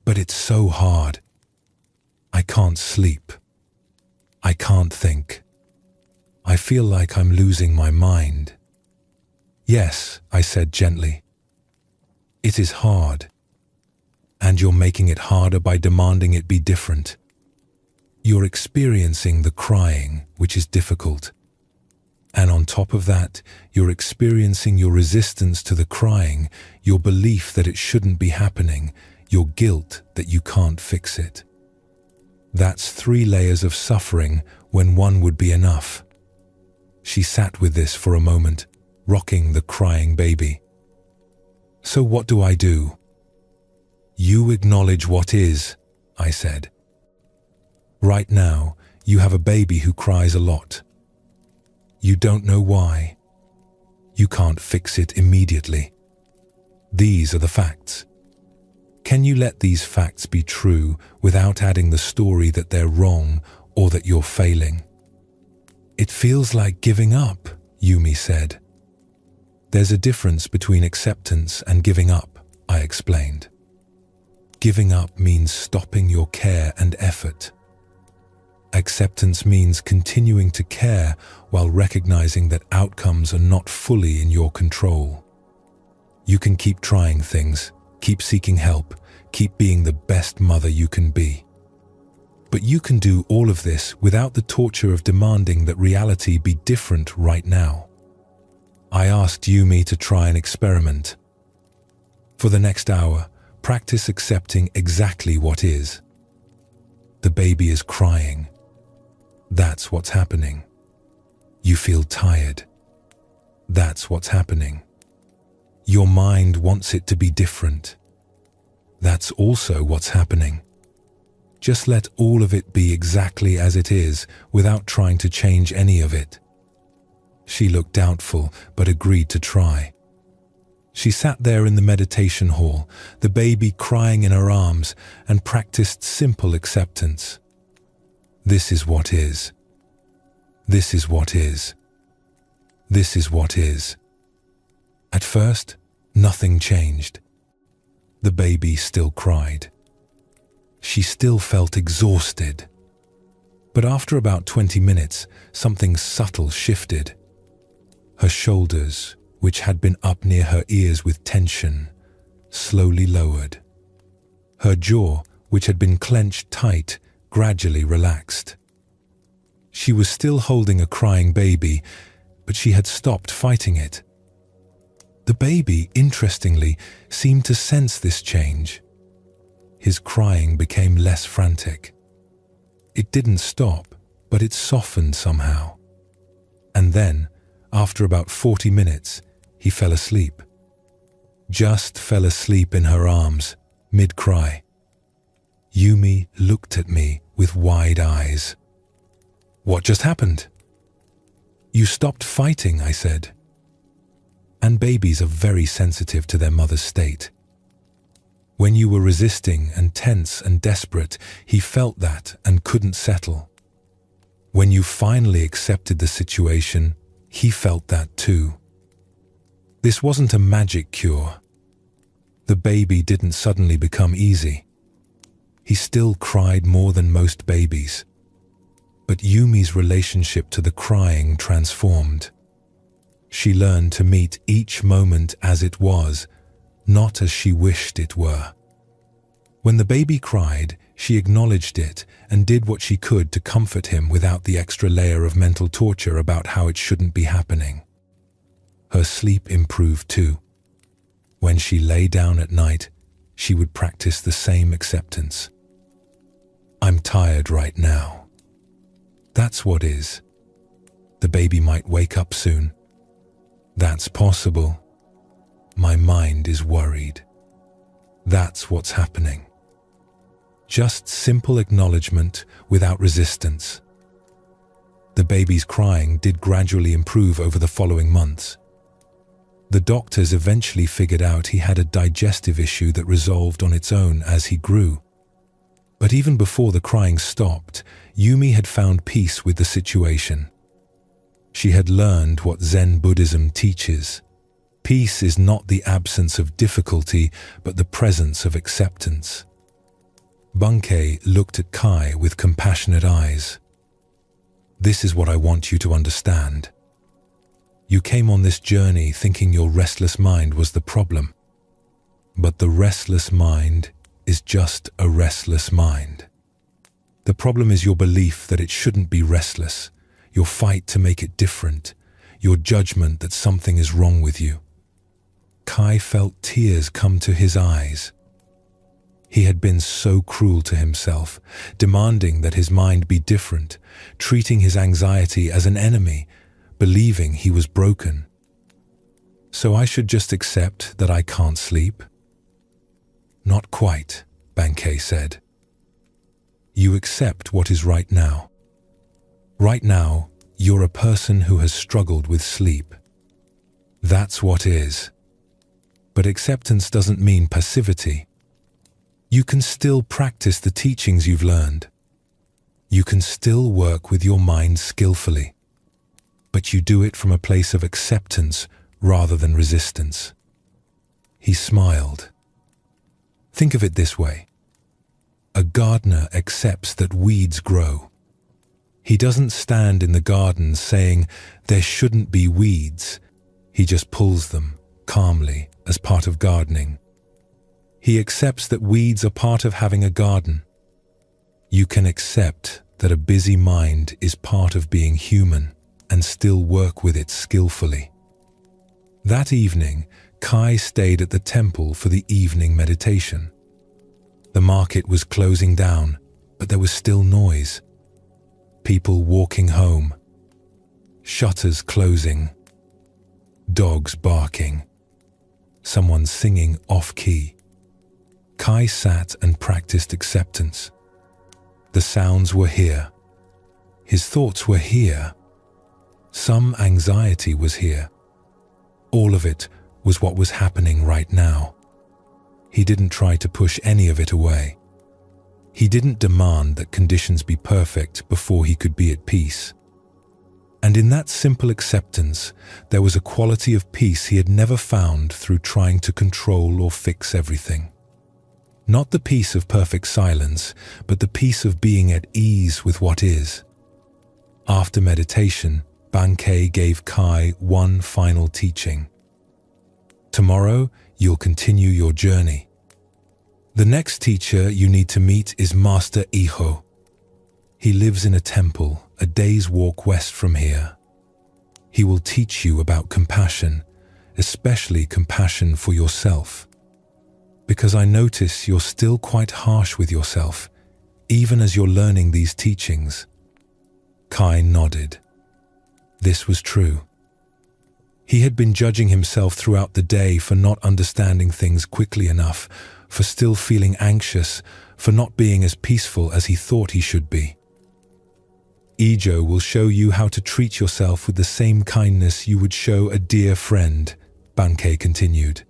"But it's so hard. I can't sleep. I can't think. I feel like I'm losing my mind." "Yes," I said gently. "It is hard. And you're making it harder by demanding it be different. You're experiencing the crying, which is difficult. And on top of that, you're experiencing your resistance to the crying, your belief that it shouldn't be happening, your guilt that you can't fix it. That's 3 layers of suffering when one would be enough." She sat with this for a moment, rocking the crying baby. "So what do I do?" "You acknowledge what is," I said. "Right now, you have a baby who cries a lot. You don't know why. You can't fix it immediately. These are the facts. Can you let these facts be true without adding the story that they're wrong or that you're failing?" "It feels like giving up," Yumi said. "There's a difference between acceptance and giving up," I explained. Giving up means stopping your care and effort. Acceptance means continuing to care while recognizing that outcomes are not fully in your control. You can keep trying things, keep seeking help, keep being the best mother you can be. But you can do all of this without the torture of demanding that reality be different right now. I asked Yumi to try an experiment. For the next hour, practice accepting exactly what is. The baby is crying. That's what's happening. You feel tired. That's what's happening. Your mind wants it to be different. That's also what's happening. Just let all of it be exactly as it is without trying to change any of it. She looked doubtful, but agreed to try. She sat there in the meditation hall, the baby crying in her arms, and practiced simple acceptance. This is what is. This is what is. This is what is. At first, nothing changed. The baby still cried. She still felt exhausted. But after about 20 minutes, something subtle shifted. Her shoulders, which had been up near her ears with tension, slowly lowered. Her jaw, which had been clenched tight, gradually relaxed. She was still holding a crying baby, but she had stopped fighting it. The baby, interestingly, seemed to sense this change. His crying became less frantic. It didn't stop, but it softened somehow. And then, after about 40 minutes, he fell asleep. Just fell asleep in her arms, mid-cry. Yumi looked at me with wide eyes. "What just happened?" "You stopped fighting," I said. And babies are very sensitive to their mother's state. When you were resisting and tense and desperate, he felt that and couldn't settle. When you finally accepted the situation, he felt that too. This wasn't a magic cure. The baby didn't suddenly become easy. He still cried more than most babies. But Yumi's relationship to the crying transformed. She learned to meet each moment as it was, not as she wished it were. When the baby cried, she acknowledged it and did what she could to comfort him without the extra layer of mental torture about how it shouldn't be happening. Her sleep improved too. When she lay down at night, she would practice the same acceptance. "I'm tired right now." That's what is. The baby might wake up soon. That's possible. My mind is worried. That's what's happening. Just simple acknowledgement without resistance. The baby's crying did gradually improve over the following months. The doctors eventually figured out he had a digestive issue that resolved on its own as he grew. But even before the crying stopped, Yumi had found peace with the situation. She had learned what Zen Buddhism teaches. Peace is not the absence of difficulty, but the presence of acceptance. Bunkei looked at Kai with compassionate eyes. "This is what I want you to understand. You came on this journey thinking your restless mind was the problem. But the restless mind is just a restless mind. The problem is your belief that it shouldn't be restless, your fight to make it different, your judgment that something is wrong with you." Kai felt tears come to his eyes. He had been so cruel to himself, demanding that his mind be different, treating his anxiety as an enemy, believing he was broken. "So I should just accept that I can't sleep?" "Not quite," Bunkei said. "You accept what is right now. Right now, you're a person who has struggled with sleep. That's what is. But acceptance doesn't mean passivity. You can still practice the teachings you've learned. You can still work with your mind skillfully. But you do it from a place of acceptance rather than resistance." He smiled. "Think of it this way. A gardener accepts that weeds grow. He doesn't stand in the garden saying, 'There shouldn't be weeds.' He just pulls them, calmly, as part of gardening. He accepts that weeds are part of having a garden. You can accept that a busy mind is part of being human and still work with it skillfully." That evening, Kai stayed at the temple for the evening meditation. The market was closing down, but there was still noise. People walking home. Shutters closing. Dogs barking. Someone singing off-key. Kai sat and practiced acceptance. The sounds were here. His thoughts were here. Some anxiety was here. All of it was what was happening right now. He didn't try to push any of it away. He didn't demand that conditions be perfect before he could be at peace. And in that simple acceptance, there was a quality of peace he had never found through trying to control or fix everything. Not the peace of perfect silence, but the peace of being at ease with what is. After meditation, Bankei gave Kai one final teaching. Tomorrow, you'll continue your journey. The next teacher you need to meet is Master Iho. He lives in a temple, a day's walk west from here. He will teach you about compassion, especially compassion for yourself. Because I notice you're still quite harsh with yourself, even as you're learning these teachings. Kai nodded. This was true. He had been judging himself throughout the day for not understanding things quickly enough, for still feeling anxious, for not being as peaceful as he thought he should be. Ijo will show you how to treat yourself with the same kindness you would show a dear friend, Bankei continued.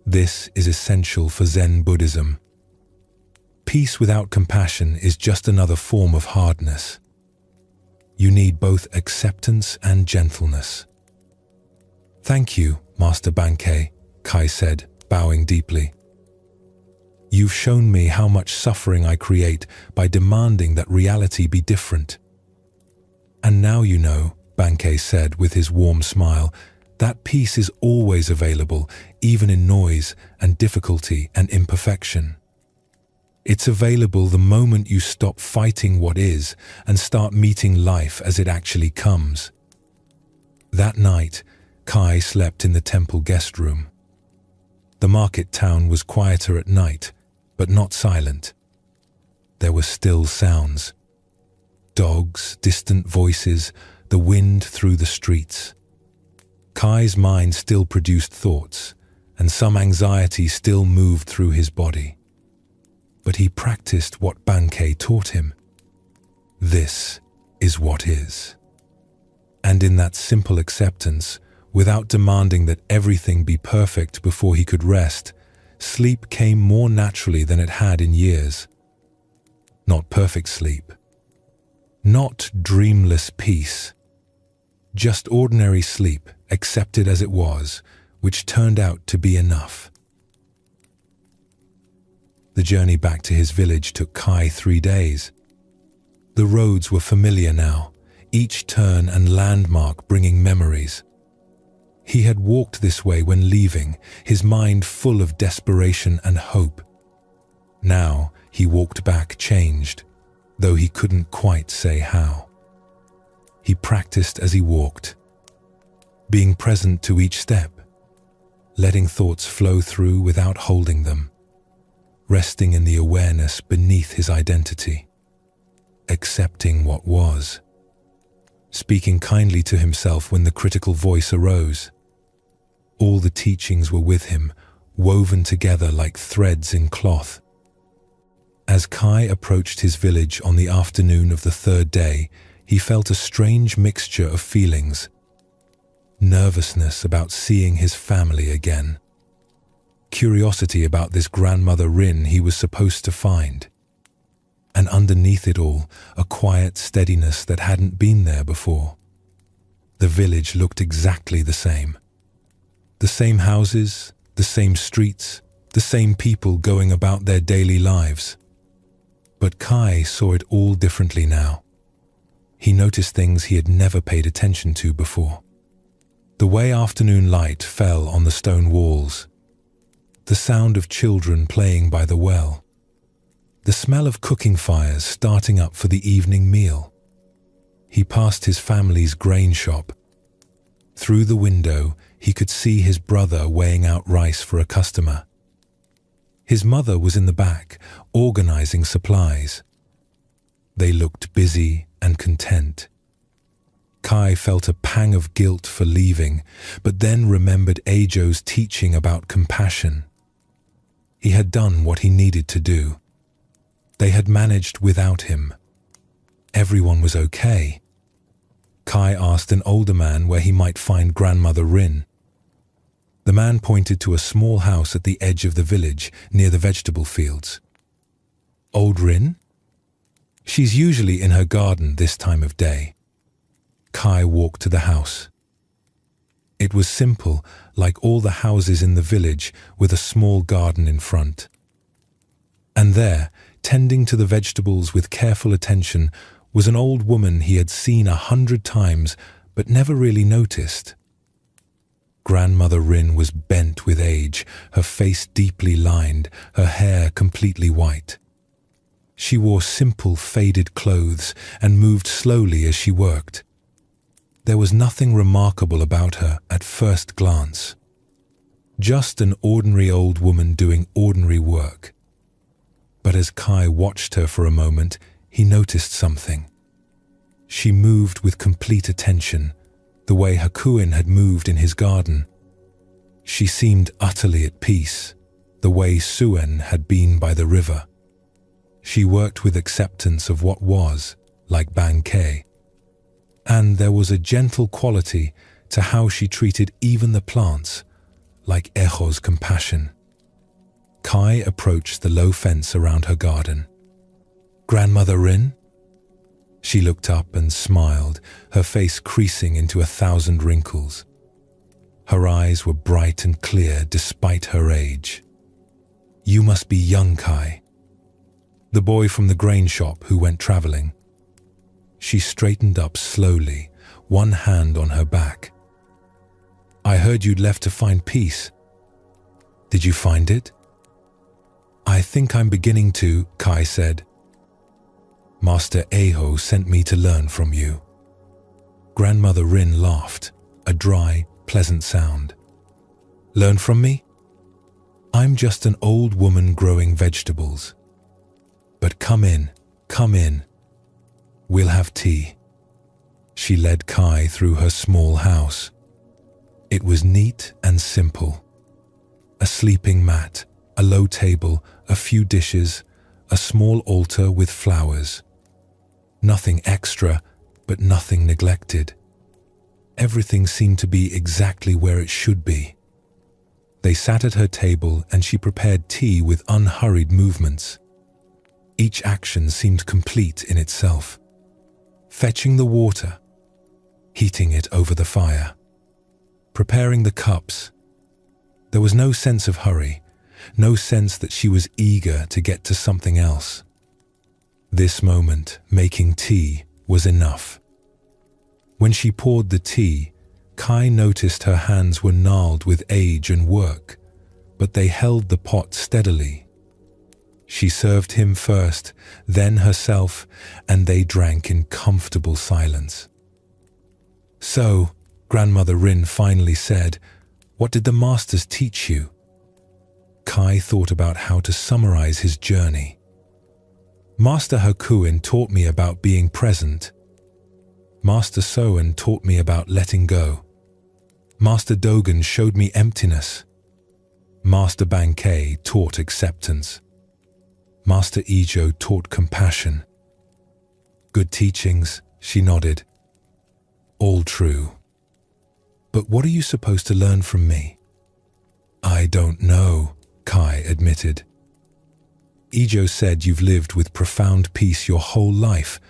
This is essential for Zen Buddhism. Peace without compassion is just another form of hardness. You need both acceptance and gentleness. Thank you, Master Bankei, Kai said, bowing deeply. You've shown me how much suffering I create by demanding that reality be different. And now you know, Bankei said with his warm smile, that peace is always available, even in noise and difficulty and imperfection. It's available the moment you stop fighting what is and start meeting life as it actually comes. That night, Kai slept in the temple guest room. The market town was quieter at night, but not silent. There were still sounds. Dogs, distant voices, the wind through the streets. Kai's mind still produced thoughts, and some anxiety still moved through his body. But he practiced what Bankei taught him. This is what is. And in that simple acceptance, without demanding that everything be perfect before he could rest, sleep came more naturally than it had in years. Not perfect sleep. Not dreamless peace. Just ordinary sleep, accepted as it was, which turned out to be enough. The journey back to his village took Kai 3 days. The roads were familiar now, each turn and landmark bringing memories. He had walked this way when leaving, his mind full of desperation and hope. Now he walked back changed, though he couldn't quite say how. He practiced as he walked, being present to each step, letting thoughts flow through without holding them, resting in the awareness beneath his identity, accepting what was, speaking kindly to himself when the critical voice arose. All the teachings were with him, woven together like threads in cloth. As Kai approached his village on the afternoon of the 3rd day, he felt a strange mixture of feelings. Nervousness about seeing his family again. Curiosity about this grandmother Rin he was supposed to find. And underneath it all, a quiet steadiness that hadn't been there before. The village looked exactly the same. The same houses, the same streets, the same people going about their daily lives. But Kai saw it all differently now. He noticed things he had never paid attention to before. The way afternoon light fell on the stone walls. The sound of children playing by the well. The smell of cooking fires starting up for the evening meal. He passed his family's grain shop. Through the window, he could see his brother weighing out rice for a customer. His mother was in the back, organizing supplies. They looked busy and content. Kai felt a pang of guilt for leaving, but then remembered Eijo's teaching about compassion. He had done what he needed to do. They had managed without him. Everyone was okay. Kai asked an older man where he might find Grandmother Rin. The man pointed to a small house at the edge of the village near the vegetable fields. Old Rin? She's usually in her garden this time of day. Kai walked to the house. It was simple, like all the houses in the village, with a small garden in front. And there, tending to the vegetables with careful attention, was an old woman he had seen 100 times but never really noticed. Grandmother Rin was bent with age, her face deeply lined, her hair completely white. She wore simple, faded clothes and moved slowly as she worked. There was nothing remarkable about her at first glance. Just an ordinary old woman doing ordinary work. But as Kai watched her for a moment, he noticed something. She moved with complete attention, the way Hakuin had moved in his garden. She seemed utterly at peace, the way Suen had been by the river. She worked with acceptance of what was, like Bankei. And there was a gentle quality to how she treated even the plants, like Echo's compassion. Kai approached the low fence around her garden. "Grandmother Rin?" She looked up and smiled, her face creasing into 1,000 wrinkles. Her eyes were bright and clear despite her age. "You must be young Kai." The boy from the grain shop who went traveling. She straightened up slowly, one hand on her back. "I heard you'd left to find peace. Did you find it?" "I think I'm beginning to," Kai said. "Master Eho sent me to learn from you." Grandmother Rin laughed, a dry, pleasant sound. "Learn from me? I'm just an old woman growing vegetables. But come in, come in. We'll have tea." She led Kai through her small house. It was neat and simple. A sleeping mat, a low table, a few dishes, a small altar with flowers. Nothing extra, but nothing neglected. Everything seemed to be exactly where it should be. They sat at her table and she prepared tea with unhurried movements. Each action seemed complete in itself. Fetching the water, heating it over the fire, preparing the cups. There was no sense of hurry, no sense that she was eager to get to something else. This moment, making tea, was enough. When she poured the tea, Kai noticed her hands were gnarled with age and work, but they held the pot steadily. She served him first, then herself, and they drank in comfortable silence. "So," Grandmother Rin finally said, "what did the masters teach you?" Kai thought about how to summarize his journey. "Master Hakuin taught me about being present. Master Soen taught me about letting go. Master Dogen showed me emptiness. Master Bankei taught acceptance. Master Ijo taught compassion." "Good teachings," she nodded. "All true. But what are you supposed to learn from me?" "I don't know," Kai admitted. "Ijo said you've lived with profound peace your whole life,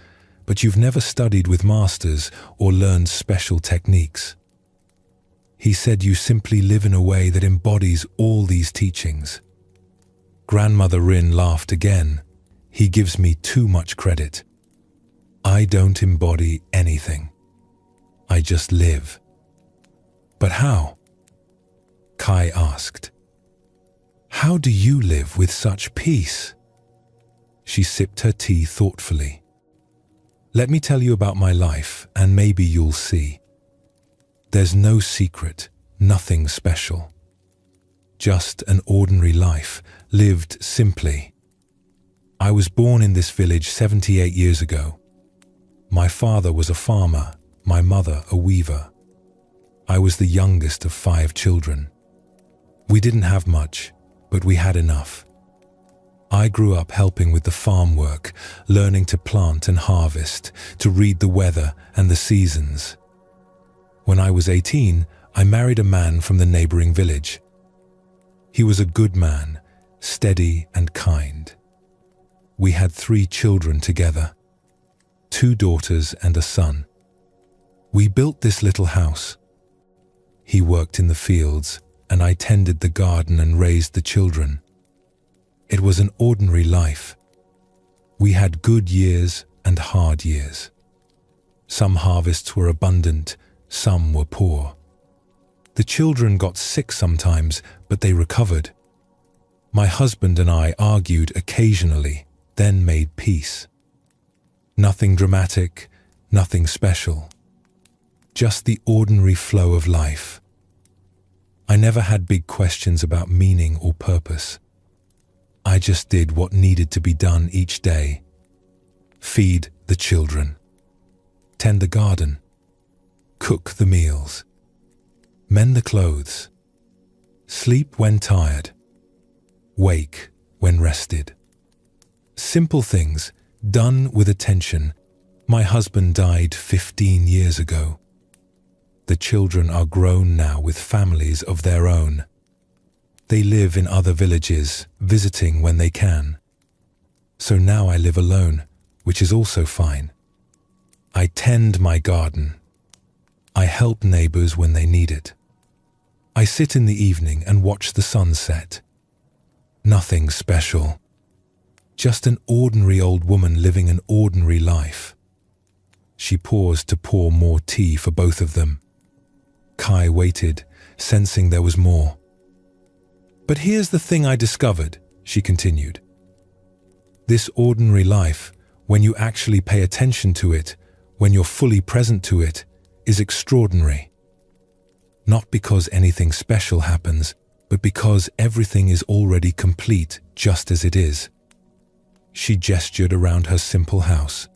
but you've never studied with masters or learned special techniques. He said you simply live in a way that embodies all these teachings." Grandmother Rin laughed again. "He gives me too much credit. I don't embody anything. I just live." "But how?" Kai asked. "How do you live with such peace?" She sipped her tea thoughtfully. "Let me tell you about my life, and maybe you'll see. There's no secret, nothing special. Just an ordinary life, lived simply. I was born in this village 78 years ago. My father was a farmer, my mother a weaver. I was the youngest of 5 children. We didn't have much, but we had enough. I grew up helping with the farm work, learning to plant and harvest, to read the weather and the seasons. When I was 18, I married a man from the neighboring village. He was a good man, steady and kind. We had 3 children together, 2 daughters and a son. We built this little house. He worked in the fields, and I tended the garden and raised the children. It was an ordinary life. We had good years and hard years. Some harvests were abundant, some were poor. The children got sick sometimes, but they recovered. My husband and I argued occasionally, then made peace. Nothing dramatic, nothing special. Just the ordinary flow of life. I never had big questions about meaning or purpose. I just did what needed to be done each day. Feed the children. Tend the garden. Cook the meals. Mend the clothes. Sleep when tired. Wake when rested. Simple things, done with attention. My husband died 15 years ago. The children are grown now with families of their own. They live in other villages, visiting when they can. So now I live alone, which is also fine. I tend my garden. I help neighbors when they need it. I sit in the evening and watch the sun set. Nothing special. Just an ordinary old woman living an ordinary life. She paused to pour more tea for both of them. Kai waited, sensing there was more. But here's the thing I discovered, she continued. This ordinary life, when you actually pay attention to it, when you're fully present to it, is extraordinary. Not because anything special happens, but because everything is already complete just as it is. She gestured around her simple house.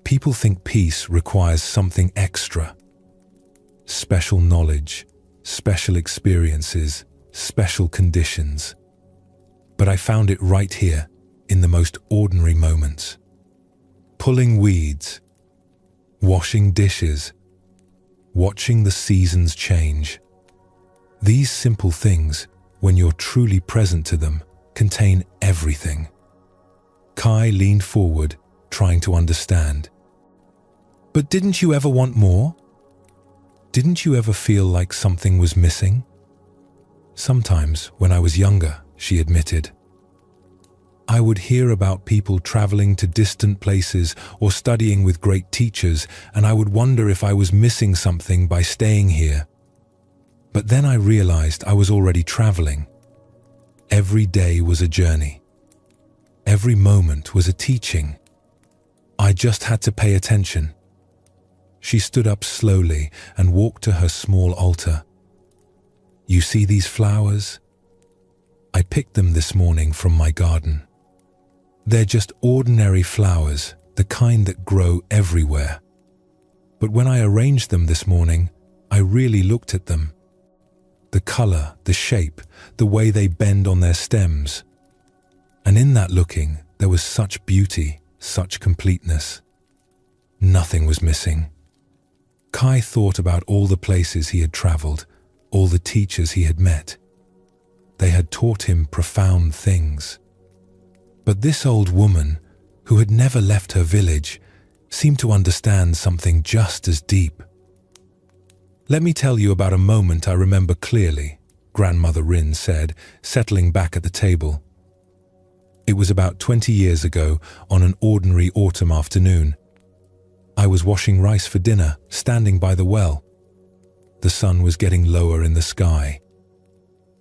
People think peace requires something extra. Special knowledge, special experiences, special conditions. But I found it right here, in the most ordinary moments. Pulling weeds, washing dishes, watching the seasons change. These simple things, when you're truly present to them, contain everything. Kai leaned forward, trying to understand. But didn't you ever want more? Didn't you ever feel like something was missing? Sometimes, when I was younger, she admitted. I would hear about people traveling to distant places or studying with great teachers, and I would wonder if I was missing something by staying here. But then I realized I was already traveling. Every day was a journey. Every moment was a teaching. I just had to pay attention. She stood up slowly and walked to her small altar. You see these flowers? I picked them this morning from my garden. They're just ordinary flowers, the kind that grow everywhere. But when I arranged them this morning, I really looked at them. The color, the shape, the way they bend on their stems. And in that looking, there was such beauty, such completeness. Nothing was missing. Kai thought about all the places he had traveled, all the teachers he had met. They had taught him profound things. But this old woman, who had never left her village, seemed to understand something just as deep. Let me tell you about a moment I remember clearly, Grandmother Rin said, settling back at the table. It was about 20 years ago, on an ordinary autumn afternoon. I was washing rice for dinner, standing by the well. The sun was getting lower in the sky.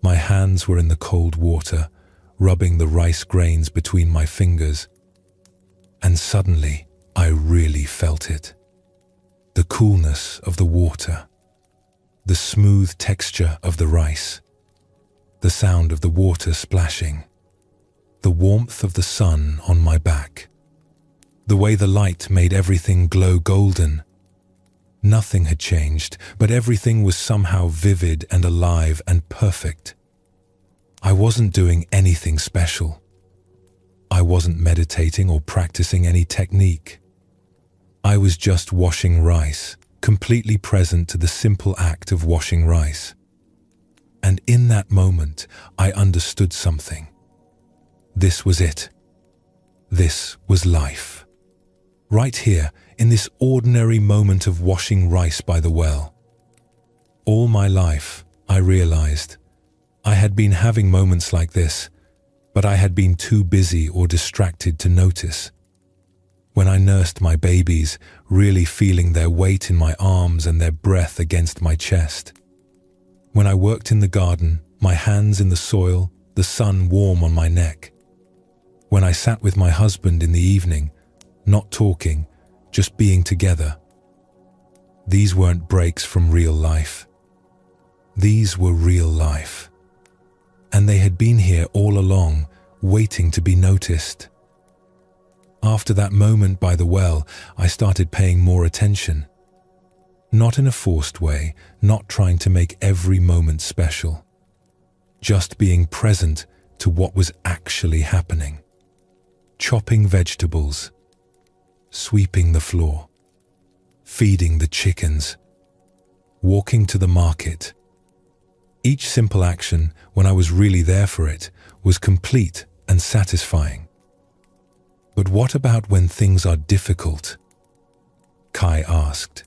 My hands were in the cold water, rubbing the rice grains between my fingers. And suddenly, I really felt it. The coolness of the water. The smooth texture of the rice. The sound of the water splashing. The warmth of the sun on my back. The way the light made everything glow golden. Nothing had changed, but everything was somehow vivid and alive and perfect. I wasn't doing anything special. I wasn't meditating or practicing any technique. I was just washing rice, completely present to the simple act of washing rice. And in that moment, I understood something. This was it. This was life. Right here, in this ordinary moment of washing rice by the well. All my life, I realized, I had been having moments like this, but I had been too busy or distracted to notice. When I nursed my babies, really feeling their weight in my arms and their breath against my chest. When I worked in the garden, my hands in the soil, the sun warm on my neck. When I sat with my husband in the evening, not talking, just being together. These weren't breaks from real life. These were real life. And they had been here all along, waiting to be noticed. After that moment by the well, I started paying more attention. Not in a forced way, not trying to make every moment special. Just being present to what was actually happening. Chopping vegetables, sweeping the floor, feeding the chickens, walking to the market. Each simple action, when I was really there for it, was complete and satisfying. But what about when things are difficult? Kai asked.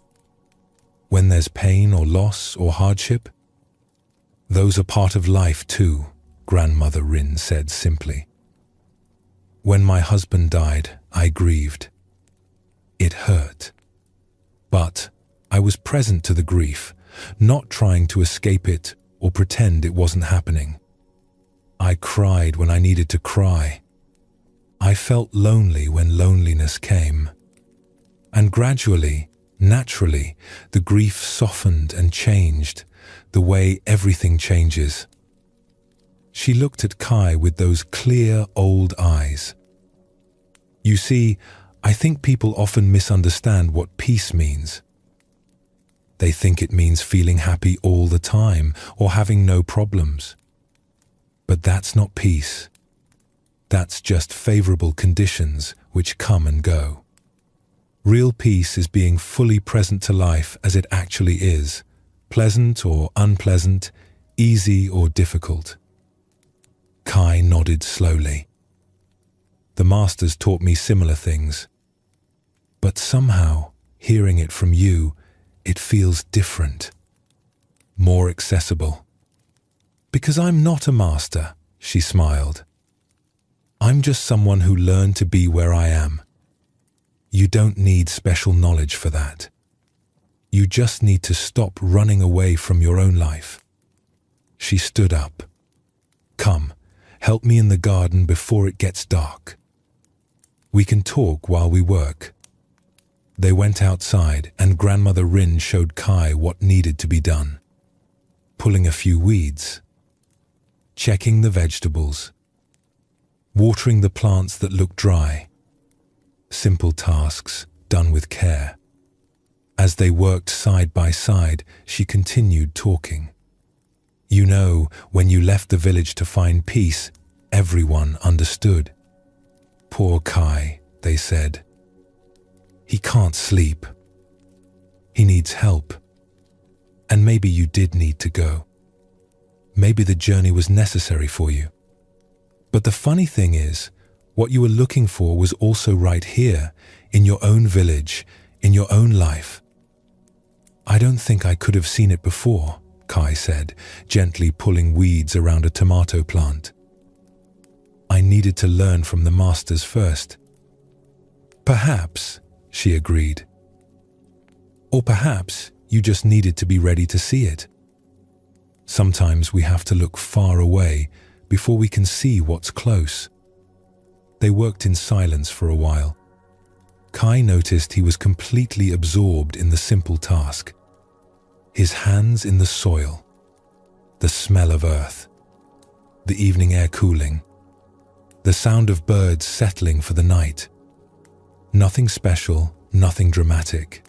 When there's pain or loss or hardship? Those are part of life too, Grandmother Rin said simply. When my husband died, I grieved. It hurt. But I was present to the grief, not trying to escape it or pretend it wasn't happening. I cried when I needed to cry. I felt lonely when loneliness came. And gradually, naturally, the grief softened and changed, the way everything changes. She looked at Kai with those clear old eyes. You see, I think people often misunderstand what peace means. They think it means feeling happy all the time or having no problems. But that's not peace. That's just favorable conditions which come and go. Real peace is being fully present to life as it actually is, pleasant or unpleasant, easy or difficult. Kai nodded slowly. The masters taught me similar things. But somehow, hearing it from you, it feels different, more accessible. Because I'm not a master, she smiled. I'm just someone who learned to be where I am. You don't need special knowledge for that. You just need to stop running away from your own life. She stood up. Come, help me in the garden before it gets dark. We can talk while we work. They went outside and Grandmother Rin showed Kai what needed to be done. Pulling a few weeds, checking the vegetables, watering the plants that looked dry. Simple tasks done with care. As they worked side by side, she continued talking. You know, when you left the village to find peace, everyone understood. Poor Kai, they said. He can't sleep. He needs help. And maybe you did need to go. Maybe the journey was necessary for you. But the funny thing is, what you were looking for was also right here, in your own village, in your own life. I don't think I could have seen it before, Kai said, gently pulling weeds around a tomato plant. I needed to learn from the masters first. Perhaps, she agreed. Or perhaps you just needed to be ready to see it. Sometimes we have to look far away before we can see what's close. They worked in silence for a while. Kai noticed he was completely absorbed in the simple task. His hands in the soil, the smell of earth, the evening air cooling, the sound of birds settling for the night. Nothing special, nothing dramatic,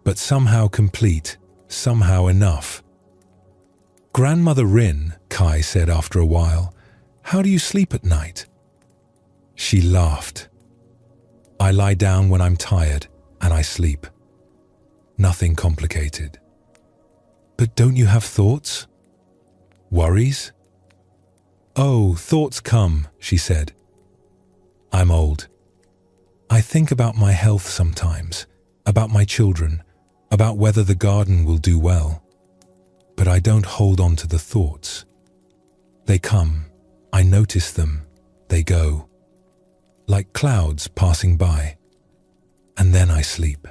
but somehow complete, somehow enough. Grandmother Rin, Kai said after a while, how do you sleep at night? She laughed. I lie down when I'm tired and I sleep. Nothing complicated. But don't you have thoughts? Worries? Oh, thoughts come, she said. I'm old. I think about my health sometimes, about my children, about whether the garden will do well. But I don't hold on to the thoughts. They come, I notice them, they go, like clouds passing by, and then I sleep.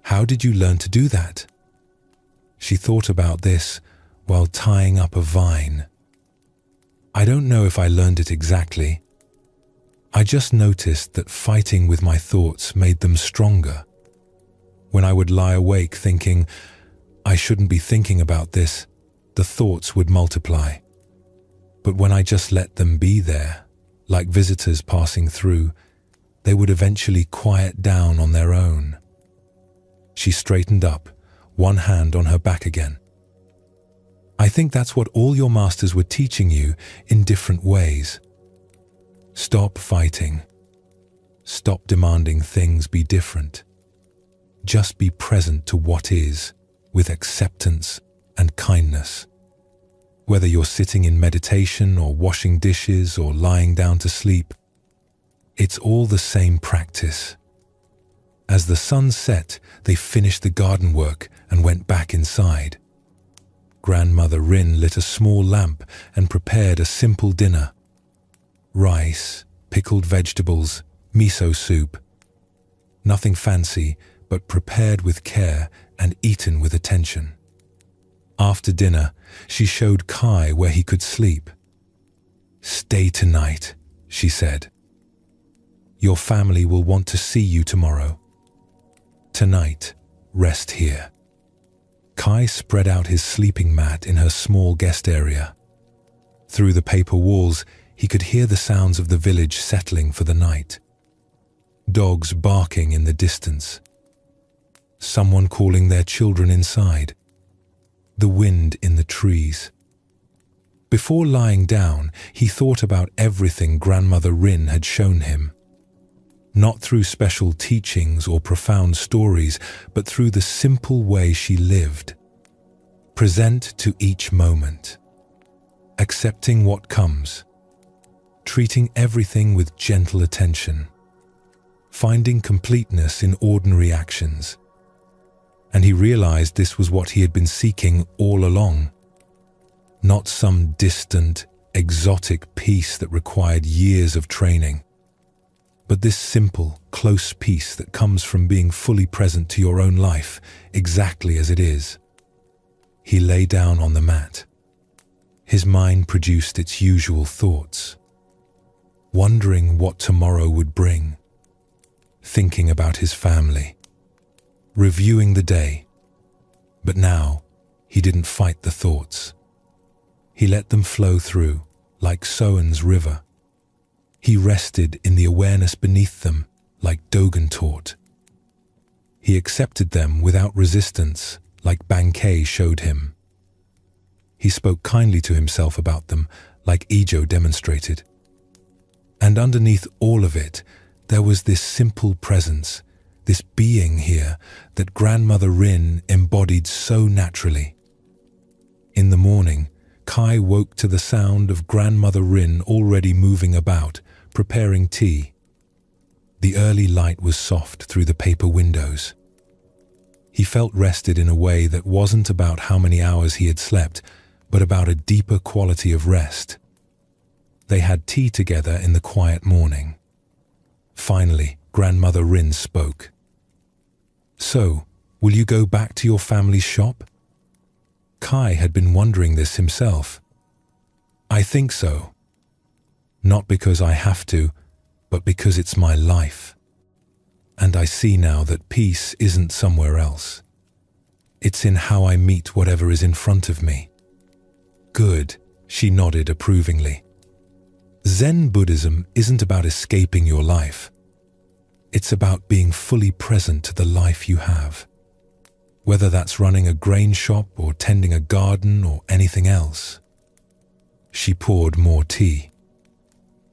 How did you learn to do that? She thought about this while tying up a vine. I don't know if I learned it exactly. I just noticed that fighting with my thoughts made them stronger. When I would lie awake thinking, I shouldn't be thinking about this, the thoughts would multiply. But when I just let them be there, like visitors passing through, they would eventually quiet down on their own. She straightened up, one hand on her back again. I think that's what all your masters were teaching you in different ways. Stop fighting. Stop demanding things be different. Just be present to what is, with acceptance and kindness. Whether you're sitting in meditation or washing dishes or lying down to sleep, it's all the same practice. As the sun set, they finished the garden work and went back inside. Grandmother Rin lit a small lamp and prepared a simple dinner. Rice, pickled vegetables, miso soup. Nothing fancy, but prepared with care and eaten with attention. After dinner, she showed Kai where he could sleep. Stay tonight, she said. Your family will want to see you tomorrow. Tonight, rest here. Kai spread out his sleeping mat in her small guest area. Through the paper walls, he could hear the sounds of the village settling for the night. Dogs barking in the distance. Someone calling their children inside. The wind in the trees. Before lying down, he thought about everything Grandmother Rin had shown him. Not through special teachings or profound stories, but through the simple way she lived. Present to each moment. Accepting what comes. Treating everything with gentle attention. Finding completeness in ordinary actions. And he realized this was what he had been seeking all along. Not some distant, exotic peace that required years of training, but this simple, close peace that comes from being fully present to your own life, exactly as it is. He lay down on the mat. His mind produced its usual thoughts, wondering what tomorrow would bring, thinking about his family, reviewing the day. But now, he didn't fight the thoughts. He let them flow through, like Soan's river. He rested in the awareness beneath them, like Dogen taught. He accepted them without resistance, like Bankei showed him. He spoke kindly to himself about them, like Ijo demonstrated. And underneath all of it, there was this simple presence, this being here that Grandmother Rin embodied so naturally. In the morning, Kai woke to the sound of Grandmother Rin already moving about, preparing tea. The early light was soft through the paper windows. He felt rested in a way that wasn't about how many hours he had slept, but about a deeper quality of rest. They had tea together in the quiet morning. Finally, Grandmother Rin spoke. So, will you go back to your family's shop? Kai had been wondering this himself. I think so. Not because I have to, but because it's my life. And I see now that peace isn't somewhere else. It's in how I meet whatever is in front of me. Good, she nodded approvingly. Zen Buddhism isn't about escaping your life. It's about being fully present to the life you have. Whether that's running a grain shop or tending a garden or anything else. She poured more tea.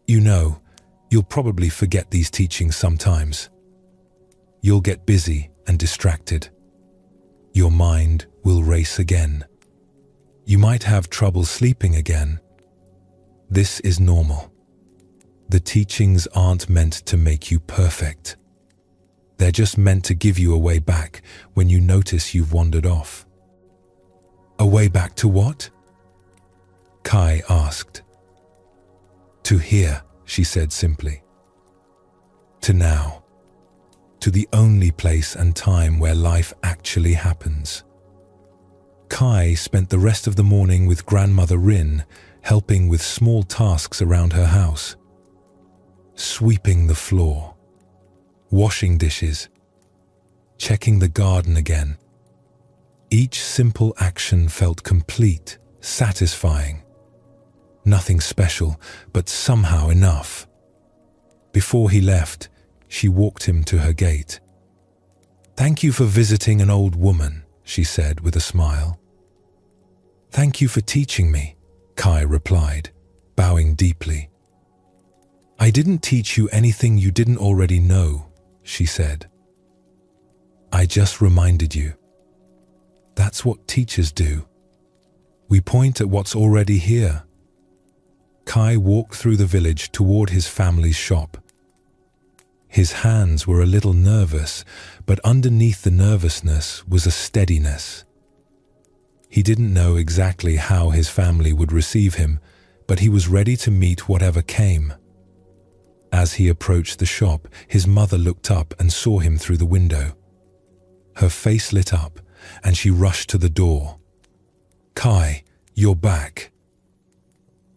You know, You'll probably forget these teachings sometimes. You'll get busy and distracted. Your mind will race again. You might have trouble sleeping again. This is normal. The teachings aren't meant to make you perfect. They're just meant to give you a way back when you notice you've wandered off. A way back to what? Kai asked. To here, she said simply. To now. To the only place and time where life actually happens. Kai spent the rest of the morning with Grandmother Rin, helping with small tasks around her house. Sweeping the floor, washing dishes, checking the garden again. Each simple action felt complete, satisfying. Nothing special, but somehow enough. Before he left, she walked him to her gate. "Thank you for visiting an old woman," she said with a smile. "Thank you for teaching me," Kai replied, bowing deeply. "I didn't teach you anything you didn't already know," she said. "I just reminded you. That's what teachers do. We point at what's already here." Kai walked through the village toward his family's shop. His hands were a little nervous, but underneath the nervousness was a steadiness. He didn't know exactly how his family would receive him, but he was ready to meet whatever came. As he approached the shop, his mother looked up and saw him through the window. Her face lit up, and she rushed to the door. "Kai, you're back."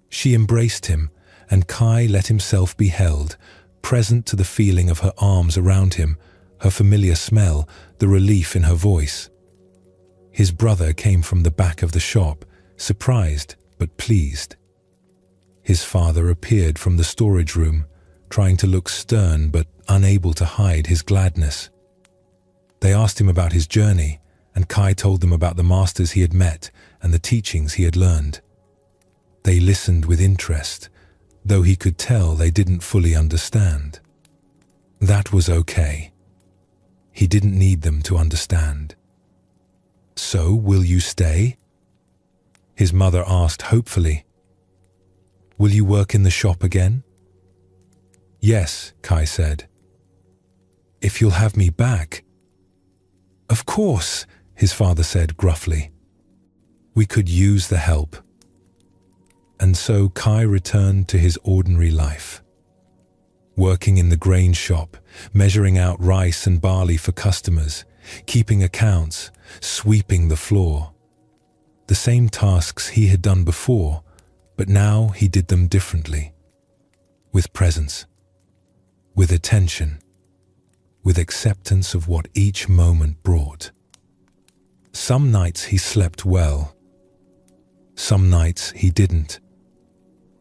She embraced him, and Kai let himself be held, present to the feeling of her arms around him, her familiar smell, the relief in her voice. His brother came from the back of the shop, surprised but pleased. His father appeared from the storage room, trying to look stern but unable to hide his gladness. They asked him about his journey, and Kai told them about the masters he had met and the teachings he had learned. They listened with interest, though he could tell they didn't fully understand. That was okay. He didn't need them to understand. "So, will you stay?" his mother asked hopefully. "Will you work in the shop again?" "Yes," Kai said. "If you'll have me back." "Of course," his father said gruffly. "We could use the help." And so Kai returned to his ordinary life. Working in the grain shop, measuring out rice and barley for customers, keeping accounts, sweeping the floor. The same tasks he had done before, but now he did them differently. With presence, with attention, with acceptance of what each moment brought. Some nights he slept well. Some nights he didn't.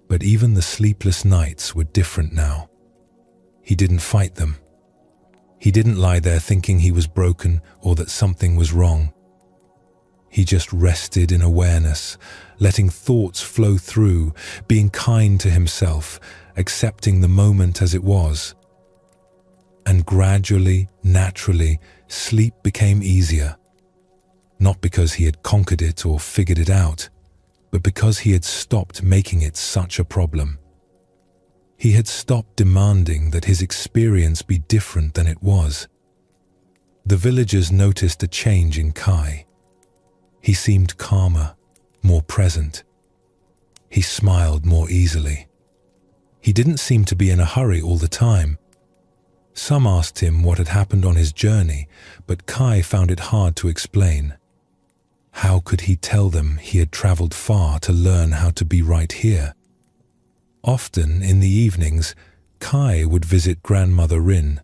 But even the sleepless nights were different now. He didn't fight them. He didn't lie there thinking he was broken or that something was wrong. He just rested in awareness, letting thoughts flow through, being kind to himself, accepting the moment as it was. And gradually, naturally, sleep became easier. Not because he had conquered it or figured it out, but because he had stopped making it such a problem. He had stopped demanding that his experience be different than it was. The villagers noticed a change in Kai. He seemed calmer, more present. He smiled more easily. He didn't seem to be in a hurry all the time. Some asked him what had happened on his journey, but Kai found it hard to explain. How could he tell them he had traveled far to learn how to be right here? Often, in the evenings, Kai would visit Grandmother Rin.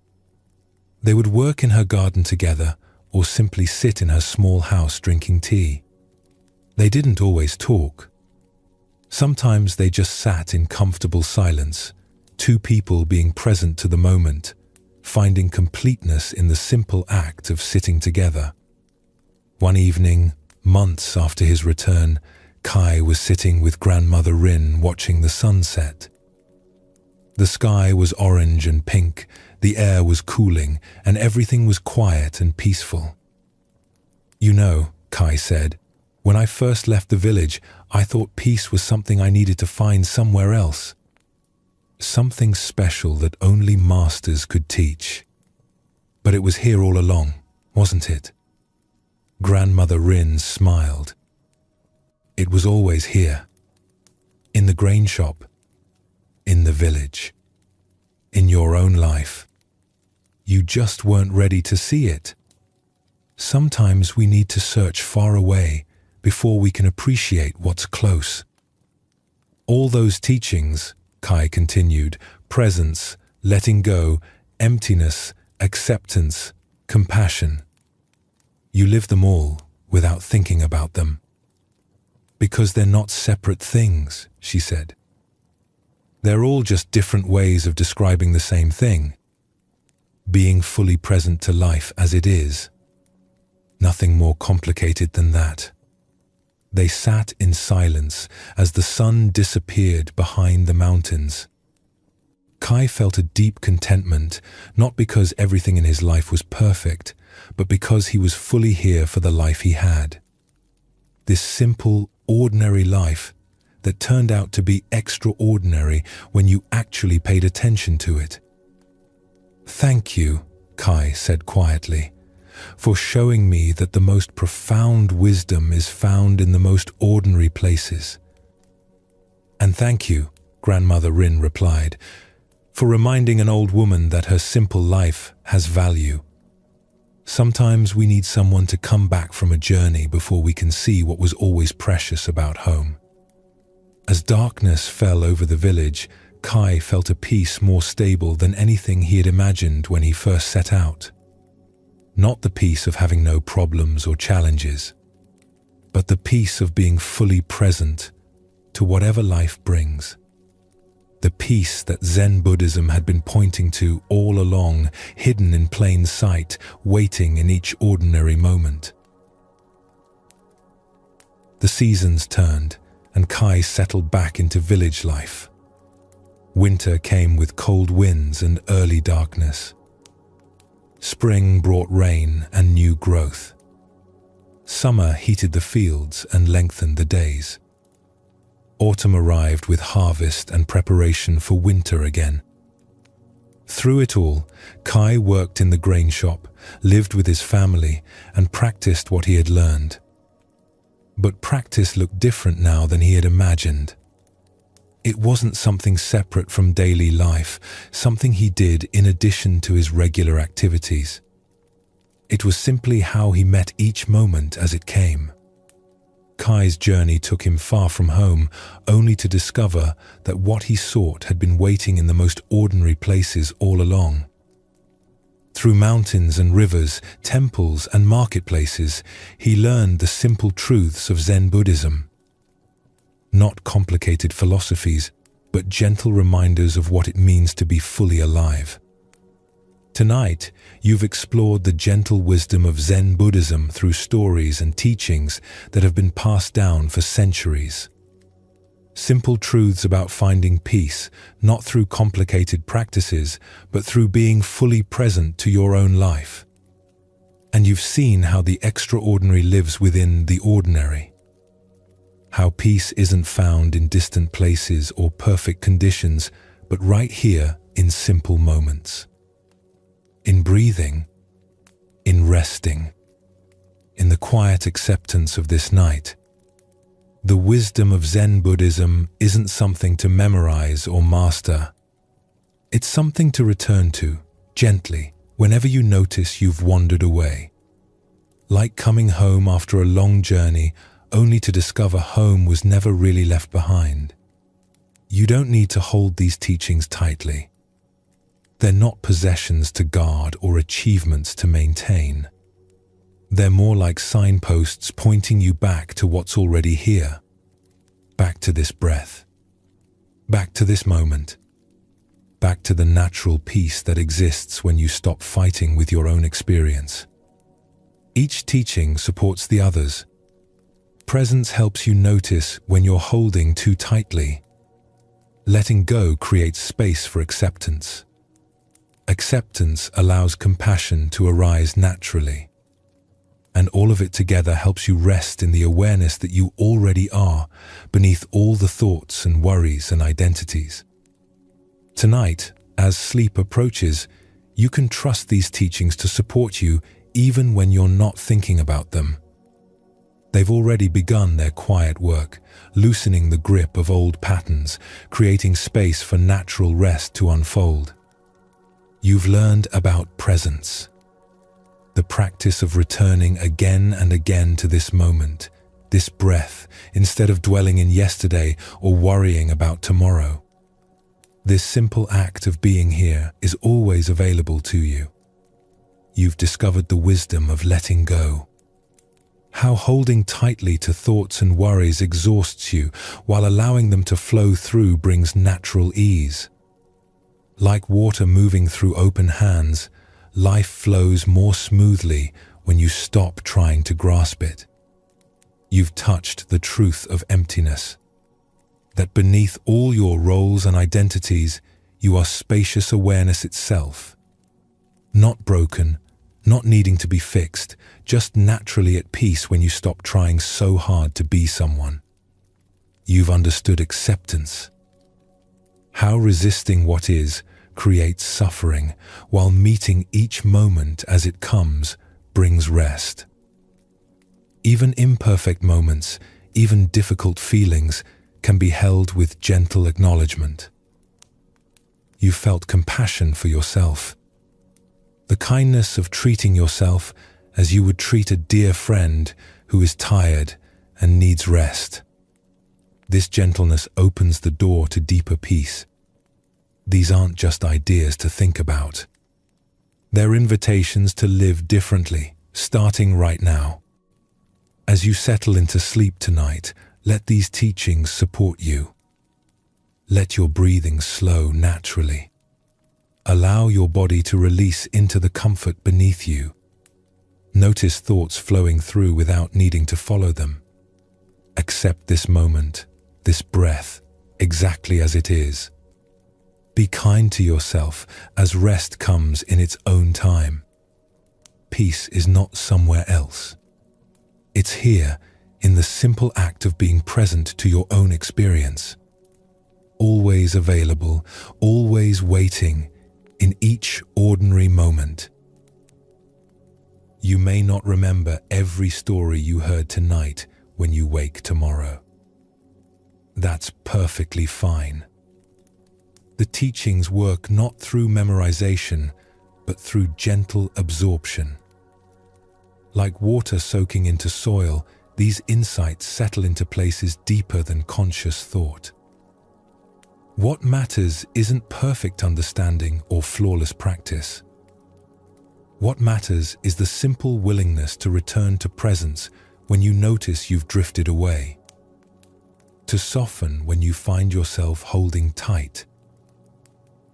They would work in her garden together or simply sit in her small house drinking tea. They didn't always talk. Sometimes they just sat in comfortable silence, two people being present to the moment, finding completeness in the simple act of sitting together. One evening, months after his return, Kai was sitting with Grandmother Rin watching the sunset. The sky was orange and pink, the air was cooling, and everything was quiet and peaceful. "You know," Kai said, "when I first left the village, I thought peace was something I needed to find somewhere else. Something special that only masters could teach. But it was here all along, wasn't it?" Grandmother Rin smiled. "It was always here. In the grain shop. In the village. In your own life. You just weren't ready to see it. Sometimes we need to search far away before we can appreciate what's close." All those teachings, Kai continued, presence, letting go, emptiness, acceptance, compassion. You live them all without thinking about them. Because they're not separate things, she said. They're all just different ways of describing the same thing. Being fully present to life as it is. Nothing more complicated than that. They sat in silence as the sun disappeared behind the mountains. Kai felt a deep contentment, not because everything in his life was perfect, but because he was fully here for the life he had. This simple, ordinary life that turned out to be extraordinary when you actually paid attention to it. "Thank you," Kai said quietly, "for showing me that the most profound wisdom is found in the most ordinary places." "And thank you," Grandmother Rin replied, "for reminding an old woman that her simple life has value. Sometimes we need someone to come back from a journey before we can see what was always precious about home." As darkness fell over the village, Kai felt a peace more stable than anything he had imagined when he first set out. Not the peace of having no problems or challenges, but the peace of being fully present to whatever life brings. The peace that Zen Buddhism had been pointing to all along, hidden in plain sight, waiting in each ordinary moment. The seasons turned, and Kai settled back into village life. Winter came with cold winds and early darkness. Spring brought rain and new growth. Summer heated the fields and lengthened the days. Autumn arrived with harvest and preparation for winter again. Through it all, Kai worked in the grain shop, lived with his family, and practiced what he had learned. But practice looked different now than he had imagined. It wasn't something separate from daily life, something he did in addition to his regular activities. It was simply how he met each moment as it came. Kai's journey took him far from home, only to discover that what he sought had been waiting in the most ordinary places all along. Through mountains and rivers, temples and marketplaces, he learned the simple truths of Zen Buddhism. Not complicated philosophies, but gentle reminders of what it means to be fully alive. Tonight, you've explored the gentle wisdom of Zen Buddhism through stories and teachings that have been passed down for centuries. Simple truths about finding peace, not through complicated practices, but through being fully present to your own life. And you've seen how the extraordinary lives within the ordinary. How peace isn't found in distant places or perfect conditions, but right here in simple moments. In breathing, in resting, in the quiet acceptance of this night. The wisdom of Zen Buddhism isn't something to memorize or master. It's something to return to, gently, whenever you notice you've wandered away. Like coming home after a long journey, only to discover home was never really left behind. You don't need to hold these teachings tightly. They're not possessions to guard or achievements to maintain. They're more like signposts pointing you back to what's already here. Back to this breath. Back to this moment. Back to the natural peace that exists when you stop fighting with your own experience. Each teaching supports the others. Presence helps you notice when you're holding too tightly. Letting go creates space for acceptance. Acceptance allows compassion to arise naturally. And all of it together helps you rest in the awareness that you already are, beneath all the thoughts and worries and identities. Tonight, as sleep approaches, you can trust these teachings to support you even when you're not thinking about them. They've already begun their quiet work, loosening the grip of old patterns, creating space for natural rest to unfold. You've learned about presence, the practice of returning again and again to this moment, this breath, instead of dwelling in yesterday or worrying about tomorrow. This simple act of being here is always available to you. You've discovered the wisdom of letting go. How holding tightly to thoughts and worries exhausts you, while allowing them to flow through brings natural ease. Like water moving through open hands, life flows more smoothly when you stop trying to grasp it. You've touched the truth of emptiness, that beneath all your roles and identities, you are spacious awareness itself. Not broken, not needing to be fixed, just naturally at peace when you stop trying so hard to be someone. You've understood acceptance. How resisting what is creates suffering, while meeting each moment as it comes brings rest. Even imperfect moments, even difficult feelings, can be held with gentle acknowledgement. You felt compassion for yourself. The kindness of treating yourself as you would treat a dear friend who is tired and needs rest. This gentleness opens the door to deeper peace. These aren't just ideas to think about. They're invitations to live differently, starting right now. As you settle into sleep tonight, let these teachings support you. Let your breathing slow naturally. Allow your body to release into the comfort beneath you. Notice thoughts flowing through without needing to follow them. Accept this moment, this breath, exactly as it is. Be kind to yourself as rest comes in its own time. Peace is not somewhere else. It's here, in the simple act of being present to your own experience. Always available, always waiting, in each ordinary moment. You may not remember every story you heard tonight when you wake tomorrow. That's perfectly fine. The teachings work not through memorization, but through gentle absorption. Like water soaking into soil, these insights settle into places deeper than conscious thought. What matters isn't perfect understanding or flawless practice. What matters is the simple willingness to return to presence when you notice you've drifted away. To soften when you find yourself holding tight.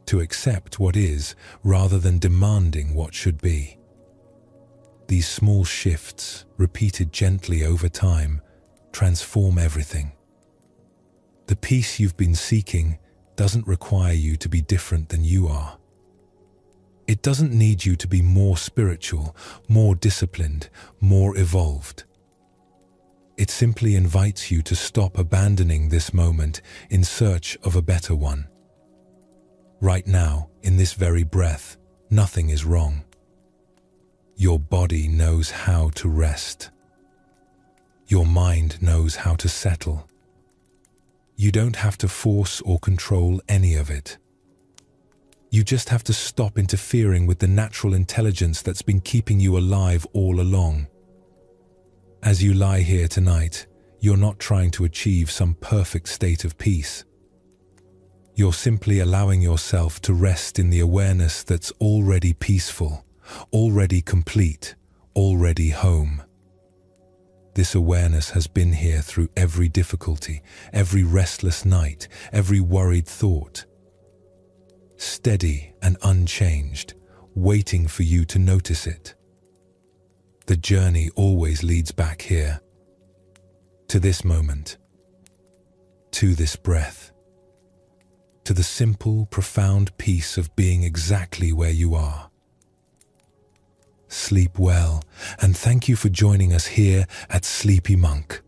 To accept what is rather than demanding what should be. These small shifts, repeated gently over time, transform everything. The peace you've been seeking doesn't require you to be different than you are. It doesn't need you to be more spiritual, more disciplined, more evolved. It simply invites you to stop abandoning this moment in search of a better one. Right now, in this very breath, nothing is wrong. Your body knows how to rest. Your mind knows how to settle. You don't have to force or control any of it. You just have to stop interfering with the natural intelligence that's been keeping you alive all along. As you lie here tonight, you're not trying to achieve some perfect state of peace. You're simply allowing yourself to rest in the awareness that's already peaceful, already complete, already home. This awareness has been here through every difficulty, every restless night, every worried thought. Steady and unchanged, waiting for you to notice it. The journey always leads back here, to this moment, to this breath. to the simple, profound peace of being exactly where you are. Sleep well, and thank you for joining us here at Sleepy Monk.